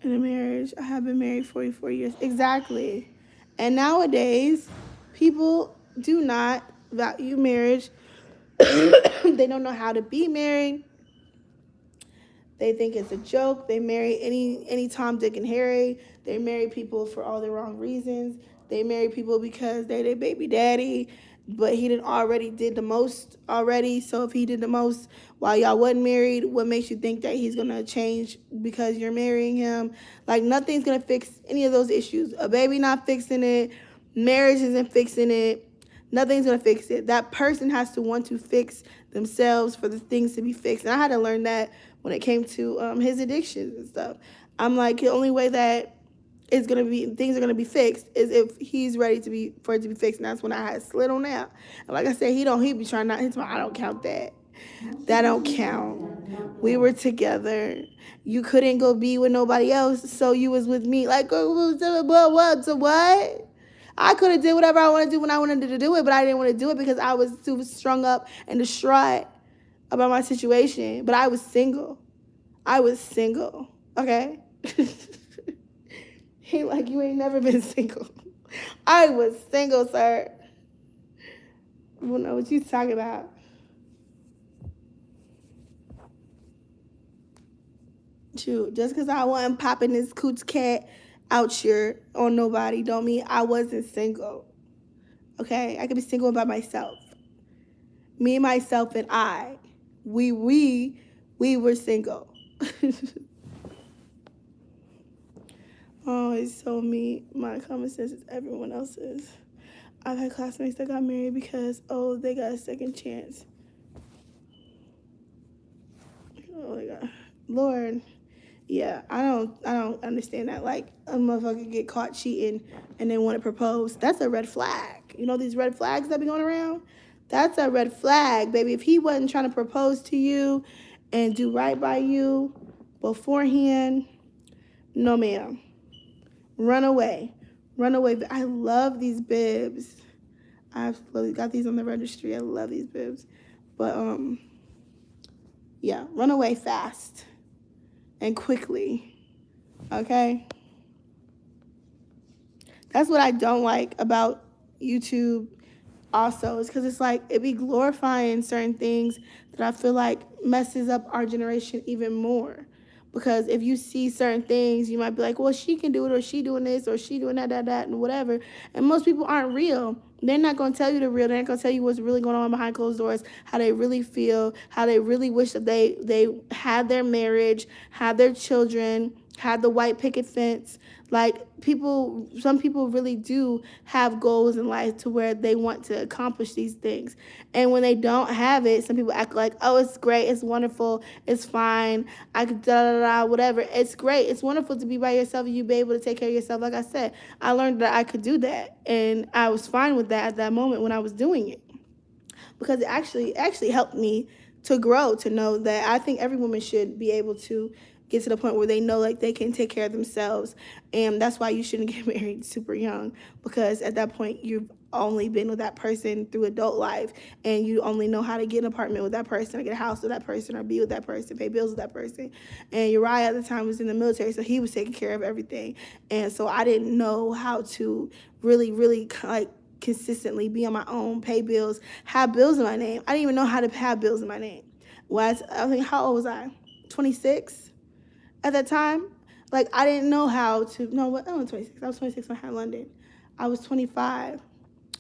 In a marriage, I have been married 44 years. Exactly. And nowadays, people do not value marriage. They don't know how to be married. They think it's a joke. They marry any Tom, Dick, and Harry. They marry people for all the wrong reasons. They marry people because they're their baby daddy, but he already did the most already. So if he did the most while y'all wasn't married, what makes you think that he's going to change because you're marrying him? Like, nothing's going to fix any of those issues. A baby not fixing it. Marriage isn't fixing it. Nothing's going to fix it. That person has to want to fix themselves for the things to be fixed. And I had to learn that when it came to his addictions and stuff. I'm like, the only way that things are going to be fixed is if he's ready for it to be fixed. And that's when I had slid on out. And like I said, he be trying not, I don't count that. That don't count. We were together. You couldn't go be with nobody else, so you was with me. Like, what? So what? I could have did whatever I wanted to do when I wanted to do it, but I didn't want to do it because I was too strung up and distraught about my situation. But I was single. Okay? He like, you ain't never been single. I was single, sir. You don't know what you talking about. Shoot, just because I wasn't popping this cooch cat out here on nobody don't mean I wasn't single. Okay? I could be single by myself. Me, myself, and I. We were single. Oh, it's so me. My common sense is everyone else's. I've had classmates that got married because, they got a second chance. Oh my God. Lord. Yeah, I don't understand that. Like, a motherfucker get caught cheating and then want to propose. That's a red flag. You know these red flags that be going around? That's a red flag, baby. If he wasn't trying to propose to you and do right by you beforehand, no ma'am. Run away. Runaway. I love these bibs. I've got these on the registry. I love these bibs. But yeah, run away fast and quickly. Okay? That's what I don't like about YouTube also, is because it's like it be glorifying certain things that I feel like messes up our generation even more. Because if you see certain things, you might be like, well, she can do it, or she doing this, or she doing that, and whatever. And most people aren't real. They're not going to tell you the real. They're not going to tell you what's really going on behind closed doors, how they really feel, how they really wish that they had their marriage, had their children, had the white picket fence. Like, some people really do have goals in life to where they want to accomplish these things. And when they don't have it, some people act like, oh, it's great, it's wonderful, it's fine, I could whatever. It's great, it's wonderful to be by yourself and you be able to take care of yourself. Like I said, I learned that I could do that, and I was fine with that at that moment when I was doing it, because it actually helped me to grow, to know that I think every woman should be able to get to the point where they know like they can take care of themselves. And that's why you shouldn't get married super young, because at that point you've only been with that person through adult life, and you only know how to get an apartment with that person, or get a house with that person, or be with that person, pay bills with that person. And Uriah at the time was in the military, so he was taking care of everything. And so I didn't know how to really like consistently be on my own, pay bills, have bills in my name. I didn't even know how to have bills in my name. I think, how old was I? 26 at that time. Like, I didn't know how to. No, I was 26. I was 26 when I had London. I was 25,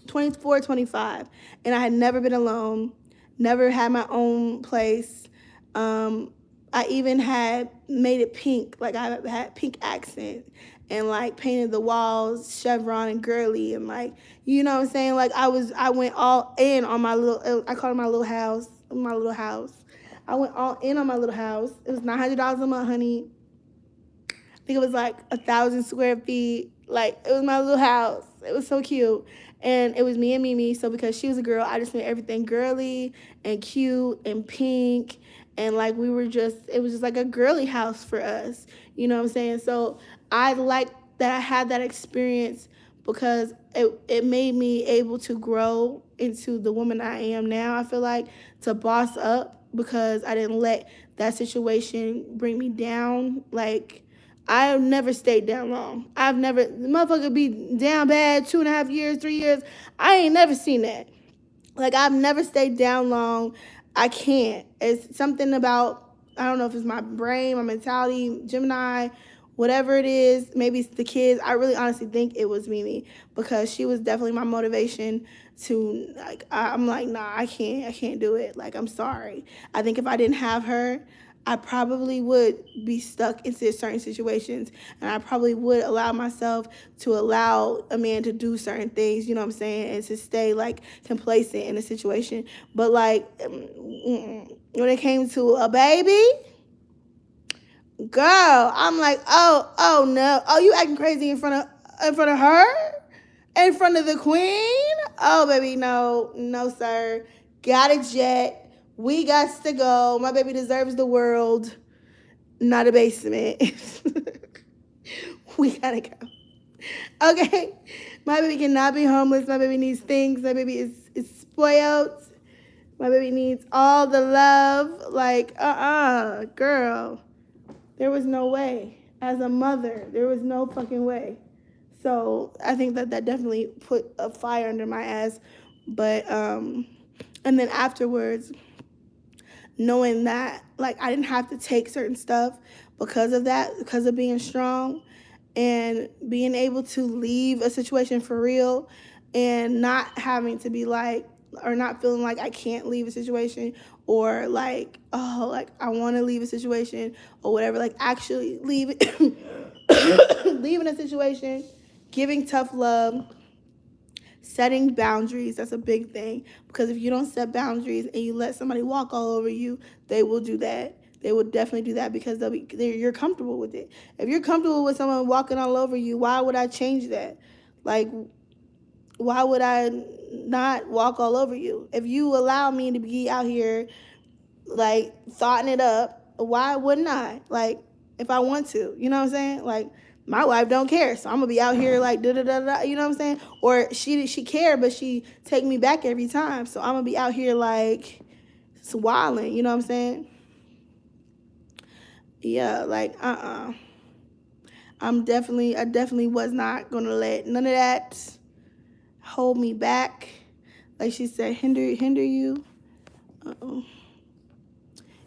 24, 25, and I had never been alone, never had my own place. I even had made it pink. Like, I had pink accent, and like painted the walls chevron and girly, and like, you know what I'm saying? Like, I went all in on my little. I call it my little house. My little house. I went all in on my little house. It was $900 a month, honey. I think it was like 1,000 square feet. Like, it was my little house. It was so cute. And it was me and Mimi. So because she was a girl, I just made everything girly and cute and pink. And like, it was just like a girly house for us. You know what I'm saying? So I like that I had that experience, because it made me able to grow into the woman I am now. I feel like, to boss up, because I didn't let that situation bring me down. Like, I've never stayed down long. The motherfucker be down bad 2.5 years, 3 years. I ain't never seen that. Like, I've never stayed down long. I can't. It's something about, I don't know if it's my brain, my mentality, Gemini, whatever it is. Maybe it's the kids. I really honestly think it was Mimi, because she was definitely my motivation to, like, I'm like, nah, I can't do it. Like, I'm sorry. I think if I didn't have her, I probably would be stuck into certain situations, and I probably would allow myself to allow a man to do certain things, you know what I'm saying, and to stay like complacent in a situation. But like, when it came to a baby, girl, I'm like, oh no, oh, you acting crazy in front of her, in front of the queen? Oh, baby, no, sir. Got a jet. We got to go. My baby deserves the world, not a basement. We gotta go. Okay? My baby cannot be homeless. My baby needs things. My baby is spoiled. My baby needs all the love. Like, girl. There was no way. As a mother, there was no fucking way. So I think that definitely put a fire under my ass. But, and then afterwards, knowing that, like, I didn't have to take certain stuff because of that, because of being strong, and being able to leave a situation for real, and not having to be like, or not feeling like I can't leave a situation, or like, oh, like I want to leave a situation or whatever, like actually leaving a situation, giving tough love, setting boundaries. That's a big thing, because if you don't set boundaries and you let somebody walk all over you, they will do that. They will definitely do that, because you're comfortable with it. If you're comfortable with someone walking all over you, why would I change that? Like, why would I not walk all over you? If you allow me to be out here, like, thoughting it up, why wouldn't I? Like, if I want to, you know what I'm saying? Like, my wife don't care, so I'm gonna be out here like da da da da. You know what I'm saying? Or she cared, but she take me back every time, so I'm gonna be out here like swallowing. You know what I'm saying? Yeah, like I definitely was not gonna let none of that hold me back. Like she said, hinder you. Uh-oh.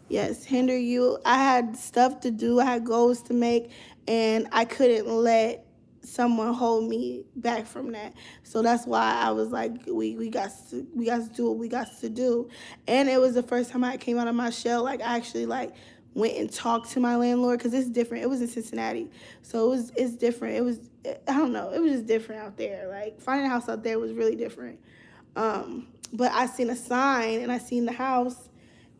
Yes, hinder you. I had stuff to do, I had goals to make, and I couldn't let someone hold me back from that. So that's why I was like, we got to do what we got to do. And it was the first time I came out of my shell. Like I actually like went and talked to my landlord because it's different. It was in Cincinnati, so it's different. It was, I don't know, it was just different out there. Like finding a house out there was really different. But I seen a sign and I seen the house,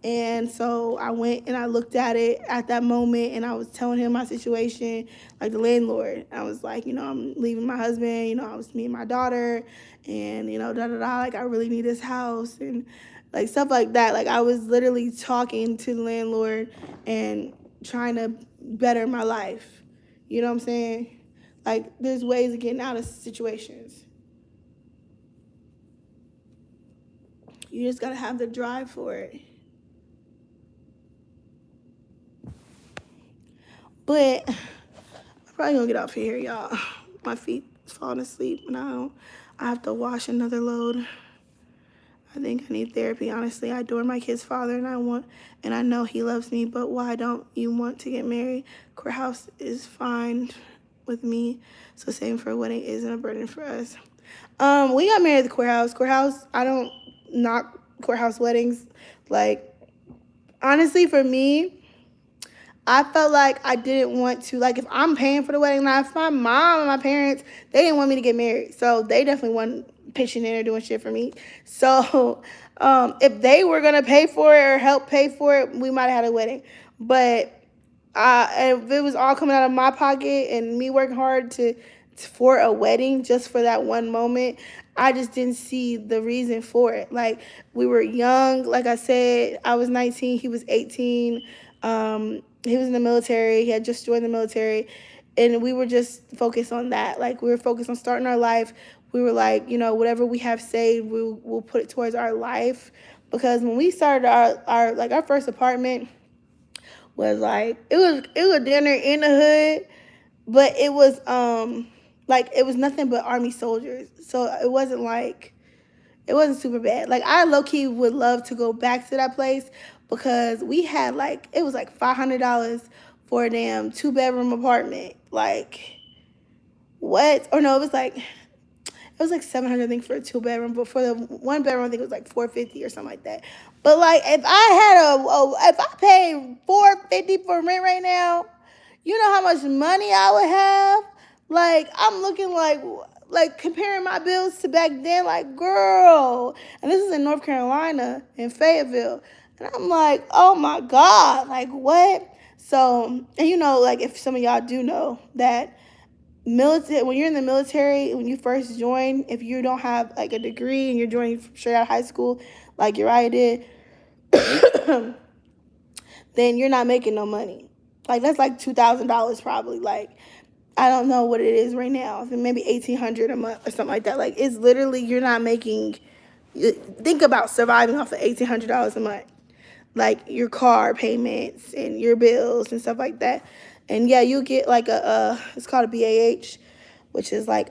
and so I went and I looked at it at that moment, and I was telling him my situation, like the landlord. I was like, I'm leaving my husband, I was me and my daughter, and, da da da, like I really need this house, and like stuff like that. Like I was literally talking to the landlord and trying to better my life. You know what I'm saying? Like there's ways of getting out of situations. You just gotta have the drive for it. But I'm probably gonna get off here, y'all. My feet falling asleep, and I have to wash another load. I think I need therapy. Honestly, I adore my kid's father, and I know he loves me. But why don't you want to get married? Courthouse is fine with me, so saving for a wedding isn't a burden for us. We got married at the courthouse. I don't knock courthouse weddings. Like honestly, for me, I felt like I didn't want to, like, if I'm paying for the wedding, now if my mom and my parents, they didn't want me to get married. So they definitely weren't pitching in or doing shit for me. So if they were going to pay for it or help pay for it, we might have had a wedding. But if it was all coming out of my pocket and me working hard for a wedding just for that one moment, I just didn't see the reason for it. Like, we were young. Like I said, I was 19, he was 18. He was in the military. He had just joined the military. And we were just focused on that. Like, we were focused on starting our life. We were like, whatever we have saved, we'll put it towards our life. Because when we started our first apartment was like, it was dinner in the hood, but it was it was nothing but Army soldiers. So it wasn't super bad. Like, I low-key would love to go back to that place because we had, it was like $500 for a damn 2-bedroom apartment. Like, what? Or no, it was like $700, I think, for a 2-bedroom, but for the 1-bedroom, I think it was like $450 or something like that. But like, if I paid $450 for rent right now, you know how much money I would have? Like, I'm looking like comparing my bills to back then, like, girl. And this is in North Carolina, in Fayetteville. And I'm like, oh my God, like, what? So, and like, if some of y'all do know that when you're in the military, when you first join, if you don't have like a degree and you're joining straight out of high school, like Uriah did, then you're not making no money. Like, that's like $2,000 probably. Like, I don't know what it is right now. Maybe $1,800 a month or something like that. Like, it's literally, you're not making. Think about surviving off of $1,800 a month, like your car payments and your bills and stuff like that. And yeah, you get like it's called a BAH, which is like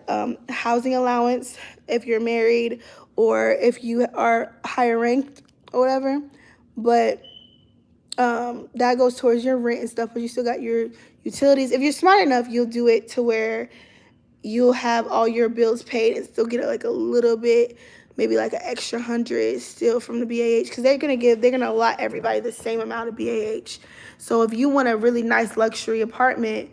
housing allowance if you're married or if you are higher ranked or whatever. But that goes towards your rent and stuff, but you still got your utilities. If you're smart enough, you'll do it to where you'll have all your bills paid and still get like a little bit, maybe like an extra 100 still from the BAH, because they're gonna allot everybody the same amount of BAH. So if you want a really nice luxury apartment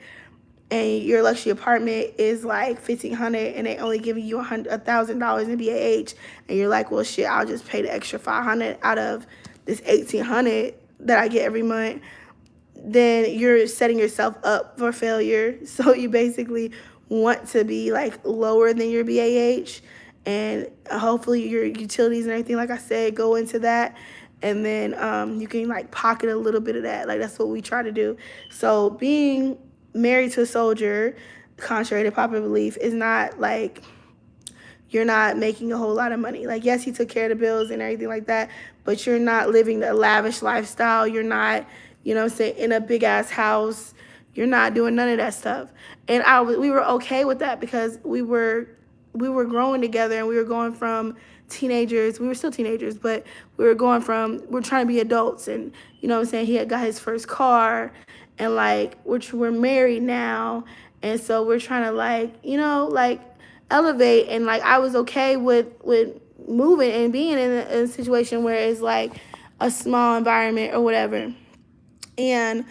and your luxury apartment is like $1,500 and they only giving you $1,000 in BAH, and you're like, well, shit, I'll just pay the extra $500 out of this $1,800 that I get every month, then you're setting yourself up for failure. So you basically want to be like lower than your BAH, and hopefully your utilities and everything, like I said, go into that, and then you can like pocket a little bit of that. Like, that's what we try to do. So being married to a soldier, contrary to popular belief, is not like you're not making a whole lot of money. Like, yes, he took care of the bills and everything like that, but you're not living the lavish lifestyle. You're not, say, in a big ass house. You're not doing none of that stuff. And we were okay with that because we were growing together, and we were going from teenagers. We were still teenagers, but we're trying to be adults. And he had got his first car, and like we're married now, and so we're trying to like elevate. And like I was okay with moving and being in a situation where it's like a small environment or whatever. And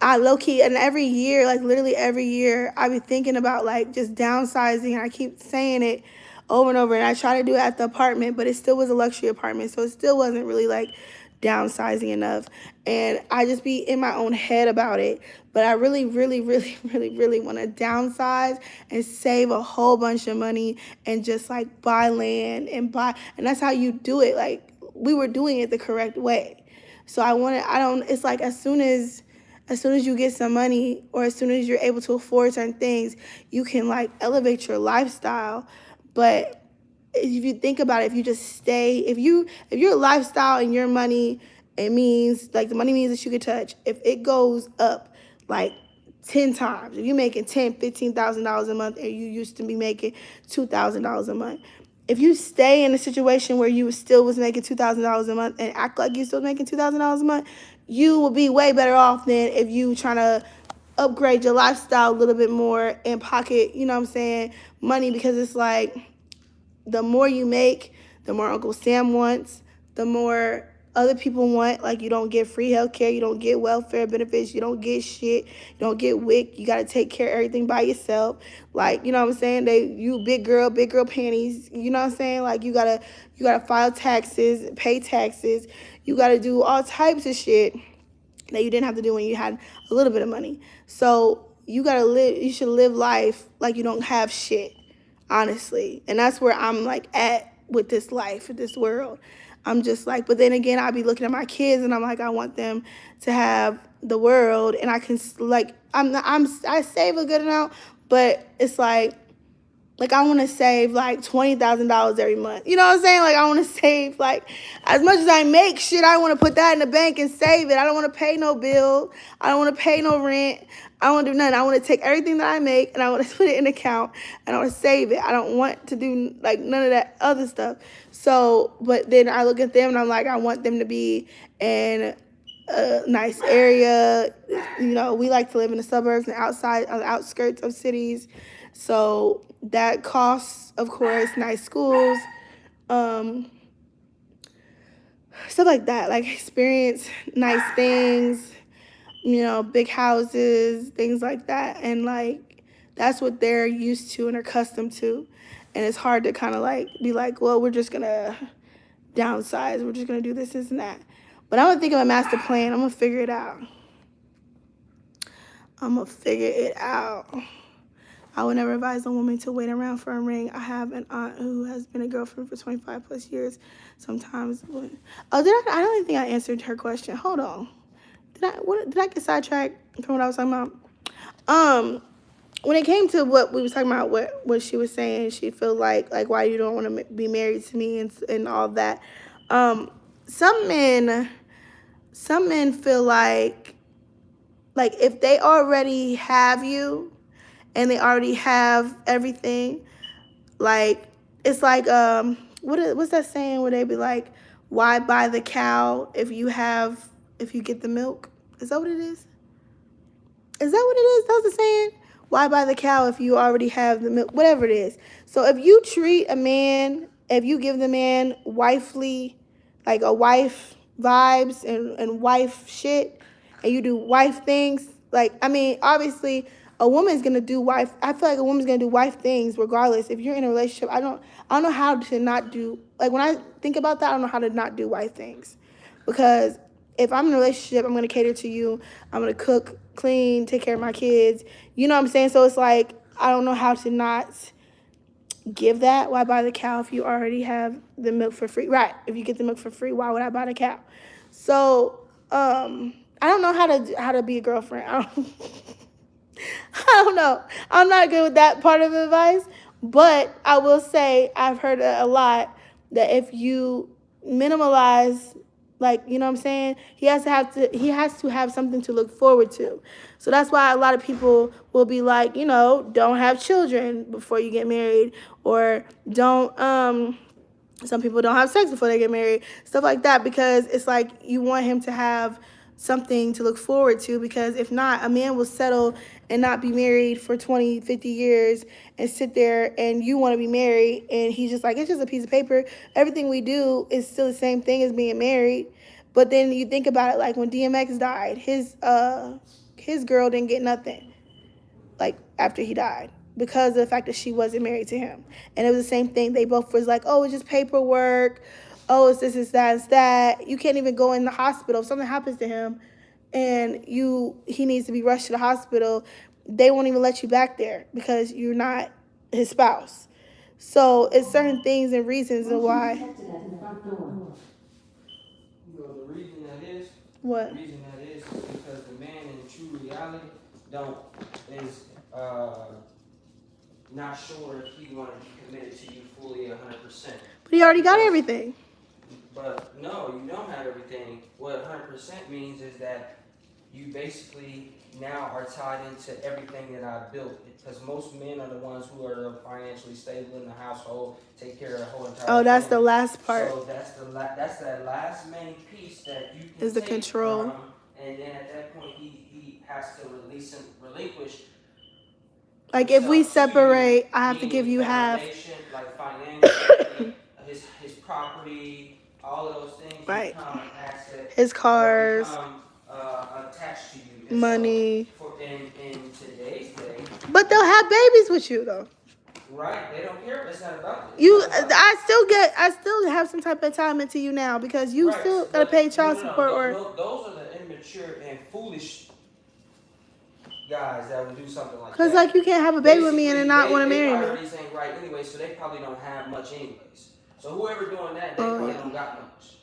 I low key, and every year, like literally every year, I be thinking about like just downsizing. And I keep saying it over and over. And I try to do it at the apartment, but it still was a luxury apartment. So it still wasn't really like downsizing enough. And I just be in my own head about it. But I really, really, really, really, really want to downsize and save a whole bunch of money and just like buy land and buy. And that's how you do it. Like we were doing it the correct way. So it's like as soon as you get some money, or as soon as you're able to afford certain things, you can like elevate your lifestyle. But if you think about it, if you just stay, if your lifestyle and your money, it means like the money means that you can touch. If it goes up like 10 times, if you're making $10,000-$15,000 a month, and you used to be making $2,000 a month, if you stay in a situation where you still was making $2,000 a month and act like you still making $2,000 a month, you will be way better off than if you trying to upgrade your lifestyle a little bit more and pocket, money. Because it's like the more you make, the more Uncle Sam wants, the more other people want. Like you don't get free health care, you don't get welfare benefits, you don't get shit, you don't get WIC, you got to take care of everything by yourself. Like, you big girl panties, like you gotta file taxes, pay taxes, you gotta do all types of shit that you didn't have to do when you had a little bit of money. So you should live life like you don't have shit, honestly. And that's where I'm like at with this life, with this world. I'm just like, but then again, I'll be looking at my kids and I'm like, I want them to have the world. And I can like, I save a good amount, but it's like I want to save like $20,000 every month. You know what I'm saying? Like I want to save like as much as I make shit. I want to put that in the bank and save it. I don't want to pay no bill. I don't want to pay no rent. I don't want to do nothing. I want to take everything that I make and I want to put it in an account and I want to save it. I don't want to do like none of that other stuff. So, but then I look at them and I'm like, I want them to be in a nice area. We like to live in the suburbs and on the outskirts of cities. So that costs, of course, nice schools, stuff like that, like experience nice things, big houses, things like that. And like, that's what they're used to and accustomed to. And it's hard to kind of like be like, well, we're just going to downsize. We're just going to do this and that. But I'm going to think of a master plan. I'm going to figure it out. I would never advise a woman to wait around for a ring. I have an aunt who has been a girlfriend for 25 plus years. Sometimes, I don't even think I answered her question. Hold on. Did I get sidetracked from what I was talking about? When it came to what we was talking about, what she was saying, she feel like why you don't want to be married to me and all that. Some men feel like if they already have you and they already have everything, like it's like what's that saying where they be like, why buy the cow if you get the milk? Is that what it is? Is that what it is? That's the saying. Why buy the cow if you already have the milk? Whatever it is. So if you treat a man, if you give the man wifely, like a wife vibes and wife shit, and you do wife things, like, I mean, obviously a woman's gonna do wife. I feel like a woman's gonna do wife things regardless. If you're in a relationship, I don't know how to not do, like when I think about that, I don't know how to not do wife things. Because if I'm in a relationship, I'm gonna cater to you. I'm gonna cook, clean, take care of my kids. You know what I'm saying? So it's like, I don't know how to not give that. Why buy the cow if you already have the milk for free? Right. If you get the milk for free, why would I buy the cow? So, I don't know how to be a girlfriend. I don't know. I'm not good with that part of advice, but I will say I've heard a lot that if you minimalize, like, you know what I'm saying, he has to have something to look forward to. So that's why a lot of people will be like, don't have children before you get married, or don't some people don't have sex before they get married, stuff like that, because it's like you want him to have something to look forward to, because if not, a man will settle and not be married for 20, 50 years and sit there, and you want to be married and he's just like, it's just a piece of paper. Everything we do is still the same thing as being married. But then you think about it, like when DMX died, his girl didn't get nothing, like, after he died, because of the fact that she wasn't married to him. And it was the same thing. They both was like, oh, it's just paperwork. Oh, it's this, it's that, it's that. You can't even go in the hospital if something happens to him and he needs to be rushed to the hospital. They won't even let you back there because you're not his spouse. So it's certain things and reasons of why. The reason that is, What? the reason that is because the man in true reality is not sure if he want to be committed to you fully 100%. But he already got everything. But no, you don't have everything. What 100% means is that you basically now are tied into everything that I built. Because most men are the ones who are financially stable in the household, take care of the whole entire Oh, that's family. the last part. So that's that last main piece that you can is the take control. from, and then at that point he has to relinquish. Like if we separate, I have to give you half. Like financially, his property, all of those things Right. become an asset. His cars. Become attached to you. And money. So in today's day. But they'll have babies with you though. Right, they don't care. It's not about it. I still have some type of entitlement to you now because you still gotta pay child support or. Those are the immature and foolish guys that would do something like that. Because like you can't have a baby with me and then not want to marry me. Their priorities ain't right anyway, so they probably don't have much anyways. So whoever doing that, they probably don't got much.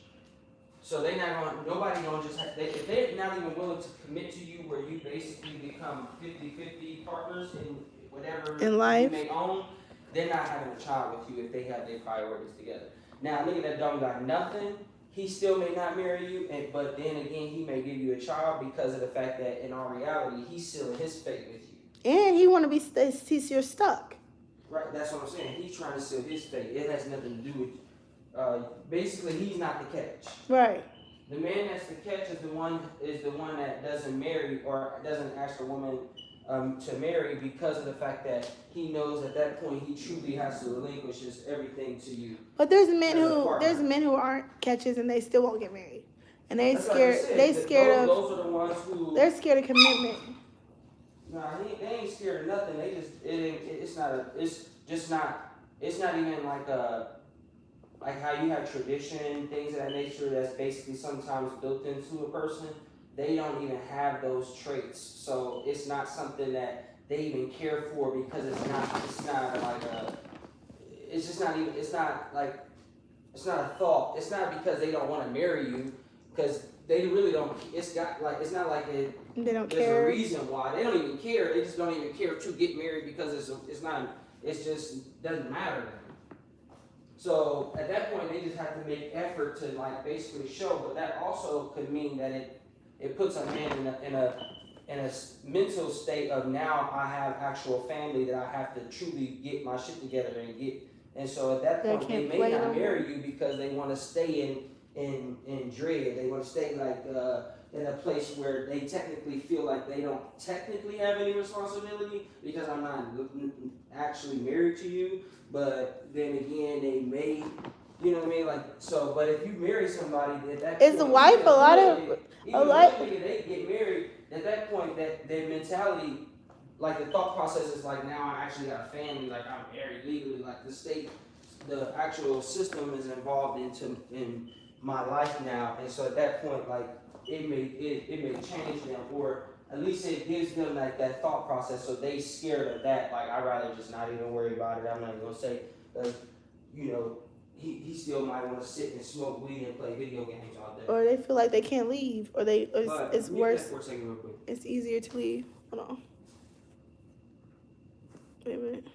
So they not going. Nobody gonna just have. If they're not even willing to commit to you, where you basically become 50-50 partners in whatever in life you may own, they're not having a child with you if they have their priorities together. Now, nigga that don't got nothing, he still may not marry you, but then again, he may give you a child because of the fact that in our reality, he's sealing his fate with you. And he want to be, you're stuck. Right, that's what I'm saying. He's trying to seal his fate. It has nothing to do with, basically, he's not the catch. Right. The man that's the catch is the one that doesn't marry or doesn't ask the woman to marry because of the fact that he knows at that point he truly has to relinquish everything to you. But there's men who aren't catches and they still won't get married, and they're scared those are the ones who they're scared of commitment. Nah, they ain't scared of nothing. They just it's not even like how you have tradition, things of that nature that's basically sometimes built into a person. They don't even have those traits. So it's not something that they even care for because it's not a thought. It's not because they don't want to marry you, because they really don't. It's not like they don't there's care. A reason why they don't even care. They just don't even care to get married because it just doesn't matter to them. So at that point, they just have to make effort to basically show. But that also could mean that it puts a man in a mental state of, now I have actual family that I have to truly get my shit together and get. And so at that point, they may not marry you because they want to stay in dread. They want to stay in a place where they technically feel like they don't technically have any responsibility because I'm not actually married to you. But then again, they may, you know what I mean? But if you marry somebody, is the wife they get married, at that point, that their mentality, the thought process is now I actually got a family, I'm married legally, the state, the actual system is involved in my life now, and so at that point, it may change them, or at least it gives them that thought process, so they scared of that. I'd rather just not even worry about it. I'm not even gonna say, he still might want to sit and smoke weed and play video games all day. Or they feel like they can't leave, or it's worse. It's easier to leave. Hold on. Wait a minute.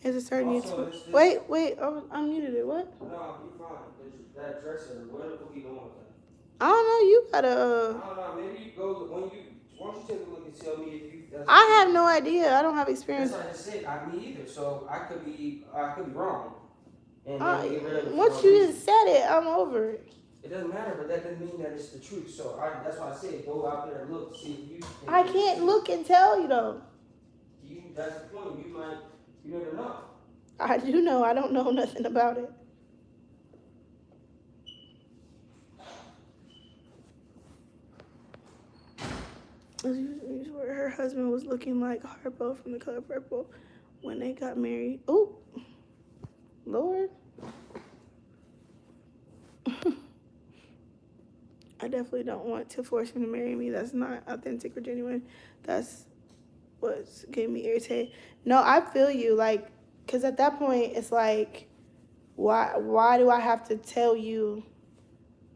It's a certain Also, YouTube. this. Wait. Oh, I muted it. What? No, you fine. That dresser. What we doing with that? I don't know. You gotta. I don't know. Maybe you go when you. Why don't you take a look and tell me if you that's what I you have want. no idea. I don't have That's experience. what I just said. Me either. So I could be wrong, and Uh, then we get rid of it for no Once you reason. just said it, I'm over it. It doesn't matter, but that doesn't mean that it's the truth. So that's why I said go out there and look, see if you think I it's the can't truth. look and tell you though. That's the point. You never know. I do know. I don't know nothing about it. Where her husband was looking like Harpo from The Color Purple when they got married. Oh, Lord. I definitely don't want to force him to marry me. That's not authentic or genuine. That's what's getting me irritated. No, I feel you. Like, because at that point, it's like, why do I have to tell you,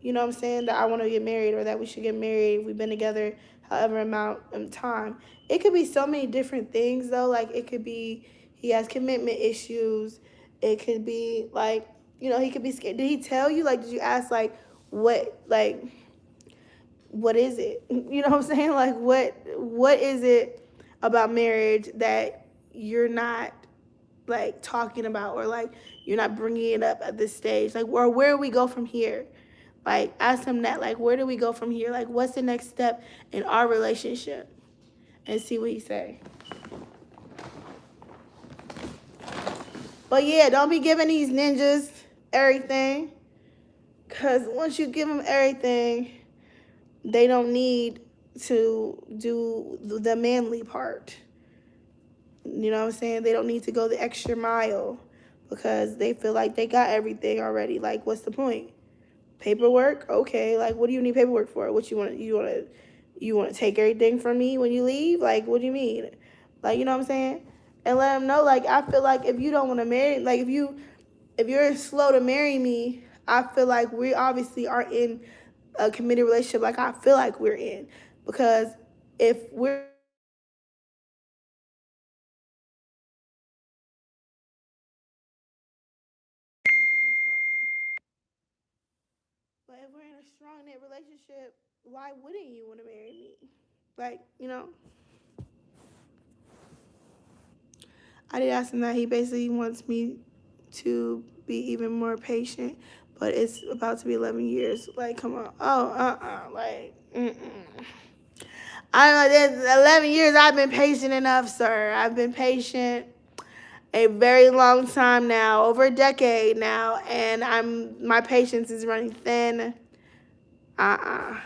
you know what I'm saying, that I want to get married or that we should get married? We've been together however amount of time. It could be so many different things, though. Like, it could be he has commitment issues. It could be, like, he could be scared. Did he tell you? Like, did you ask, like, what is it? You know what I'm saying? Like, what is it about marriage that you're not like talking about, or like you're not bringing it up at this stage? Like, or where do we go from here? Like, ask him that. Like, where do we go from here? Like, what's the next step in our relationship? And see what he say. But yeah, don't be giving these ninjas everything, because once you give them everything, they don't need to do the manly part. You know what I'm saying? They don't need to go the extra mile because they feel like they got everything already. Like, what's the point? Paperwork? Okay. Like, what do you need paperwork for? What you want to take everything from me when you leave? Like, what do you mean? Like, you know what I'm saying? And let them know, like, I feel like if you don't want to marry, like, if you're slow to marry me, I feel like we obviously aren't in a committed relationship like I feel like we're in. Because if we're strong knit relationship, why wouldn't you want to marry me? Like, you know, I did ask him that. He basically wants me to be even more patient, but it's about to be 11 years. Like, come on. Oh, like, I don't know, 11 years I've been patient enough, sir. I've been patient a very long time now, over a decade now, and my patience is running thin. Because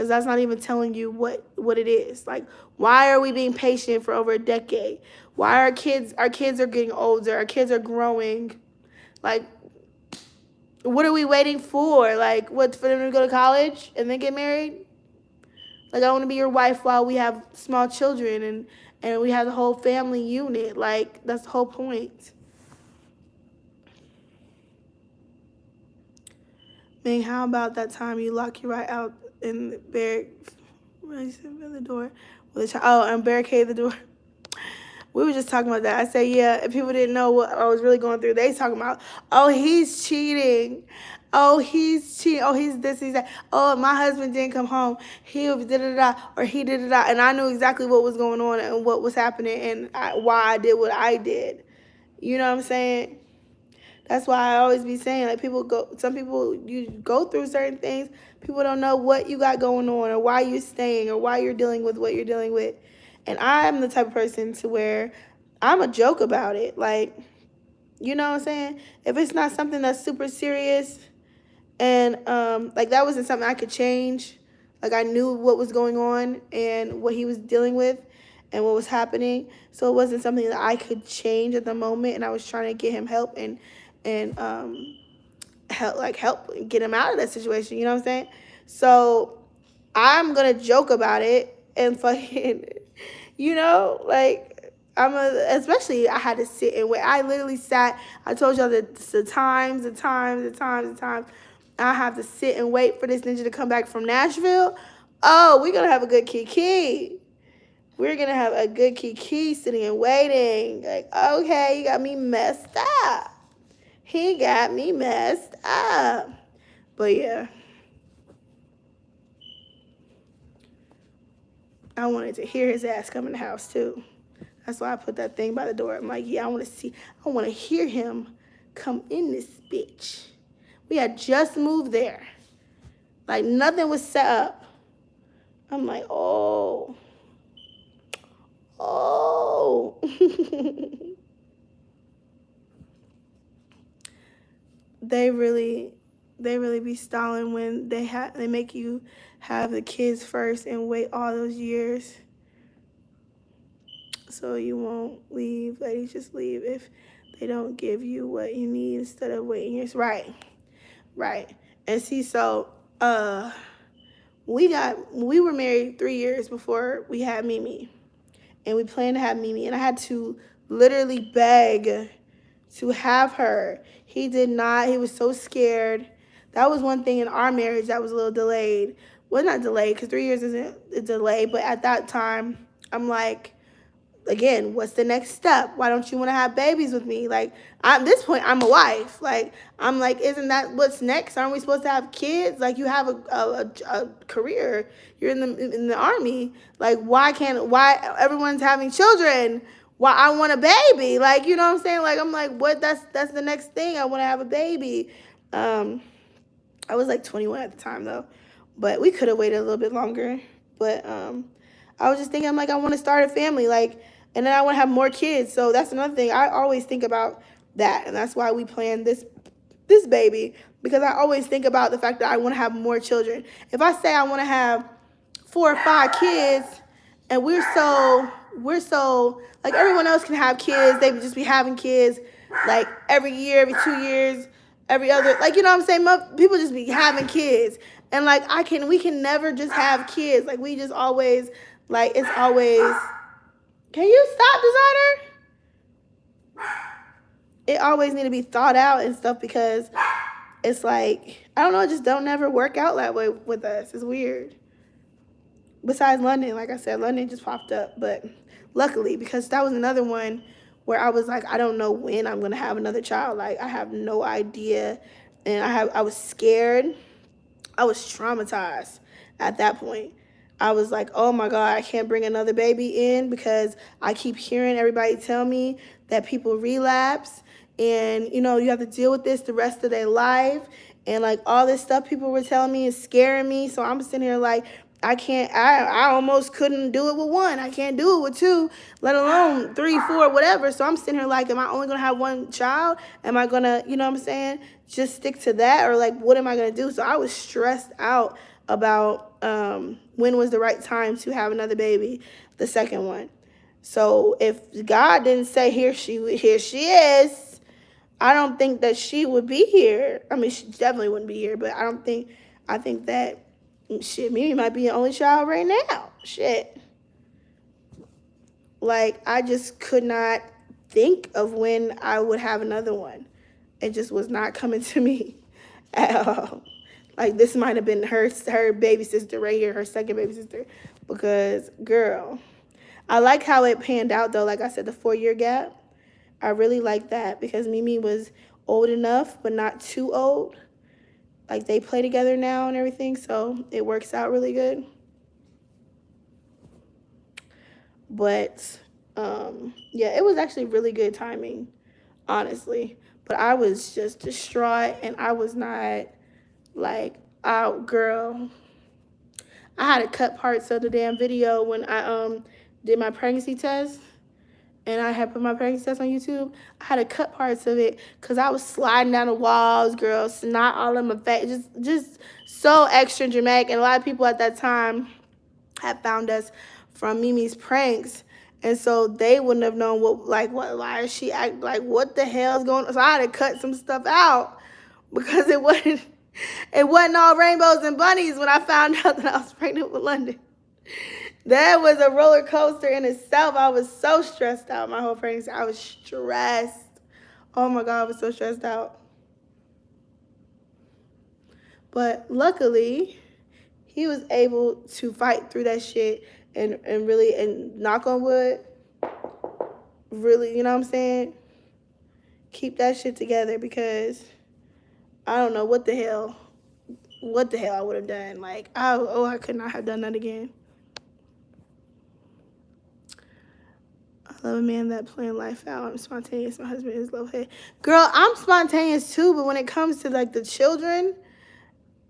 that's not even telling you what it is. Like, why are we being patient for over a decade? Why are our kids are getting older, our kids are growing. Like, what are we waiting for? Like, what, for them to go to college and then get married? Like, I want to be your wife while we have small children and we have the whole family unit. Like, that's the whole point. Man, how about that time you lock you right out in the the door with a child? Oh, and barricade the door. We were just talking about that. I said, yeah, if people didn't know what I was really going through, they talking about, oh, he's cheating. Oh, he's cheating. Oh, he's this, he's that. Oh, my husband didn't come home. He da-da-da, or he da-da-da. And I knew exactly what was going on and what was happening and why I did what I did. You know what I'm saying? That's why I always be saying, like, some people, you go through certain things, people don't know what you got going on or why you're staying or why you're dealing with what you're dealing with. And I'm the type of person to where I'm a joke about it. Like, you know what I'm saying? If it's not something that's super serious and, like, that wasn't something I could change. Like, I knew what was going on and what he was dealing with and what was happening. So it wasn't something that I could change at the moment. And I was trying to get him help and help get him out of that situation. You know what I'm saying? So I'm going to joke about it and fucking, you know, like, especially I had to sit and wait. I literally sat, I told y'all the times. I have to sit and wait for this ninja to come back from Nashville. Oh, we're going to have a good kiki. We're going to have a good kiki sitting and waiting. Like, okay, you got me messed up. He got me messed up. But yeah. I wanted to hear his ass come in the house too. That's why I put that thing by the door. I'm like, yeah, I want to hear him come in this bitch. We had just moved there. Like, nothing was set up. I'm like, oh. They really be stalling when they make you have the kids first and wait all those years so you won't leave. Ladies, just leave if they don't give you what you need instead of waiting years. Right. And see, so we were married 3 years before we had Mimi, and we planned to have Mimi, and I had to literally beg to have her. He did not. He was so scared. That was one thing in our marriage that was a little delayed. Well, not delayed, because 3 years isn't a delay, but at that time, I'm like, again, what's the next step? Why don't you want to have babies with me? Like, at this point, I'm a wife. Like, I'm like, isn't that what's next? Aren't we supposed to have kids? Like, you have a career. You're in the army. Like, why everyone's having children? Why I want a baby? Like, you know what I'm saying? Like, I'm like, what? That's the next thing. I want to have a baby. I was like 21 at the time though, but we could have waited a little bit longer. But I was just thinking, I'm like, I want to start a family, like, and then I want to have more kids. So that's another thing. I always think about that, and that's why we planned this baby, because I always think about the fact that I want to have more children. If I say I want to have 4 or 5 kids, and we're so like, everyone else can have kids, they would just be having kids like every year, every 2 years, every other, like, you know what I'm saying? People just be having kids, and like we can never just have kids. Like, we just always, like, it's always, can you stop, designer? It always need to be thought out and stuff, because it's like, I don't know, it just don't never work out that way with us. It's weird. Besides London, like I said, London just popped up, but luckily, because that was another one where I was like, I don't know when I'm going to have another child. Like, I have no idea. and I was scared. I was traumatized at that point. I was like, oh my God, I can't bring another baby in because I keep hearing everybody tell me that people relapse and, you know, you have to deal with this the rest of their life. And like all this stuff people were telling me is scaring me. So I'm sitting here like, I almost couldn't do it with one. I can't do it with two, let alone 3, 4, whatever. So I'm sitting here like, am I only going to have one child? Am I going to, you know what I'm saying, just stick to that? Or like, what am I going to do? So I was stressed out about when was the right time to have another baby, the second one. So if God didn't say here she is, I don't think that she would be here. I mean, she definitely wouldn't be here, but I think that shit, Mimi might be the only child right now. Shit. Like, I just could not think of when I would have another one. It just was not coming to me at all. Like, this might have been her baby sister right here, her second baby sister. Because, girl, I like how it panned out, though. Like I said, the 4-year gap. I really like that because Mimi was old enough, but not too old. Like, they play together now and everything, so it works out really good. But, yeah, it was actually really good timing, honestly. But I was just distraught, and I was not, like, out, girl. I had to cut parts of the damn video when I did my pregnancy test. And I had put my pregnancy test on YouTube. I had to cut parts of it because I was sliding down the walls, girl, snot all in my face, just so extra dramatic. And a lot of people at that time had found us from Mimi's pranks, and so they wouldn't have known why is she act like, what the hell's going on? So I had to cut some stuff out because it wasn't all rainbows and bunnies when I found out that I was pregnant with London. That was a roller coaster in itself. I was so stressed out my whole pregnancy. I was stressed. Oh my God, I was so stressed out. But luckily, he was able to fight through that shit and really, and knock on wood, really, you know what I'm saying? Keep that shit together because I don't know what the hell I would have done. Like, I could not have done that again. I love a man that plan life out. I'm spontaneous. My husband is love-head. Girl, I'm spontaneous too, but when it comes to like the children,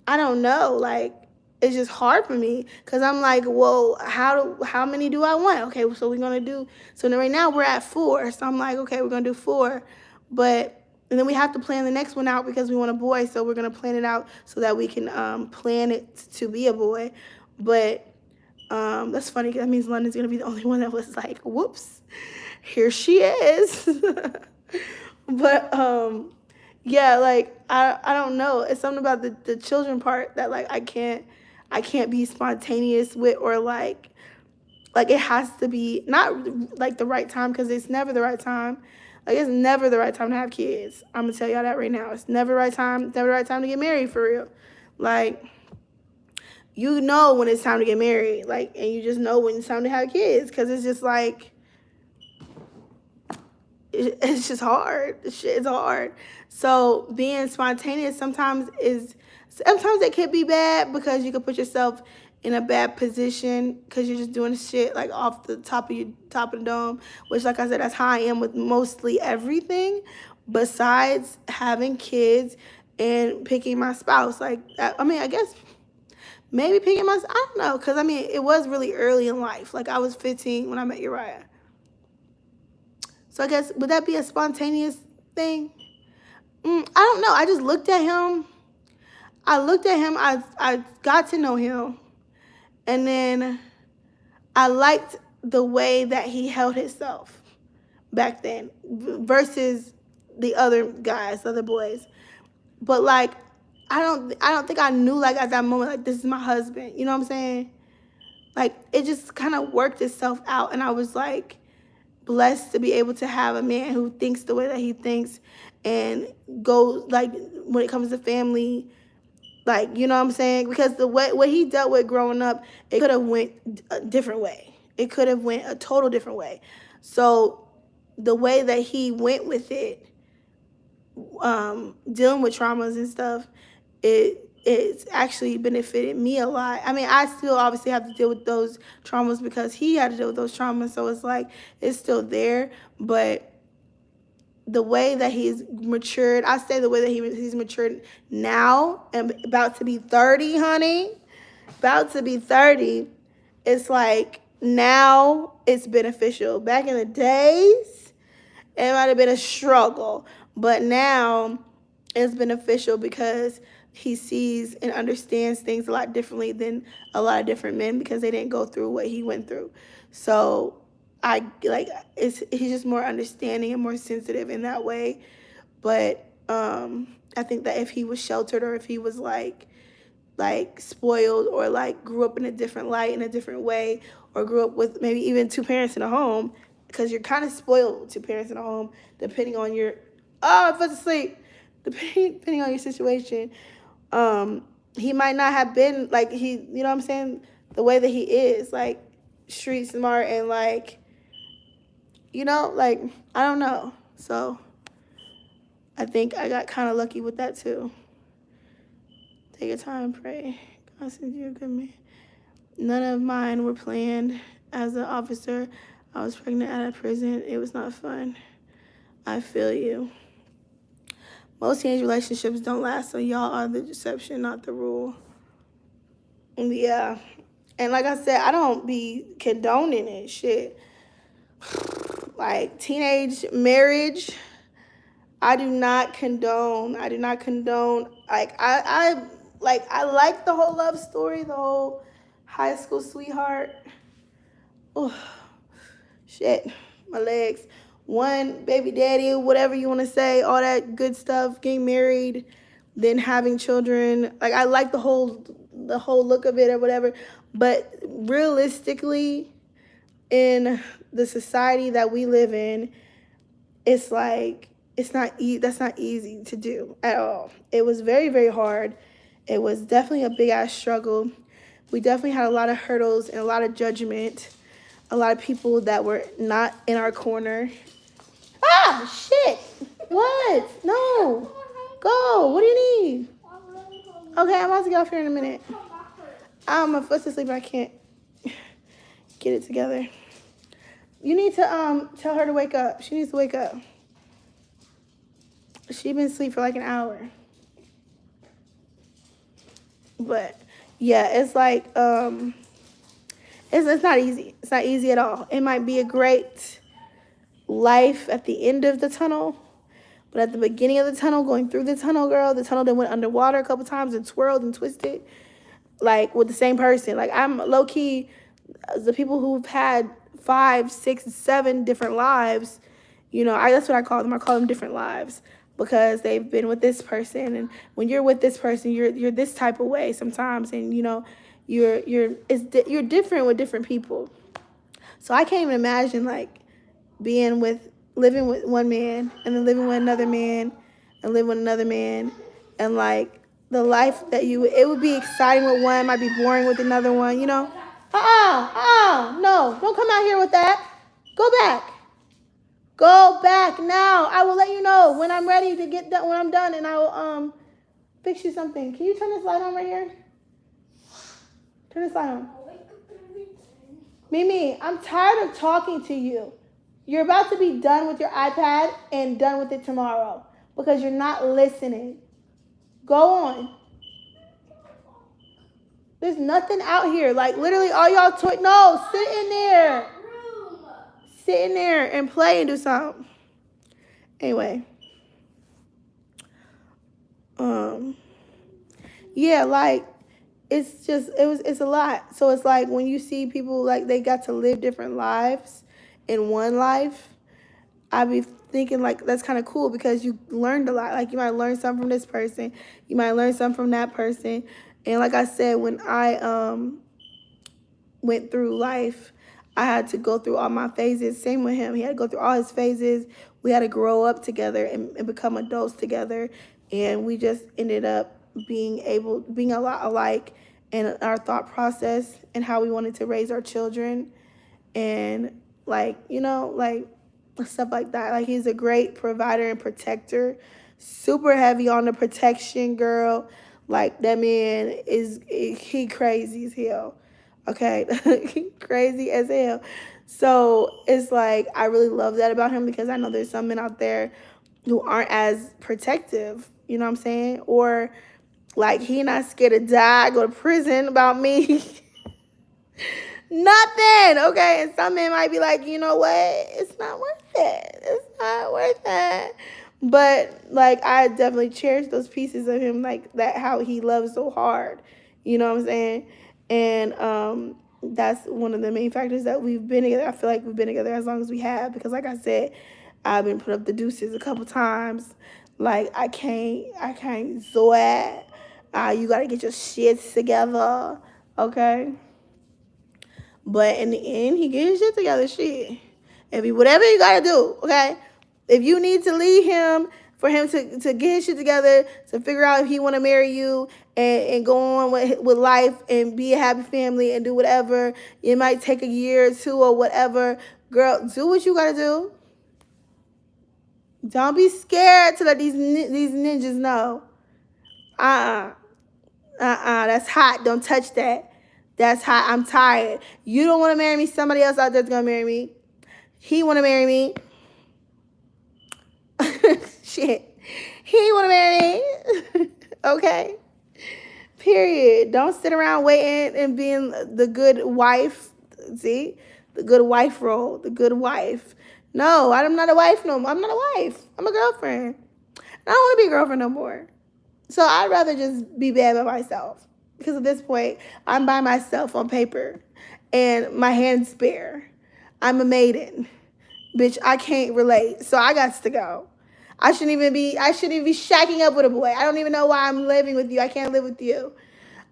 I don't know. Like, it's just hard for me because I'm like, well, how many do I want? Okay, so we're gonna do. So right now we're at 4. So I'm like, okay, we're gonna do 4, and then we have to plan the next one out because we want a boy. So we're gonna plan it out so that we can plan it to be a boy. But that's funny because that means London's gonna be the only one that was like, whoops, here she is. But yeah, like I don't know. It's something about the children part that like I can't be spontaneous with, or like it has to be not like the right time, because it's never the right time. Like, it's never the right time to have kids. I'm gonna tell y'all that right now. It's never the right time. It's never the right time to get married, for real. Like, you know when it's time to get married, like, and you just know when it's time to have kids, because it's just like, it's just hard. It's hard. So being spontaneous sometimes it can be bad because you can put yourself in a bad position because you're just doing shit like off the top of the dome, which, like I said, that's how I am with mostly everything besides having kids and picking my spouse. Like, I mean, I guess maybe picking my, I don't know, because I mean, it was really early in life. Like, I was 15 when I met Uriah. So I guess, would that be a spontaneous thing? I don't know. I just looked at him. I got to know him. And then I liked the way that he held himself back then versus the other guys, the other boys. But like, I don't think I knew, like, at that moment, like, this is my husband. You know what I'm saying? Like, it just kind of worked itself out. And I was like blessed to be able to have a man who thinks the way that he thinks and goes, like, when it comes to family, like, you know what I'm saying? Because the way what he dealt with growing up, it could have went a different way. It could have went a total different way. So the way that he went with it dealing with traumas and stuff, it's actually benefited me a lot. I mean, I still obviously have to deal with those traumas because he had to deal with those traumas, so it's like it's still there. But the way that he's matured, I say the way that he's matured now and about to be 30, honey, about to be 30, it's like now it's beneficial. Back in the days, it might have been a struggle, but now it's beneficial because he sees and understands things a lot differently than a lot of different men because they didn't go through what he went through. So I like he's just more understanding and more sensitive in that way. But I think that if he was sheltered or if he was like spoiled or like grew up in a different light in a different way or grew up with maybe even two parents in a home, because you're kind of spoiled with two parents in a home depending on your I fell asleep, depending on your situation. He might not have been like he, you know what I'm saying, the way that he is, like street smart and like, you know, like I don't know. So I think I got kind of lucky with that too. Take your time, pray. God sends you a good man. None of mine were planned. As an officer, I was pregnant at a prison. It was not fun. I feel you. Most teenage relationships don't last, so y'all are the exception, not the rule. Yeah. And like I said, I don't be condoning it, shit. Like teenage marriage, I do not condone. I do not condone. I like the whole love story, the whole high school sweetheart. Oh, shit, my legs. One baby daddy, whatever you want to say, all that good stuff. Getting married, then having children. Like I like the whole look of it or whatever. But realistically, in the society that we live in, it's like that's not easy to do at all. It was very, very hard. It was definitely a big ass struggle. We definitely had a lot of hurdles and a lot of judgment. A lot of people that were not in our corner. Ah, shit. What? No. Go. What do you need? Okay, I'm about to get off here in a minute. My foot's asleep. I can't get it together. You need to tell her to wake up. She needs to wake up. She's been asleep for like an hour. But yeah, it's like it's not easy. It's not easy at all. It might be a great life at the end of the tunnel, but at the beginning of the tunnel, going through the tunnel, girl, the tunnel that went underwater a couple times and twirled and twisted, like with the same person. Like I'm low key, the people who've had 5, 6, 7 different lives, you know, that's what I call them. I call them different lives because they've been with this person, and when you're with this person, you're this type of way sometimes, and you know, you're different with different people. So I can't even imagine like living with one man and then living with another man and living with another man, and like the life that it would be exciting with one, might be boring with another one, you know. No, don't come out here with that. Go back. Go back now. I will let you know when I'm ready to get done, when I'm done, and I will fix you something. Can you turn this light on right here? Turn this light on. Mimi, I'm tired of talking to you. You're about to be done with your iPad and done with it tomorrow because you're not listening. Go on. There's nothing out here. Like literally all y'all no, sit in there. Sit in there and play and do something. Anyway. Yeah, like it's a lot. So it's like when you see people like they got to live different lives in one life, I be thinking like that's kind of cool because you learned a lot. Like you might learn something from this person, you might learn something from that person. And like I said, when I went through life, I had to go through all my phases. Same with him. He had to go through all his phases. We had to grow up together and become adults together. And we just ended up being a lot alike in our thought process and how we wanted to raise our children. And like, you know, like stuff like that. Like he's a great provider and protector. super heavy on the protection, girl. Like that man he crazy as hell. Okay, crazy as hell. So it's like I really love that about him because I know there's some men out there who aren't as protective. You know what I'm saying? Or like he not scared to die, go to prison about me. Nothing. Okay. And some men might be like, you know what? It's not worth it. It's not worth it. But like I definitely cherish those pieces of him, like that how he loves so hard. You know what I'm saying? And that's one of the main factors that we've been together. I feel like we've been together as long as we have because like I said, I've been put up the deuces a couple times. Like I can't sweat. You gotta get your shits together. Okay. But in the end, he get his shit together. Shit. If he, whatever you gotta do, okay? If you need to leave him for him to get his shit together, to figure out if he wanna marry you and go on with life and be a happy family and do whatever, it might take a year or two or whatever. Girl, do what you gotta do. Don't be scared to let these ninjas know. That's hot. Don't touch that. That's hot. I'm tired. You don't want to marry me. Somebody else out there's going to marry me. He want to marry me. Shit. He want to marry me. Okay. Period. Don't sit around waiting and being the good wife. See? The good wife role. The good wife. No, I'm not a wife no more. I'm not a wife. I'm a girlfriend. I don't want to be a girlfriend no more. So I'd rather just be bad by myself. Because at this point, I'm by myself on paper. And my hand's bare. I'm a maiden. Bitch, I can't relate. So I got to go. I shouldn't even be shacking up with a boy. I don't even know why I'm living with you. I can't live with you.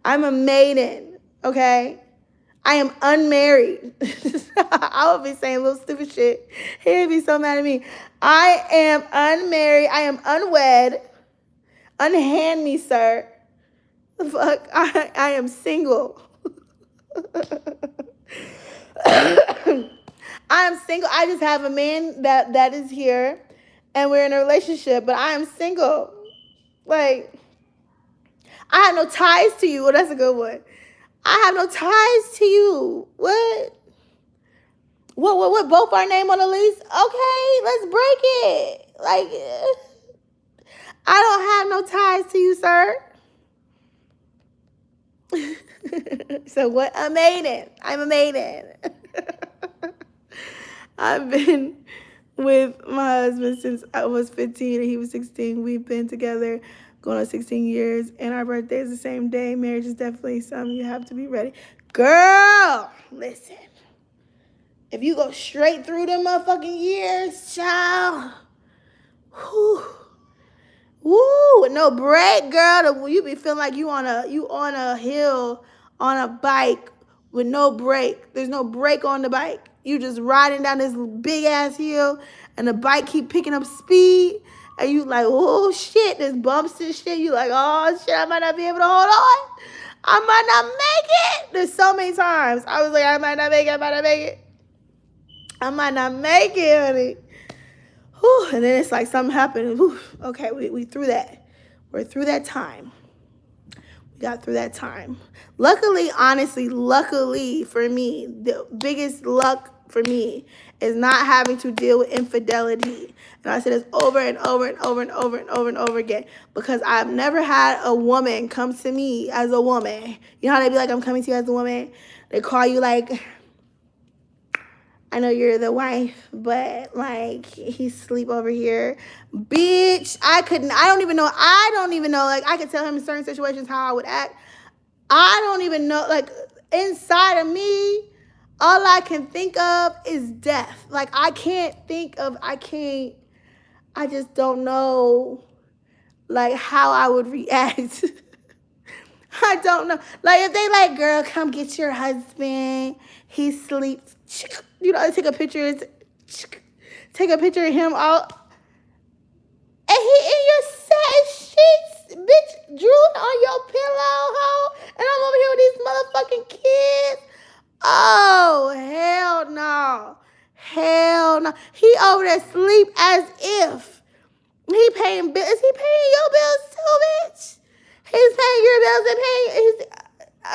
I'm a maiden. Okay? I am unmarried. I would be saying little stupid shit. He'd be so mad at me. I am unmarried. I am unwed. Unhand me, sir. Fuck, I am single. I am single. I just have a man that is here, and we're in a relationship, but I am single. Like, I have no ties to you. Well, that's a good one. I have no ties to you. What? What? Both our name on the lease? Okay, let's break it. Like, I don't have no ties to you, sir. So what? A maiden. I'm a maiden. I've been with my husband since I was 15 and he was 16. We've been together going on 16 years, and our birthday is the same day. Marriage is definitely something you have to be ready. Girl, listen. If you go straight through them motherfucking years, child, whew, woo, with no break, girl, you be feeling like you on a hill on a bike with no brake. There's no brake on the bike. You just riding down this big ass hill, and the bike keep picking up speed, and you like, oh shit, there's bumps and shit. You like, oh shit, I might not be able to hold on. I might not make it. There's so many times I was like, I might not make it. I might not make it. I might not make it, honey. Whew, and then it's like something happened. Whew, okay, we through that. We're through that time. We got through that time. Luckily for me, the biggest luck for me is not having to deal with infidelity. And I said this over and over and over and over and over and over again, because I've never had a woman come to me as a woman. You know how they be like, I'm coming to you as a woman? They call you like, I know you're the wife, but like he sleep over here. Bitch, I don't even know. Like I could tell him in certain situations how I would act. I don't even know. Like inside of me, all I can think of is death. Like I just don't know like how I would react. I don't know. Like if they like, girl, come get your husband. He sleeps. You know, I take a picture of him all, and he in your satin sheets, bitch, drooling on your pillow, ho, and I'm over here with these motherfucking kids. Oh, hell no. Hell no. He over there sleep as if He paying bills. Is he paying your bills too, bitch? He's paying your bills and paying his.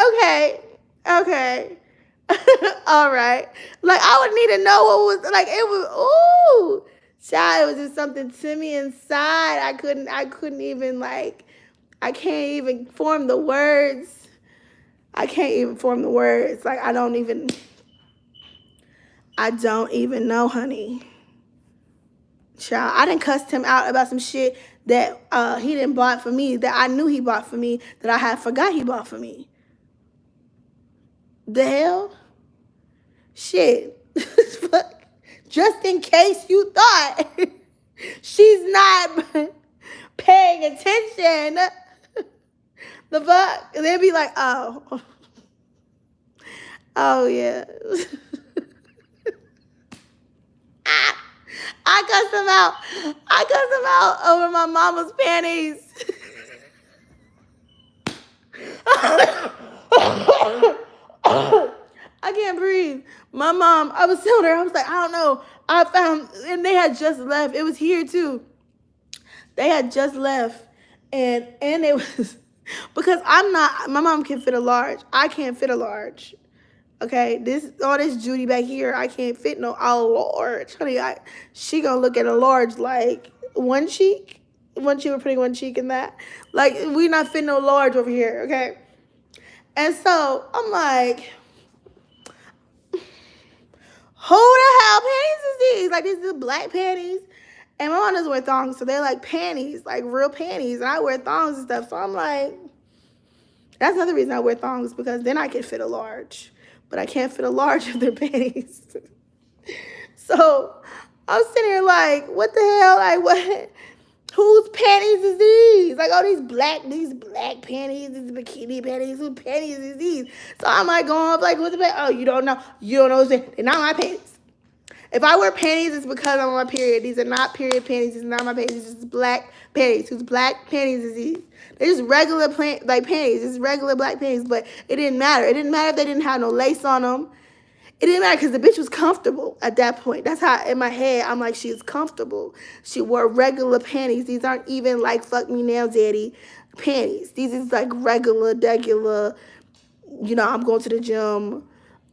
Okay. Okay. All right. Like, I would need to know what was, like, it was, ooh. Child, it was just something to me inside. I couldn't even, like, I can't even form the words. I can't even form the words. Like, I don't even know, honey. Child, I done cussed him out about some shit that he didn't bought for me, that I knew he bought for me, that I had forgot he bought for me. The hell? Shit. Just in case you thought she's not paying attention. The fuck? They'd be like, oh. Oh, yeah. I cussed him out over my mama's panties. I can't breathe. My mom, I was telling her, I was like, I don't know. I found, and they had just left. It was here too. They had just left. And it was, because my mom can fit a large. I can't fit a large. Okay, all this Judy back here, I can't fit no large. Honey, she gonna look at a large like one cheek. We're putting one cheek in that. Like, we not fitting no large over here, okay? And so I'm like, who the hell panties is these? Like, these are black panties. And my mom doesn't wear thongs, so they're like panties, like real panties. And I wear thongs and stuff. So I'm like, that's another reason I wear thongs, because then I can fit a large. But I can't fit a large if they're panties. So I was sitting here like, what the hell? Like, what? Whose panties is these? Like, all these black panties, these bikini panties. Whose panties is these? So I'm like going up like, what's the panties? Oh, you don't know. You don't know what's saying. They're not my panties. If I wear panties, it's because I'm on my period. These are not period panties. These are not my panties. It's just black panties. Whose black panties is these? They're just regular panties. It's regular black panties. But it didn't matter. It didn't matter if they didn't have no lace on them. It didn't matter because the bitch was comfortable at that point. That's how, in my head, I'm like, she's comfortable. She wore regular panties. These aren't even like fuck me now, daddy panties. These is like regular, I'm going to the gym.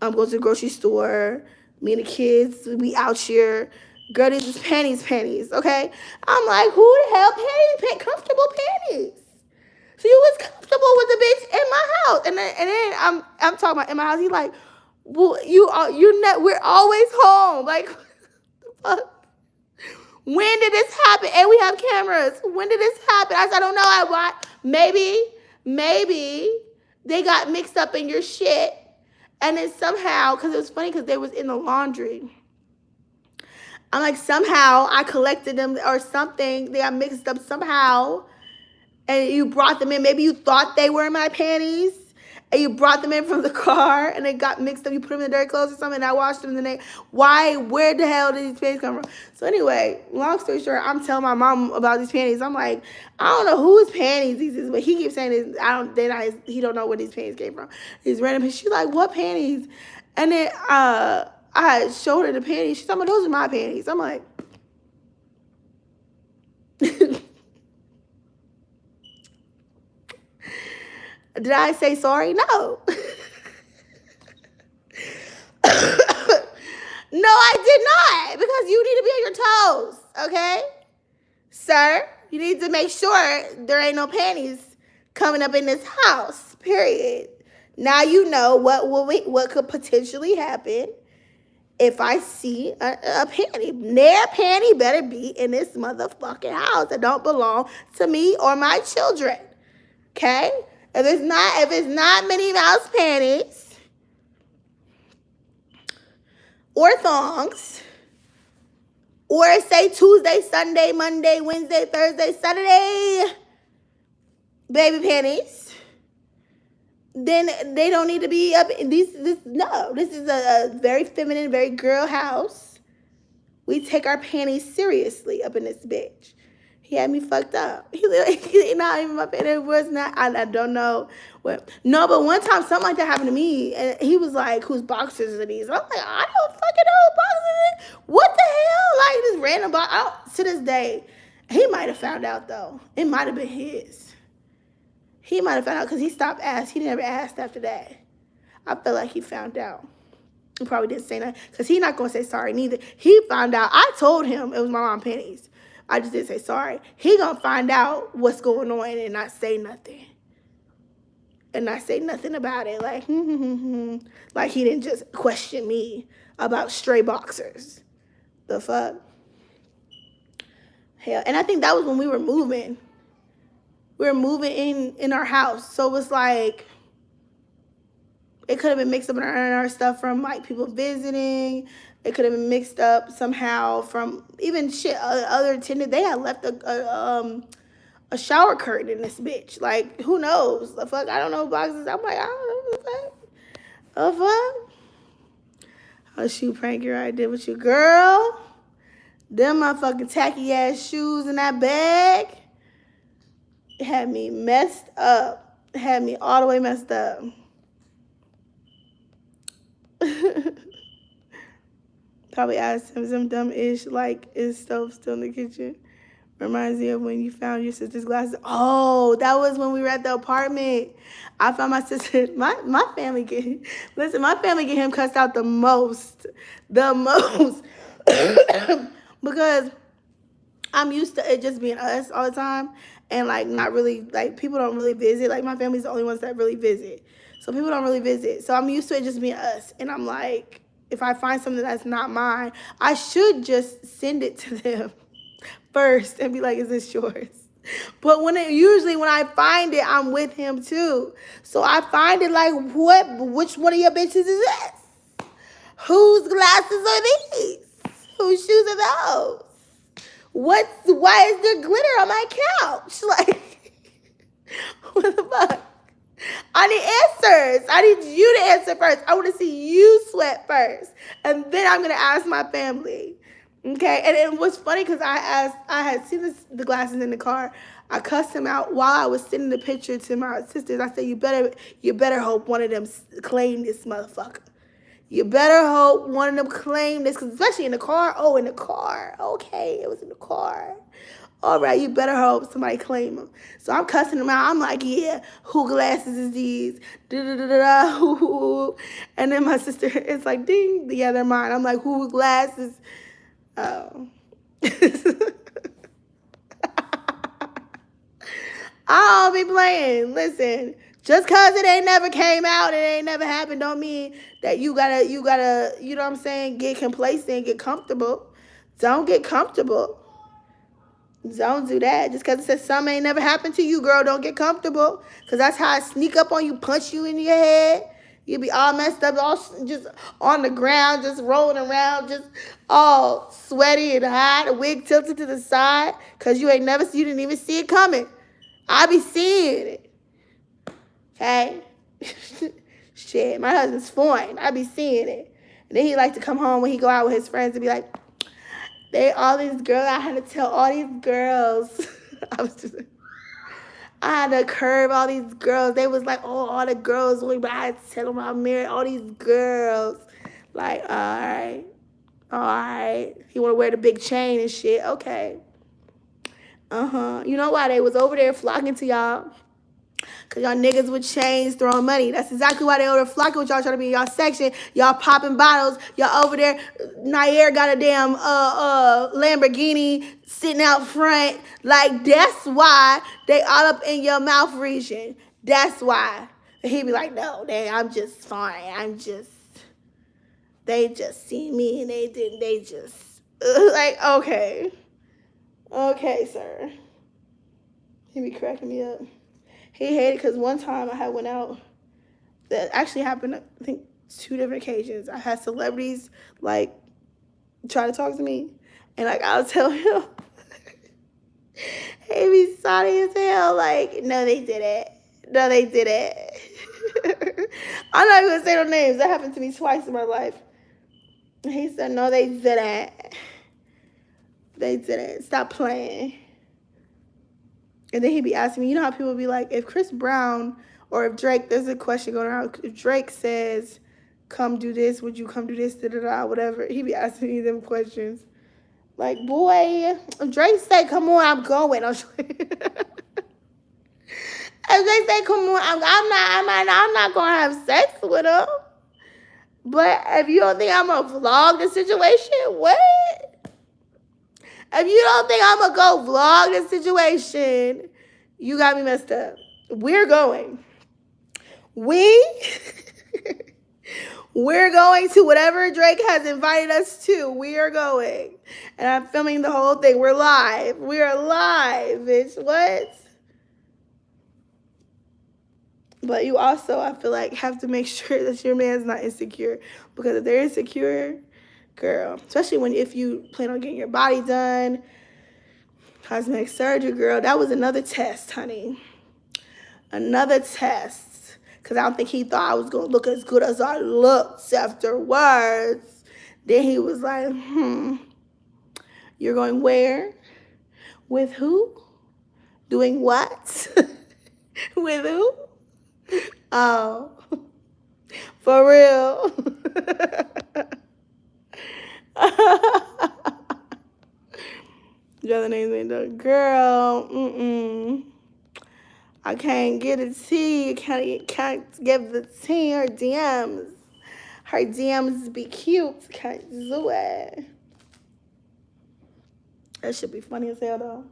I'm going to the grocery store. Me and the kids, we out here. Girl, these is panties, okay? I'm like, who the hell comfortable panties? So you was comfortable with the bitch in my house. And then I'm talking about in my house. He like, well, we're always home. Like, what the fuck? When did this happen? And we have cameras. When did this happen? I said, I don't know. Maybe they got mixed up in your shit. And then somehow, because it was funny because they was in the laundry. I'm like, somehow I collected them or something. They got mixed up somehow. And you brought them in. Maybe you thought they were in my panties. And you brought them in from the car. And they got mixed up. You put them in the dirty clothes or something. And I washed them. And where the hell did these panties come from? So anyway, long story short, I'm telling my mom about these panties. I'm like, I don't know whose panties these is. But he keeps saying this. He don't know where these panties came from. These random panties. She's like, what panties? And then I showed her the panties. She's like, those are my panties. I'm like, did I say sorry? No. No, I did not. Because you need to be on your toes, okay? Sir, you need to make sure there ain't no panties coming up in this house, period. Now you know what could potentially happen if I see a panty. Their panty better be in this motherfucking house that don't belong to me or my children, okay? If it's not Minnie Mouse panties or thongs, or say Tuesday, Sunday, Monday, Wednesday, Thursday, Saturday, baby panties, then they don't need to be up. This is a very feminine, very girl house. We take our panties seriously up in this bitch. He had me fucked up. He not even my panties. It was not. I don't know what. No, but one time something like that happened to me, and he was like, "Whose boxers are these?" And I'm like, "I don't fucking know who boxers are. What the hell?" Like this random box. To this day, He might have found out though. It might have been his. He might have found out because he stopped asking. He never asked after that. I feel like he found out. He probably didn't say nothing because he's not going to say sorry neither. He found out. I told him it was my mom pennies. I just didn't say sorry. He going to find out what's going on and not say nothing. And not say nothing about it. Like, like he didn't just question me about stray boxers. The fuck? Hell, and I think that was when we were moving. We were moving in our house. So it was like, it could have been mixed up in our stuff from like people visiting. It could have been mixed up somehow from even shit other tenants. They had left a shower curtain in this bitch. Like, who knows? The fuck? I don't know boxes. I'm like, I don't know what the fuck. The fuck? Oh, shoe pranker I did with you, girl. Them motherfucking tacky ass shoes in that bag. It had me messed up. It had me all the way messed up. Probably asked him some dumb ish like, is stove still in the kitchen? Reminds me of when you found your sister's glasses. Oh, that was when we were at the apartment. I found my sister. My family get, listen, my family get him cussed out the most. The most. Because I'm used to it just being us all the time. And like not really, like people don't really visit. Like my family's the only ones that really visit. So people don't really visit. So I'm used to it just being us. And I'm like, if I find something that's not mine, I should just send it to them first and be like, is this yours? But usually when I find it, I'm with him too. So I find it like, which one of your bitches is this? Whose glasses are these? Whose shoes are those? Why is there glitter on my couch? Like, what the fuck? I need answers. I need you to answer first. I want to see you sweat first. And then I'm going to ask my family. Okay? And it was funny because I had seen the glasses in the car. I cussed him out while I was sending the picture to my sisters. I said, you better hope one of them claim this motherfucker. You better hope one of them claim this, because especially in the car. Oh, in the car. Okay, it was in the car. All right, you better hope somebody claim them. So I'm cussing them out. I'm like, yeah, who glasses is these? Da-da-da-da-da. And then my sister is like, ding, yeah, they're mine. I'm like, who glasses? Oh. I don't be playing. Listen, just because it ain't never came out, it ain't never happened, don't mean that you gotta, you know what I'm saying, get complacent, get comfortable. Don't get comfortable. Don't do that. Just because it says something ain't never happened to you, girl, don't get comfortable. Because that's how I sneak up on you, punch you in your head. You be all messed up, all just on the ground, just rolling around, just all sweaty and hot, a wig tilted to the side, because you didn't even see it coming. I be seeing it. Okay? Shit, my husband's foreign. I be seeing it. And then he like to come home when he go out with his friends and be like, all these girls, I had to tell all these girls. I had to curb all these girls. They was like, oh, all the girls, but I had to tell them I married all these girls. Like, all right. You want to wear the big chain and shit? Okay. You know why they was over there flocking to y'all? Because y'all niggas with chains throwing money. That's exactly why they over there flocking with y'all, trying to be in y'all section. Y'all popping bottles. Y'all over there. Nair got a damn Lamborghini sitting out front. Like, that's why they all up in your mouth region. That's why. And he be like, no, I'm just fine. They just see me and they just, like, okay. Okay, sir. He be cracking me up. He hated because one time I had went out. That actually happened, I think, 2 different occasions. I had celebrities, like, try to talk to me. And, like, I'll tell him. He be sorry as hell. Like, no, they didn't. No, they didn't. I'm not even going to say no names. That happened to me twice in my life. And he said, no, they didn't. They didn't. Stop playing. And then he'd be asking me, you know how people be like, if Chris Brown or if Drake, there's a question going around, if Drake says, come do this, would you come do this, da-da-da, whatever. He'd be asking me them questions. Like, boy, if Drake say, come on, I'm going. If they say, come on, I'm not going to have sex with him. But if you don't think I'm going to vlog the situation, what? If you don't think I'm going to go vlog the situation, you got me messed up. We're going. We're going to whatever Drake has invited us to. We are going. And I'm filming the whole thing. We're live. We are live, bitch. What? But you also, I feel like, have to make sure that your man's not insecure. Because if they're insecure, girl, especially if you plan on getting your body done, cosmetic surgery, girl, that was another test, honey. Another test. Because I don't think he thought I was going to look as good as I looked afterwards. Then he was like, you're going where? With who? Doing what? With who? Oh, for real. The other name's ain't the girl. I can't get a T. Can't give the T. Her DMs. Her DMs be cute. Can't do it. That should be funny as hell, though.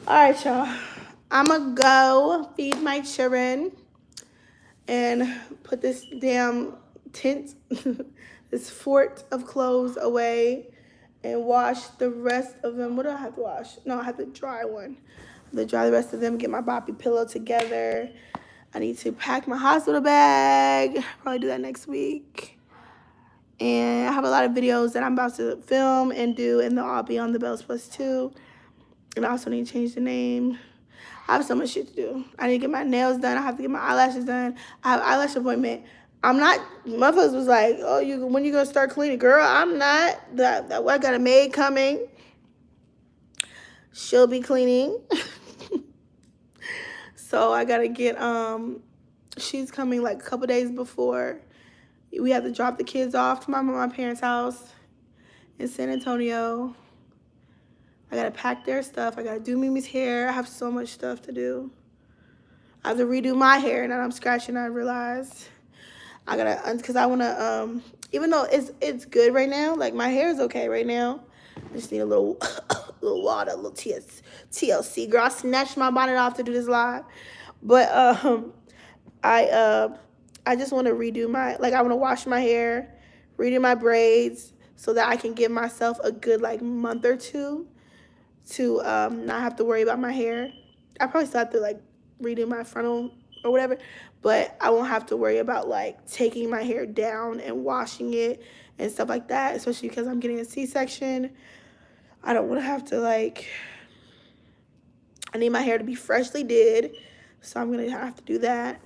All right, y'all. I'm going to go feed my children and put this damn tent, this fort of clothes away and wash the rest of them. What do I have to wash? No, I have to dry one. I have to dry the rest of them, get my boppy pillow together. I need to pack my hospital bag. Probably do that next week. And I have a lot of videos that I'm about to film and do, and they'll all be on the Bells Plus 2. And I also need to change the name. I have so much shit to do. I need to get my nails done. I have to get my eyelashes done. I have an eyelash appointment. I'm not, motherfuckers was like, oh, when you gonna start cleaning? Girl, I'm not. I got a maid coming. She'll be cleaning. So I gotta get, she's coming like a couple days before. We have to drop the kids off to my parents' house in San Antonio. I gotta pack their stuff. I gotta do Mimi's hair. I have so much stuff to do. I have to redo my hair, and I'm scratching. I realized I gotta, because I wanna, even though it's good right now, like my hair is okay right now. I just need a little, little water, a little TLC. Girl, I snatched my bonnet off to do this live, but I just want to redo my, like I want to wash my hair, redo my braids, so that I can give myself a good like month or two to not have to worry about my hair. I probably still have to like redo my frontal or whatever, but I won't have to worry about like taking my hair down and washing it and stuff like that, especially because I'm getting a C-section. I don't want to have to like, I need my hair to be freshly did, so I'm going to have to do that.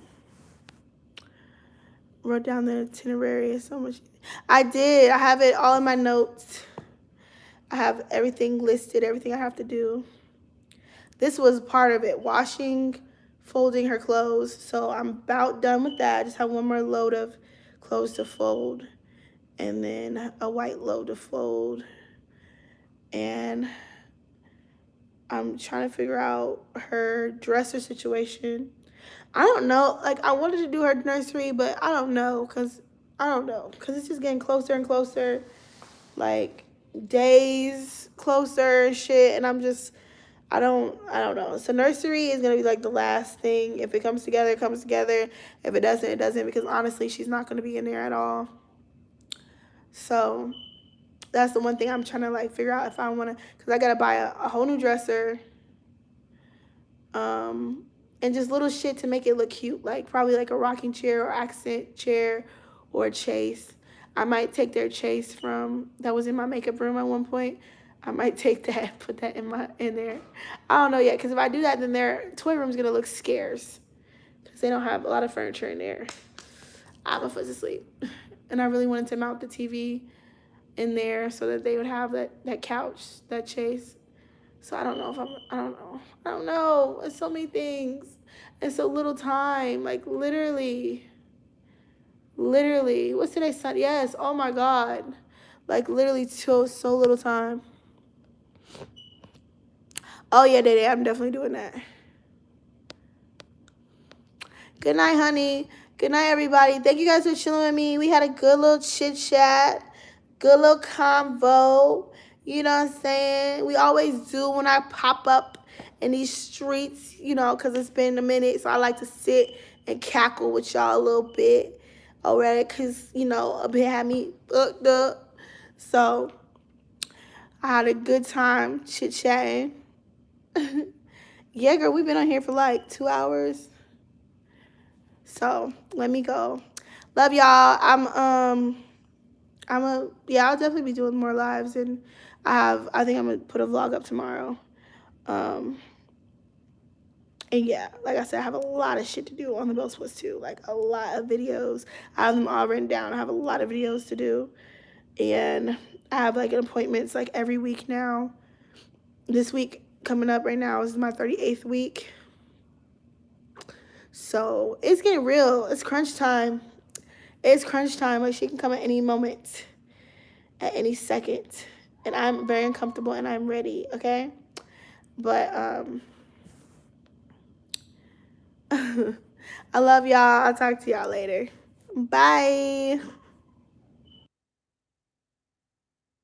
Wrote down the itinerary. It's so much. I did. I have it all in my notes. I have everything listed, everything I have to do. This was part of it, washing, folding her clothes. So I'm about done with that. I just have one more load of clothes to fold, and then a white load to fold. And I'm trying to figure out her dresser situation. I don't know. Like, I wanted to do her nursery, but I don't know, because it's just getting closer and closer. Like, days closer and shit, and I'm just, I don't know. So nursery is going to be like the last thing. If it comes together, it comes together. If it doesn't, it doesn't, because honestly, she's not going to be in there at all. So that's the one thing I'm trying to like figure out if I want to, because I got to buy a whole new dresser, and just little shit to make it look cute, like probably like a rocking chair or accent chair or a chase. I might take their chase that was in my makeup room at one point. I might take that, put that in there. I don't know yet, because if I do that, then their toy room's gonna look scarce, because they don't have a lot of furniture in there. I'm a fuzz asleep, and I really wanted to mount the TV in there so that they would have that couch, that chase. So I don't know. I don't know. It's so many things. It's so little time. Like, literally. What's today, Sunday? Yes. Oh, my God. Like literally so little time. Oh yeah, Day Day, I'm definitely doing that. Good night, honey. Good night, everybody. Thank you guys for chilling with me. We had a good little chit chat, good little convo. You know what I'm saying? We always do when I pop up in these streets, you know, because it's been a minute. So I like to sit and cackle with y'all a little bit already because, you know, a bit had me booked up. So I had a good time chit chatting. Yeah, girl, we've been on here for like 2 hours. So let me go. Love y'all. I'll definitely be doing more lives, and I think I'm gonna put a vlog up tomorrow. And yeah, like I said, I have a lot of shit to do on the Bell Splits too. Like a lot of videos. I have them all written down. I have a lot of videos to do, and I have like appointments like every week now. This week coming up right now is my 38th week. So it's getting real. It's crunch time. It's crunch time. Like she can come at any moment, at any second. And I'm very uncomfortable and I'm ready, okay? But I love y'all. I'll talk to y'all later. Bye.